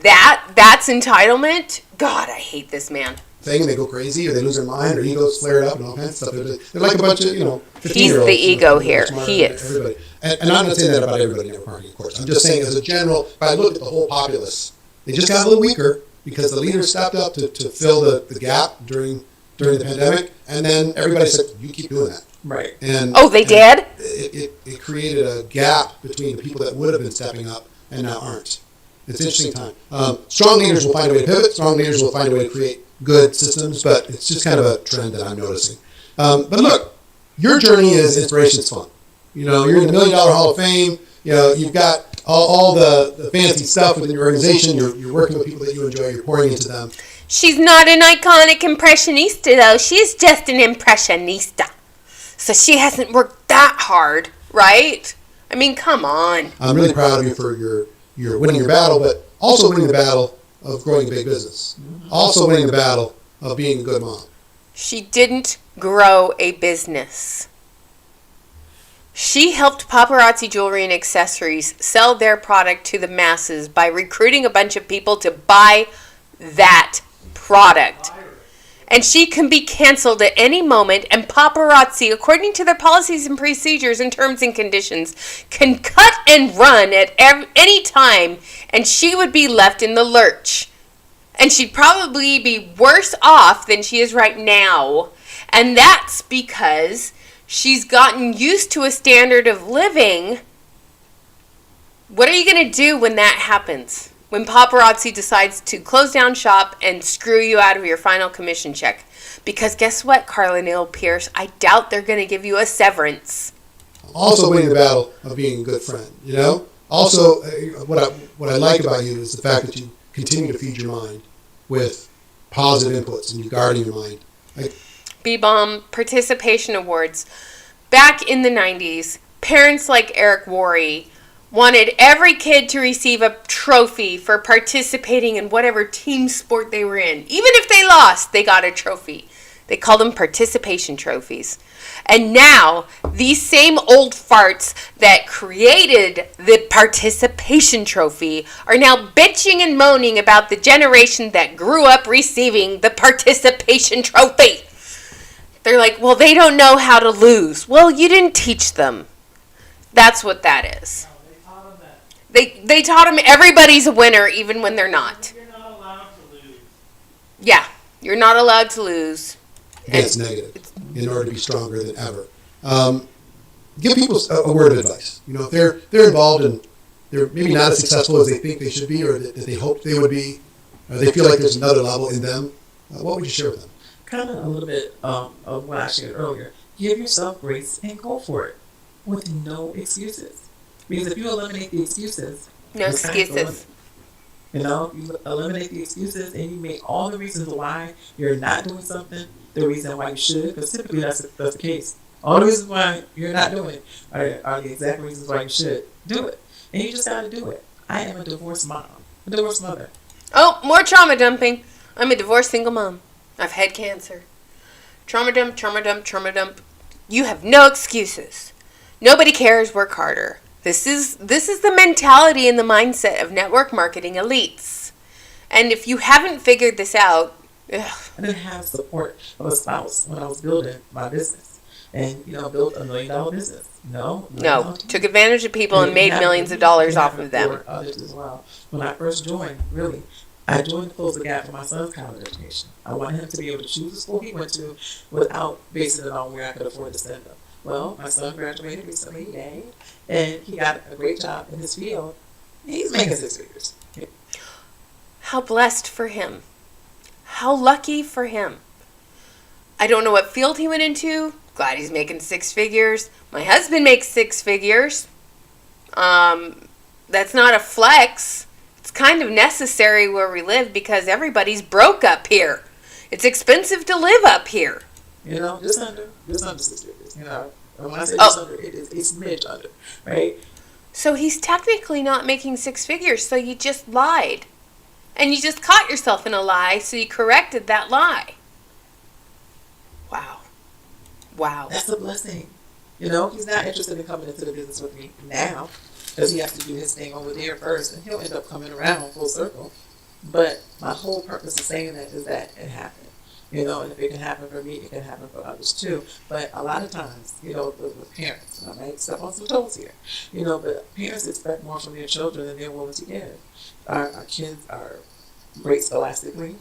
That's entitlement. God, I hate this man.
Thing, and they go crazy, or they lose their mind, or egos flare up, and all kinds of stuff. They're like a bunch of 15-year-olds.
He's the ego here. He is.
Everybody. And I'm not saying that about everybody in our party, of course. I'm just saying, as a general, if I look at the whole populace, they just got a little weaker because the leaders stepped up to fill the gap during the pandemic, and then everybody said, "You keep doing that."
Right.
And
Oh, they did?
It created a gap between the people that would have been stepping up and now aren't. It's an interesting time. Strong leaders will find a way to pivot. Strong leaders will find a way to create good systems, but it's just kind of a trend that I'm noticing. But look, your journey is inspiration. It's fun. You know, you're in the $1 Million Hall of Fame. You know, you've got all the fancy stuff within your organization. You're working with people that you enjoy. You're pouring into them.
She's not an iconic impressionista, though. She's just an impressionista. So she hasn't worked that hard, right? I mean, come on.
I'm really proud of you for your winning your battle, but also winning the battle of growing a big business. Also winning the battle of being a good mom.
She didn't grow a business. She helped Paparazzi Jewelry and Accessories sell their product to the masses by recruiting a bunch of people to buy that product. And she can be canceled at any moment, and paparazzi, according to their policies and procedures and terms and conditions, can cut and run at any time, and she would be left in the lurch. And she'd probably be worse off than she is right now. And that's because she's gotten used to a standard of living. What are you going to do when that happens? When paparazzi decides to close down shop and screw you out of your final commission check? Because guess what, Carla Neal Pierce? I doubt they're going to give you a severance.
Also winning the battle of being a good friend, you know? Also, what I like about you is the fact that you continue to feed your mind with positive inputs and you guarding your mind.
B-Bomb Participation Awards. Back in the 90s, parents like Eric Worre wanted every kid to receive a trophy for participating in whatever team sport they were in. Even if they lost, they got a trophy. They called them participation trophies. And now, these same old farts that created the participation trophy are now bitching and moaning about the generation that grew up receiving the participation trophy. They're like, well, they don't know how to lose. Well, you didn't teach them. That's what that is. They taught them everybody's a winner even when they're not.
You're not allowed to lose.
Yeah, you're not allowed to lose.
It's negative in order to be stronger than ever. Give people a word of advice. You know, if they're involved and they're maybe not as successful as they think they should be or that they hoped they would be, or they feel like there's another level in them, what would you share with them?
Kind of a little bit of what I shared earlier. Give yourself grace and go for it with no excuses. Because if you eliminate the excuses,
No excuses.
You know, you eliminate the excuses and you make all the reasons why you're not doing something the reason why you should, because typically that's the case. All the reasons why you're not doing it are the exact reasons why you should do it. And you just got to do it. I am a divorced mom, a divorced mother.
Oh, more trauma dumping. I'm a divorced single mom. I've had cancer. Trauma dump, trauma dump, trauma dump. You have no excuses. Nobody cares. Work harder. This is the mentality and the mindset of network marketing elites. And if you haven't figured this out,
I didn't have support of a spouse when I was building my business. And, built $1 million business. No.
Took advantage of people and made millions of dollars off of them.
Others as well. When I first joined, really, I joined to close the gap for my son's college education. I wanted him to be able to choose the school he went to without basing it on where I could afford to send him. Well, my son graduated recently, yay, and he got a great job in his field. He's making 6 figures.
How blessed for him. How lucky for him. I don't know what field he went into. Glad he's making 6 figures. My husband makes 6 figures. That's not a flex. It's kind of necessary where we live because everybody's broke up here. It's expensive to live up here.
Just under 6 figures. And when I say just under, it's mid under, right?
So he's technically not making 6 figures, so you just lied. And you just caught yourself in a lie, so you corrected that lie. Wow.
That's a blessing. He's not interested in coming into the business with me now, because he has to do his thing over there first, and he'll end up coming around full circle. But my whole purpose of saying that is that it happened. And if it can happen for me, it can happen for others too. But a lot of times, the parents, I might step on some toes here, but parents expect more from their children than they're willing to give. Our kids are great scholastically.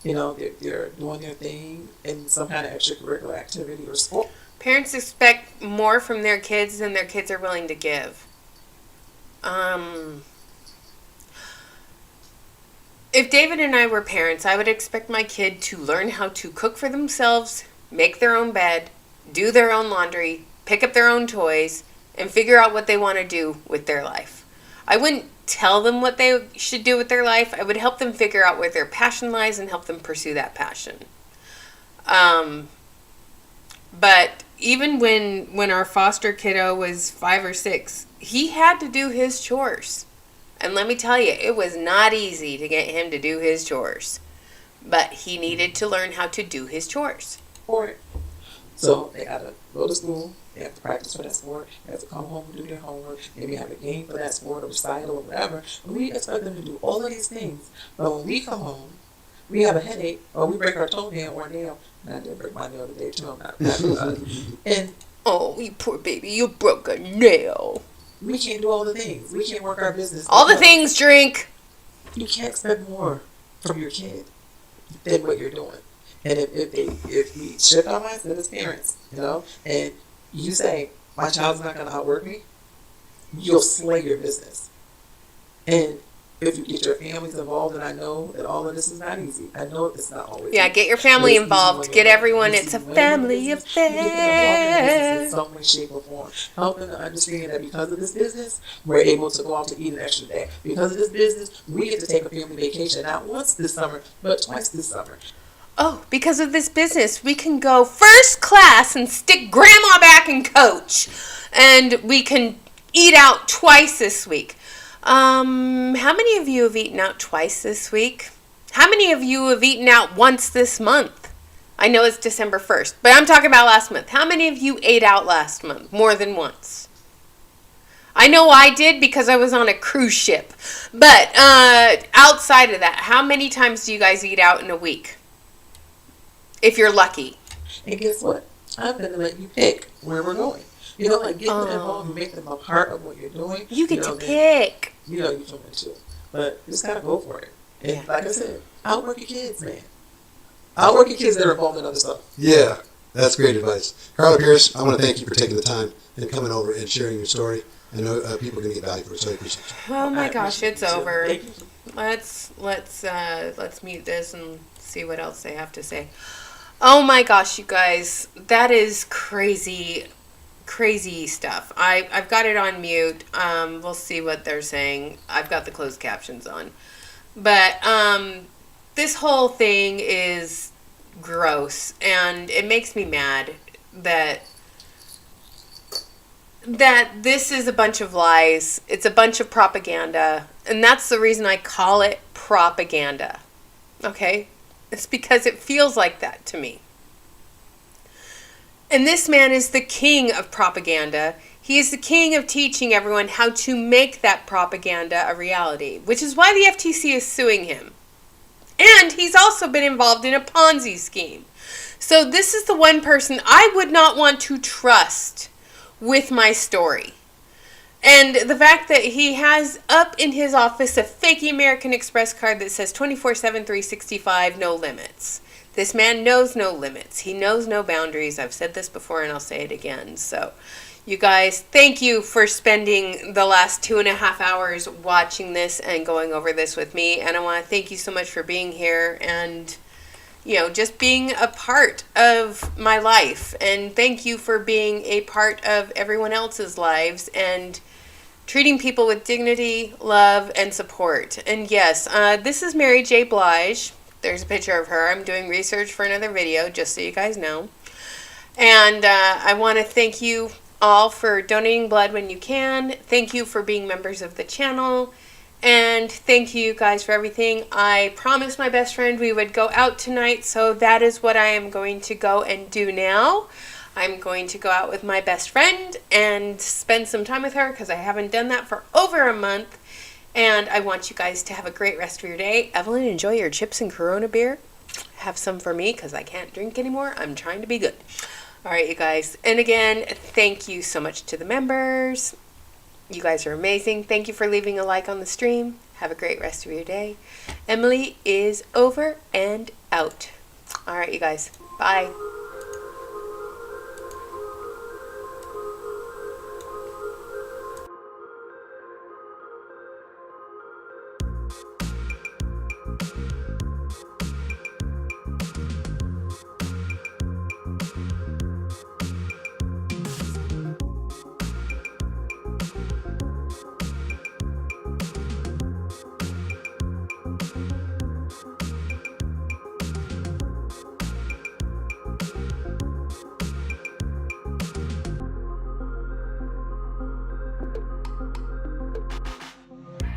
They're doing their thing in some kind of extracurricular activity or sport,
Parents expect more from their kids than their kids are willing to give. If David and I were parents, I would expect my kid to learn how to cook for themselves, make their own bed, do their own laundry, pick up their own toys, and figure out what they want to do with their life. I wouldn't tell them what they should do with their life. I would help them figure out where their passion lies and help them pursue that passion. But even when our foster kiddo was 5 or 6, he had to do his chores. And let me tell you, it was not easy to get him to do his chores. But he needed to learn how to do his chores.
So they gotta go to school, they have to practice for that sport, they have to come home and do their homework, maybe have a game for that sport or recital or whatever. And we expect them to do all of these things. But when we come home, we have a headache, or we break our toenail or nail. And I did break my nail today too, I'm not happy about it. And
oh, you poor baby, you broke a nail.
we can't do all the things. We can't work our business.
All the things, drink.
You can't expect more from your kid than what you're doing. And if we shift our mindset as parents, and you say, my child's not going to outwork me, you'll slay your business. And if you get your families involved, and I know that all of this is not easy. I know it's not always
Yeah,
easy.
get your family involved. Get everyone. It's a family affair.
In some way, shape, or form. Help them to understand that because of this business, we're able to go out to eat an extra day. Because of this business, we get to take a family vacation not once this summer, but twice this summer.
Oh, because of this business, we can go first class and stick grandma back in coach. And we can eat out twice this week. How many of you have eaten out twice this week? How many of you have eaten out once this month? I know it's December 1st, but I'm talking about last month. How many of you ate out last month more than once? I know I did because I was on a cruise ship. But outside of that, how many times do you guys eat out in a week? If you're lucky.
And guess what? I'm going to let you pick where we're going. Like getting them involved and make them a part of what you're doing.
You get to pick.
You told me to. But you just got to go for it. And like I said, outwork your kids, man. Outwork your kids that are involved in other stuff.
Yeah, that's great advice. Carla Pierce, I want to thank you for taking the time and coming over and sharing your story. I know people are going to get value from it, so I appreciate you.
Oh my gosh, it's over.
Thank you.
Let's mute this and see what else they have to say. Oh my gosh, you guys, that is crazy stuff. I've got it on mute. We'll see what they're saying. I've got the closed captions on. But this whole thing is gross, and it makes me mad that this is a bunch of lies. It's a bunch of propaganda, and that's the reason I call it propaganda. Okay? It's because it feels like that to me. And this man is the king of propaganda. He is the king of teaching everyone how to make that propaganda a reality, which is why the FTC is suing him. And he's also been involved in a Ponzi scheme. So this is the one person I would not want to trust with my story. And the fact that he has up in his office a fake American Express card that says 24/7, 365, no limits. This man knows no limits. He knows no boundaries. I've said this before and I'll say it again. So, you guys, thank you for spending the last 2.5 hours watching this and going over this with me. And I want to thank you so much for being here and, just being a part of my life. And thank you for being a part of everyone else's lives and treating people with dignity, love, and support. And yes, this is Mary J. Blige. There's a picture of her. I'm doing research for another video, just so you guys know. And I want to thank you all for donating blood when you can. Thank you for being members of the channel. And thank you guys for everything. I promised my best friend we would go out tonight, so that is what I am going to go and do now. I'm going to go out with my best friend and spend some time with her because I haven't done that for over a month. And I want you guys to have a great rest of your day. Evelyn, enjoy your chips and Corona beer. Have some for me because I can't drink anymore. I'm trying to be good. All right, you guys. And again, thank you so much to the members. You guys are amazing. Thank you for leaving a like on the stream. Have a great rest of your day. Emily is over and out. All right, you guys. Bye.